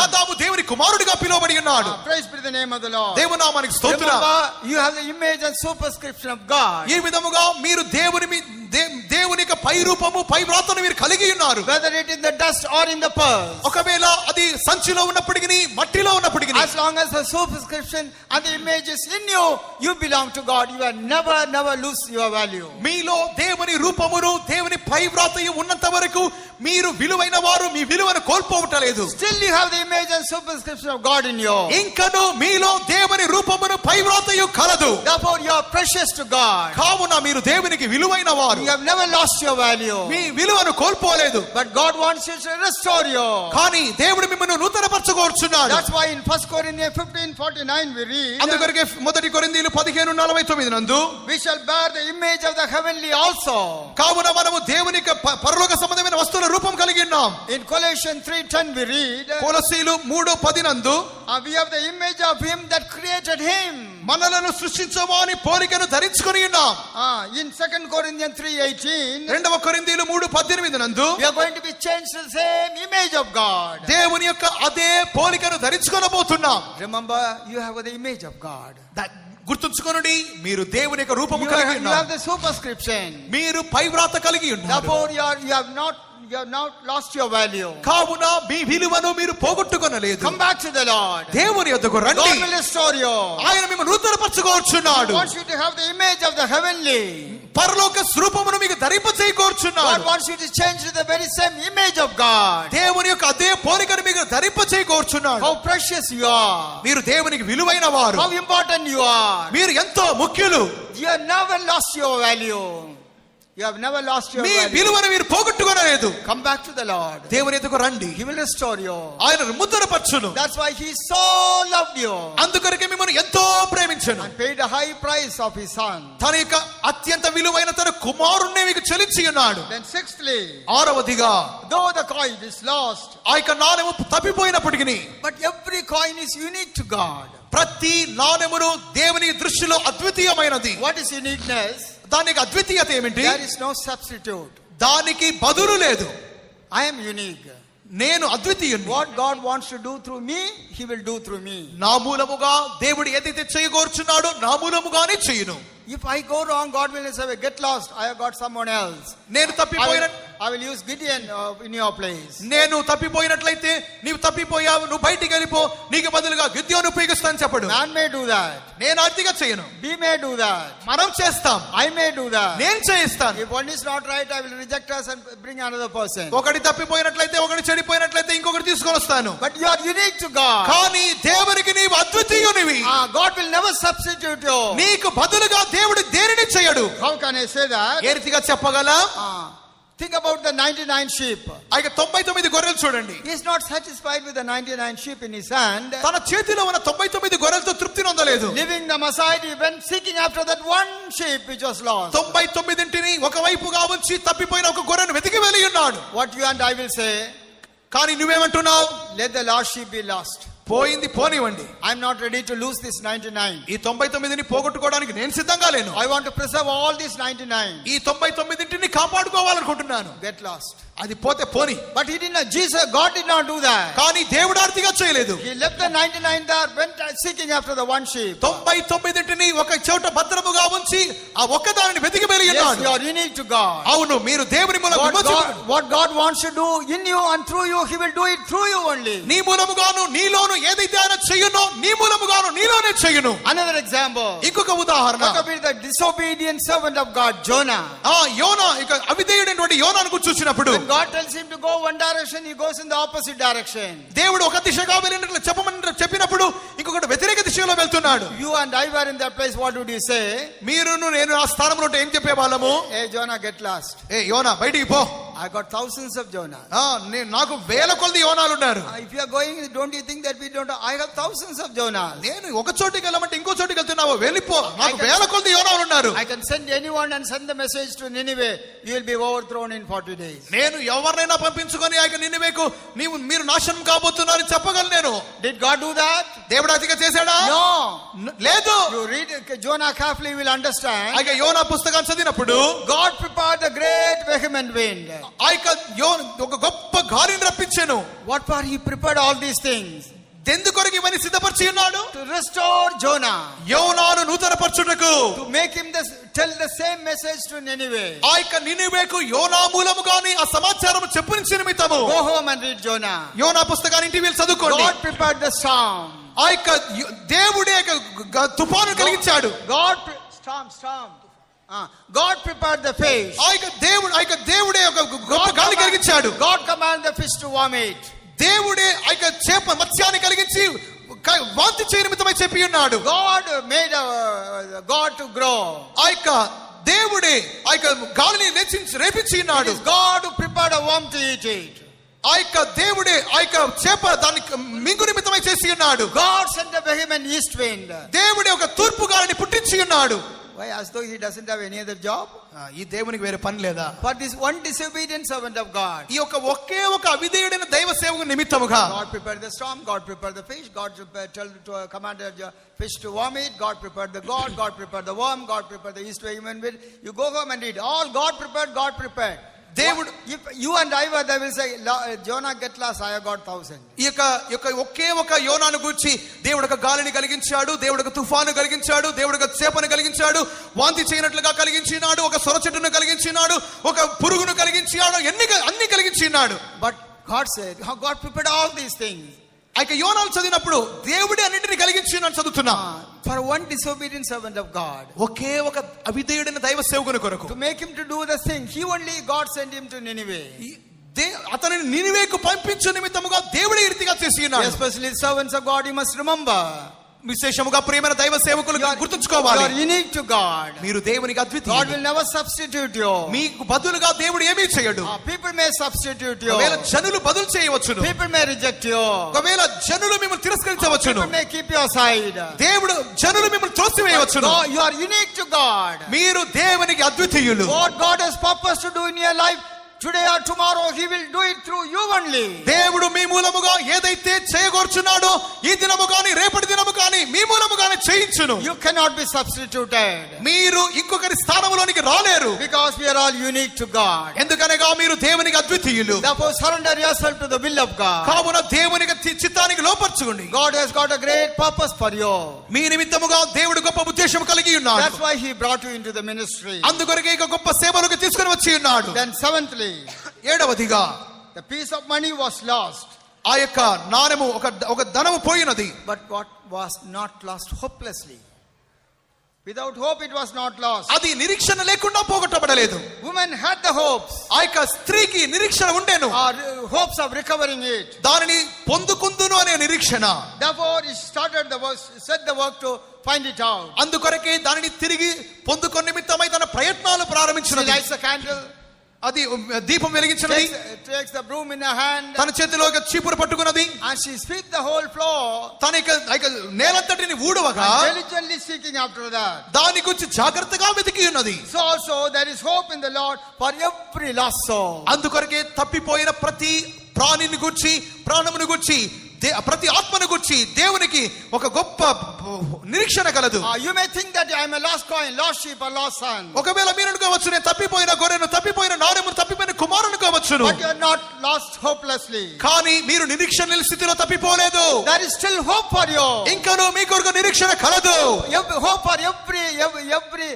ఆదాము దేవుని కుమారుడిగా పిలువబడి ఉన్నాడు. Praise be to the name of the Lord. దేవుని నామానికి స్తోత్రం. Remember, you have the image and superscription of God. ఈ విధముగా మీరు దేవుని యొక్క పై రూపము పై వ్రాతను మీరు కలిగి ఉన్నారు. Whether it in the dust or in the pearl. ఒకవేళ అది సంచిలో ఉన్నప్పటికీ మట్టిలో ఉన్నప్పటికీ, as long as the superscription and the image is in you, you belong to God. You will never lose your value. మీలో దేవుని రూపమును దేవుని పై వ్రాతయు ఉన్నంత వరకు మీరు విలువైన వారు, మీ విలువను కోల్పోవటలేదు. Still you have the image and superscription of God in you. ఇంకను మీలో దేవుని రూపమును పై వ్రాతయు కలదు. Therefore you are precious to God. కావున మీరు దేవునికి విలువైన వారు. You have never lost your value. మీ విలువను కోల్పోలేదు. But God wants you to restore you. కానీ దేవుడు మిమ్మల్ని నూతనపరచుకోరుచున్నాడు. That's why in 1 Corinthians 15:49 we read, అందుకొరకే మొదటి కొరింథీయులు 15:49 నందు, we shall bear the image of the heavenly also. కావున మనము దేవుని పరలోక సంబంధమైన వస్తువుల రూపం కలిగి ఉన్నాం. In Colossians 3:10 we read, కొలస్సీలు 3:10 నందు, we have the image of him that created him. మనలను సృష్టించవాని పోలికను ధరించుకొని ఉన్నాం. In 2 Corinthians 3:18, రెండవ కొరింథీయులు 3:18 నందు, we are going to be changed to the same image of God. దేవుని యొక్క అదే పోలికను ధరించుకొనబోతున్నాం. Remember, you have the image of God. గుర్తుంచుకొనుడి, మీరు దేవుని యొక్క రూపము You కలిగి have ఉన్నారు. the superscription. మీరు పై వ్రాత కలిగి ఉన్నారు. Therefore you have not lost your value. కావున మీ విలువను మీరు పోగొట్టుకొనలేదు. Come back to the Lord. దేవుని యొద్దకు రండి. God will restore you. ఆయన మిమ్మల్ని నూతనపరచుకోరుచున్నాడు. He wants you to have the image of the heavenly. పరలోక స్వరూపమును మీకు ధరింపచేయకోరుచున్నాడు. God wants you to change to the very same image of God. దేవుని యొక్క అదే పోలికను మీకు ధరింపచేయకోరుచున్నాడు. How precious you are. మీరు దేవునికి విలువైన వారు. How important you are. మీరు ఎంతో ముఖ్యులు. You have never lost your value. You have never lost your me value. విలువను మీరు పోగొట్టుకోలేదు. Come back to the Lord. దేవుని ఎదుకు రండి, He will restore you. ఆయన ముద్రపరచును. That's why He so loved you అందుకొరకే మిమ్మల్ని ఎంతో ప్రేమించను, and paid a high price of His Son. తన యొక్క అత్యంత విలువైన తన కుమారుణ్ణి మీకు చెల్లించి ఉన్నాడు. Then sixthly, ఆరవదిగా, though the coin is lost, ఆ యొక్క నాణెము తప్పిపోయినప్పటికీ but every coin is unique to God. ప్రతి నాణెమును దేవుని దృష్టిలో అద్వితీయమైనది. What is uniqueness? దాని యొక్క అద్వితీయత ఏమిటి? There is no substitute. దానికి బదులు లేదు. I am unique. నేను అద్వితీయుని. What God wants to do through me, He will do through me. నా మూలముగా దేవుడు ఏదైతే చేయగోర్చున్నాడో నా మూలముగానే చేయును. If I go wrong, God will say, get lost, I have got someone else. నేను తప్పిపోయిన I will use Gideon in your place. నేను తప్పిపోయినట్లయితే నీవు తప్పిపోయావు, నువ్వు బయటికి వెళ్ళిపో, నీకు బదులుగా గిద్యోను ఉపయోగిస్తాను చెప్పడు. Man may do that. నేను అతిగా చేయను. We may do that. మనం చేస్తాం. I may do that. నేను చేయిస్తాను. If one is not right, I will reject us and bring another person. ఒకటి తప్పిపోయినట్లయితే, ఒకటి చెడిపోయినట్లయితే ఇంకొకటి తీసుకొని వస్తాను. But you are unique to God. కానీ దేవునికి నీవు అద్వితీయునివి. God will never substitute you. నీకు బదులుగా దేవుడు దేనిని చేయడు. How can I say that? ఏ రీతిగా చెప్పగలం? Think about the 99 sheep. అయితే 99 గొర్రెలు చూడండి. He is not satisfied with the 99 sheep in his hand. తన చేతిలో ఉన్న 99 గొర్రెలతో తృప్తి నొందలేదు. Leaving them aside, he went seeking after that one sheep which was lost. 99ని ఒకవైపుగా ఉంచి తప్పిపోయిన ఒక గొర్రెను వెతికి వెళ్ళి ఉన్నాడు. What you and I will say, కానీ నువ్వేమంటున్నావు? let the lost sheep be lost. పోయింది పోనివ్వండి. I am not ready to lose this 99. ఈ 99ని పోగొట్టుకోవడానికి నేను సిద్ధంగా లేను. I want to preserve all these 99. ఈ 99ని కాపాడుకోవాలనుకుంటున్నాను. Get lost. అది పోతే పోని. But he did not. God did not do that. కానీ దేవుడు ఆర్తిగా చేయలేదు. He left the 99 there, went seeking after the one sheep. 99ని ఒక చోట భద్రముగా ఉంచి ఆ ఒక్కదానిని వెతికి వెళ్ళి Yes, ఉన్నాడు. you are unique to God. అవును, మీరు దేవుని మూలంగా విమోచించబడి What God wants to do in you and through you, He will do it through you only. నీ మూలముగాను నీలోను ఏదైతే ఆయన చెయ్యునో నీ మూలముగాను నీలోనే చెయ్యును. Another example. ఇంకొక ఉదాహరణ. Talk about the disobedient servant of God, Jonah. యోనా, ఇక అవిధేయుడైనటువంటి యోనాను గురించి చూసినప్పుడు When God tells him to go one direction, he goes in the opposite direction. దేవుడు ఒక దిశగా వెళ్ళినట్లు చెప్పినప్పుడు ఇంకొకటి వ్యతిరేక దిశలో వెళ్తున్నాడు. You and I were in that place, what would you say? మీరును నేను ఆ స్థానంలో ఉంటే ఏం చెప్పేవాళ్ళము? Hey Jonah, get lost. ఏ యోనా బయటికి పో. I got thousands of Jonah. నాకు వేల కొలది యోనాలు ఉన్నారు. If you are going, don't you think that we don't? I have thousands of Jonahs. నేను ఒక చోటికి వెళ్ళమంటే ఇంకో చోటికి వెళ్తున్నావు, వెళ్ళిపో. నాకు వేల కొలది యోనాలు ఉన్నారు. I can send anyone and send the message to Nineveh. You will be overthrown in 40 days. నేను ఎవరినైనా పంపించుకొని నినివేకు మీరు నాశనం కాబోతున్నారని చెప్పగలను నేను. Did God do that? దేవుడు అతిగా చేశాడా? No. లేదు. You read Jonah carefully, you will understand. అయితే యోనా పుస్తకాన్ని చదివినప్పుడు God prepared the great vehement wind. ఒక గొప్ప గాలిని రప్పించెను. What for he prepared all these things? ఎందుకొరకు ఇవన్నీ సిద్ధపరిచి ఉన్నాడు? To restore Jonah. యోనాను నూతనపరచుటకు. To make him tell the same message to Nineveh. ఆ యొక్క నినివేకు యోనా మూలముగాని ఆ సమాచారం చెప్పునిచ్చిన నిమిత్తము. Go home and read Jonah. యోనా పుస్తకాన్ని ఇంటికి వెళ్ళి చదువుకోండి. God prepared the storm. ఆ యొక్క దేవుడే తుఫాను కలిగించాడు. God prepared the fish. ఆ యొక్క దేవుడే ఒక గొప్ప గాలి కలిగించాడు. God commanded the fish to vomit. దేవుడే ఆ యొక్క చేప మత్స్యాన్ని కలిగించి వాంతి చేయ నిమిత్తమై చెప్పి ఉన్నాడు. God made God to grow. ఆ యొక్క దేవుడే ఆ యొక్క గాలిని రేపించి ఉన్నాడు. God who prepared a worm to eat it. ఆ యొక్క దేవుడే ఆ యొక్క చేప దాన్ని మింగు నిమిత్తమై చేసి ఉన్నాడు. God sent a vehement east wind. దేవుడే ఒక తూర్పు గాలిని పుట్టించి ఉన్నాడు. Why? As though he doesn't have any other job? ఈ దేవునికి వేరే పని లేదా? For this one disobedient servant of God. ఈ యొక్క ఒకే ఒక అవిధేయుడైన దైవ సేవకు నిమిత్తముగా God prepared the storm, God prepared the fish, God commanded the fish to vomit, God prepared the God prepared the worm, God prepared the east wind. You go home and eat. All God prepared. దేవుడు, if you and I were there, will say, Jonah, get lost, I have got 1,000. ఈ యొక్క ఒకే ఒక యోనాను గురించి దేవుడు ఒక గాలిని కలిగించాడు, దేవుడు ఒక తుఫాను కలిగించాడు, దేవుడు ఒక చేపను కలిగించాడు, వాంతి చేయనట్లుగా కలిగించినాడు, ఒక సొర చెట్టును కలిగించినాడు, ఒక పురుగును కలిగించినాడు, అన్ని కలిగించినాడు. But God said, God prepared all these things. ఆ యొక్క యోనాను చదివినప్పుడు దేవుడే అన్నింటినీ కలిగించినాడు చదువుతున్నా. For one disobedient servant of God. ఒకే ఒక అవిధేయుడైన దైవ సేవకుని కొరకు. To make him to do the thing, God sent him to Nineveh. అతనిని నినివేకు పంపించు నిమిత్తముగా దేవుడే ఈ రీతిగా చేసి ఉన్నాడు. Especially the servants of God, you must remember. విశేషముగా ప్రియమైన దైవ సేవకులు You are గుర్తుంచుకోవాలి, unique to God. మీరు దేవునికి God అద్వితీయులు. will never substitute you. మీకు బదులుగా దేవుడు ఏమీ చేయడు. People may substitute you. ఒకవేళ జనులు బదులు చేయవచ్చును, People may reject you. ఒకవేళ జనులు మిమ్మల్ని తిరస్కరించవచ్చును, People may keep you aside. దేవుడు జనులు మిమ్మల్ని త్రోసివేయవచ్చును. God, you are unique to God. మీరు దేవునికి అద్వితీయులు. What God has purposed to do in your life, today or tomorrow, He will do it through you only. దేవుడు మీ మూలముగా ఏదైతే చేయగోర్చున్నాడో ఈ దినము గాని రేపటి దినము గాని మీ మూలముగానే చేయించును. You cannot be substituted. మీరు ఇంకొకరి స్థానంలోనికి రాలేరు, Because we are all unique to God. ఎందుకనగా మీరు దేవునికి అద్వితీయులు. Therefore, surrender yourself to the will of God. కావున దేవునికి చిత్తానికి లోపర్చుకోండి. God has got a great purpose for you. మీ నిమిత్తముగా దేవుడు గొప్ప ఉద్దేశం కలిగి ఉన్నాడు. That's why He brought you into the ministry. అందుకొరకే ఇక గొప్ప సేవలకు తీసుకొని వచ్చి ఉన్నాడు. Then seventhly, ఏడవదిగా the piece of money was lost. ఆ యొక్క నాణెము ఒక ధనము పోయినది. But what was not lost hopelessly. Without hope it was not lost. అది నిరీక్షణ లేకుండా పోగొట్టబడలేదు. Woman had the hopes. ఆ యొక్క స్త్రీకి నిరీక్షణ ఉండేను, Or hopes of recovering it. దానిని పొందుకుందును అనే నిరీక్షణ. Therefore he started the work, set the work to find it out. అందుకొరకే దానిని తిరిగి పొందుకొని నిమిత్తమై తన ప్రయత్నాలు She ప్రారంభించినది. lights a candle, అది దీపం వెలిగించినది, takes the broom in her hand, తన చేతిలో ఒక చీపురు పట్టుకున్నది, and she sweeps the whole floor, తన యొక్క నేలంతటిని ఊడవగా and diligently seeking after that. దాని గురించి జాగ్రత్తగా వెతికి ఉన్నది. So also there is hope in the Lord for every lost soul. అందుకొరకే తప్పిపోయిన ప్రతి ప్రాణిని గురించి, ప్రాణమును గురించి, ప్రతి ఆత్మను గురించి దేవునికి ఒక గొప్ప నిరీక్షణ కలదు. You may think that I am a lost coin, lost sheep or lost son. ఒకవేళ మీరు అనుకోవచ్చు నేను తప్పిపోయిన గొర్రెను, తప్పిపోయిన నాణెమును, తప్పిపోయిన కుమారుని కావచ్చును. But you are not lost hopelessly. కానీ మీరు నిరీక్షణ లేని స్థితిలో తప్పిపోలేదు. There is still hope for you. ఇంకనూ మీ కొరకు నిరీక్షణ కలదు. Hope for every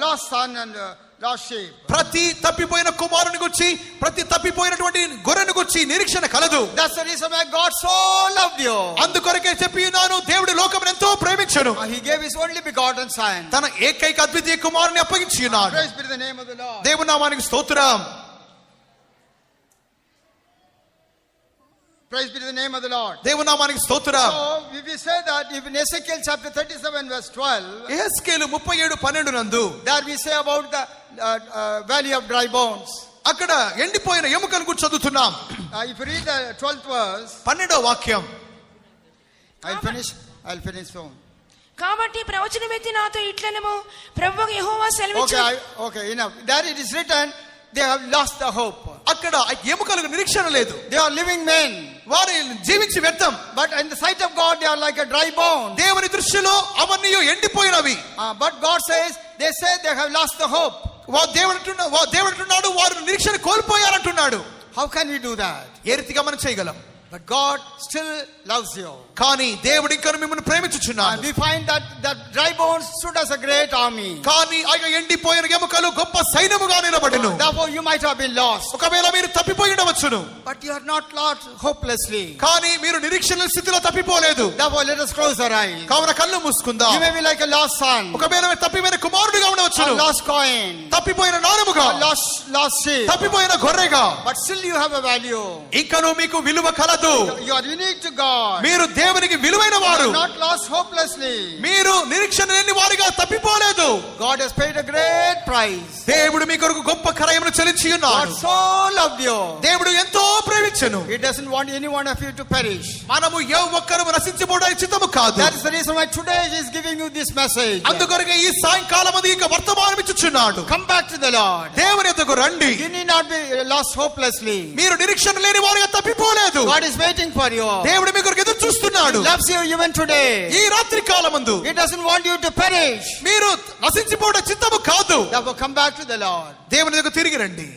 lost son and lost sheep. ప్రతి తప్పిపోయిన కుమారుని గురించి, ప్రతి తప్పిపోయినటువంటి గొర్రెను గురించి నిరీక్షణ కలదు. That's the reason why God so loved you. అందుకొరకే చెప్పి ఉన్నాను, దేవుడు లోకమును ఎంతో ప్రేమించెను, He gave His only begotten son. తన ఏకైక అద్వితీయ కుమారుని అప్పగించి ఉన్నాడు. Praise be to the name of the Lord. దేవుని నామానికి స్తోత్రం. Praise be to the name of the Lord. దేవుని నామానికి స్తోత్రం. So we say that if in Ezekiel chapter 37 verse 12, యెహెజ్కేలు 37:12 నందు there we say about the valley of dry bones. అక్కడ ఎండిపోయిన ఎముకల గురించి చదువుతున్నాం. If you read the 12th verse, 12వ వాక్యం. I'll finish soon. కాబట్టి ప్రవచనమెత్తి నాతో ఇట్లనము, ప్రభువు యెహోవా సెలవిచ్చు. Okay, enough. There it is written, they have lost the hope. అక్కడ ఎముకలకు నిరీక్షణ లేదు. They are living men. వారు జీవించి వ్యర్థం. But in the sight of God, they are like a dry bone. దేవుని దృష్టిలో అవన్నీ ఎండిపోయినవి. But God says, they say they have lost the hope. దేవుడు అంటున్నాడు వారు నిరీక్షణ కోల్పోయారంటున్నాడు. How can we do that? ఏ రీతిగా మనం చేయగలం? But God still loves you. కానీ దేవుడు ఇంకా మిమ్మల్ని ప్రేమించుచున్నాడు. And we find that dry bones stood as a great army. కానీ ఆ ఎండిపోయిన ఎముకలు గొప్ప సైన్యముగా నిలబడెను. Therefore you might have been lost. ఒకవేళ మీరు తప్పిపోయి ఉండవచ్చును. But you are not lost hopelessly. కానీ మీరు నిరీక్షణ స్థితిలో తప్పిపోలేదు. Therefore let us close our eyes. కావున కళ్ళు మూసుకుందాం. You may be like a lost son. ఒకవేళ మీరు తప్పిపోయిన కుమారుడిగా ఉండవచ్చును. A lost coin. తప్పిపోయిన నాణెముగా. A lost sheep. తప్పిపోయిన గొర్రెగా. But still you have a value. ఇంకనూ మీకు విలువ కలదు. You are unique to God. మీరు దేవునికి విలువైన వారు. You are not lost hopelessly. మీరు నిరీక్షణ లేని వారిగా తప్పిపోలేదు. God has paid a great price. దేవుడు మీ కొరకు గొప్ప ఖరయమును చెల్లించి ఉన్నాడు. God so loved you. దేవుడు ఎంతో ప్రేమించెను. He doesn't want any one of you to perish. మనము ఏ ఒక్కరము నశించిపోవడానికి చిత్తము కాదు. That is the reason why today He is giving you this message. అందుకొరకే ఈ సాయంకాలం అది ఇక వర్తమానం ఇచ్చుచున్నాడు. Come back to the Lord. దేవుని యొద్దకు రండి. You need not be lost hopelessly. మీరు నిరీక్షణ లేని వారిగా తప్పిపోలేదు. God is waiting for you. దేవుడు మీ కొరకు ఎదురు చూస్తున్నాడు. He loves you even today. ఈ రాత్రి కాలమందు He doesn't want you to perish. మీరు నశించిపోవడం చిత్తము కాదు. Therefore come back to the Lord. దేవుని దగ్గర తిరిగి రండి.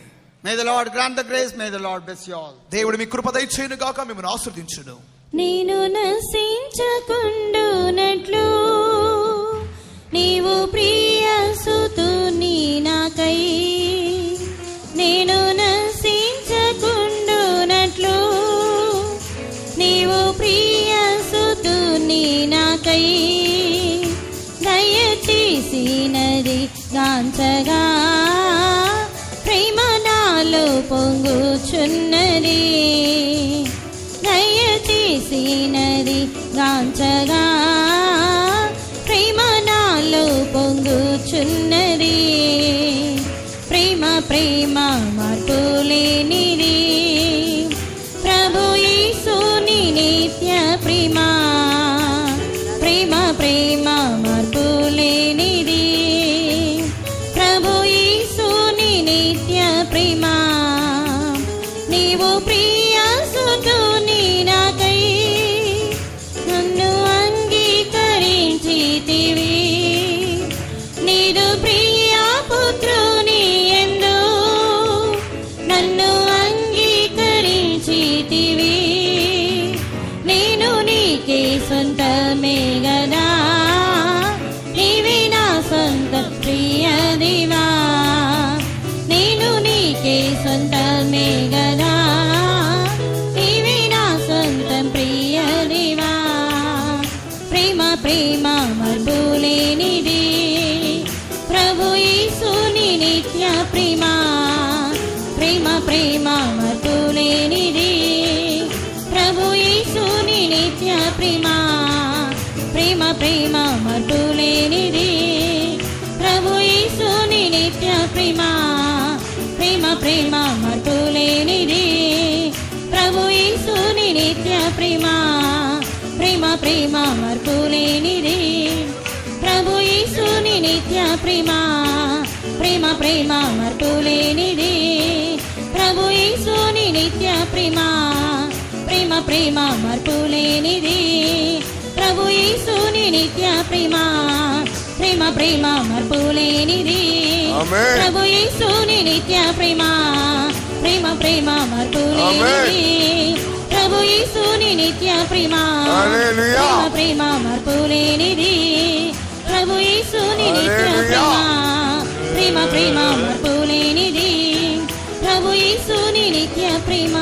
May the Lord grant the grace. May the Lord bless you all. దేవుడు మీ కృప దయచేయును గాక, మిమ్మల్ని ఆశీర్వదించును. నేను నశించకుండునట్లు నీవు ప్రియసుతుని నాకై, నేను నశించకుండునట్లు నీవు ప్రియసుతుని నాకై, దయచేసినది గాంచగా ప్రేమ నాలో పొంగుచున్నది, దయచేసినది గాంచగా పొంగుచున్నది ప్రేమ ప్రేమ మార్పు లేనిది ప్రభు యేసుని నిత్య ప్రేమ ప్రేమ ప్రేమ మార్పు లేనిది ప్రభు యేసుని నిత్య ప్రేమ నీవు ప్రియ సుతుని నాకై నన్ను అంగీకరించితివి నీదు ప్రియ పుత్రుని యందు నన్ను అంగీకరించితివి నేను నీకే సొంతమే గదా నీవే నా సొంత ప్రియ దేవా నేను నీకే సొంతమే గదా నీవే నా సొంత ప్రియ దేవా ప్రేమ ప్రేమ మార్పు లేనిది ప్రభు యేసుని నిత్య ప్రేమ ప్రేమ ప్రేమ మార్పు లేనిది ప్రభు యేసుని నిత్య ప్రేమ ప్రేమ ప్రేమ మార్పు లేనిది ప్రభు యేసుని నిత్య ప్రేమ ప్రేమ ప్రేమ మార్పు లేనిది ప్రభు యేసుని నిత్య ప్రేమ ప్రేమ ప్రేమ మార్పు లేనిది ప్రభు యేసుని నిత్య ప్రేమ ప్రేమ ప్రేమ మార్పు లేనిది ప్రభు యేసుని నిత్య ప్రేమ ప్రేమ ప్రేమ మార్పు లేనిది ప్రభు యేసుని నిత్య ప్రేమ ప్రేమ ప్రేమ మార్పు లేనిది ఆమేన్. ప్రభు యేసుని నిత్య ప్రేమ ప్రేమ ప్రేమ మార్పు లేనిది ప్రభు యేసుని నిత్య ప్రేమ హల్లెలూయా. ప్రేమ ప్రేమ మార్పు లేనిది ప్రభు యేసుని నిత్య హల్లెలూయా. ప్రేమ ప్రేమ ప్రేమ మార్పు లేనిది ప్రభు యేసుని నిత్య ప్రేమ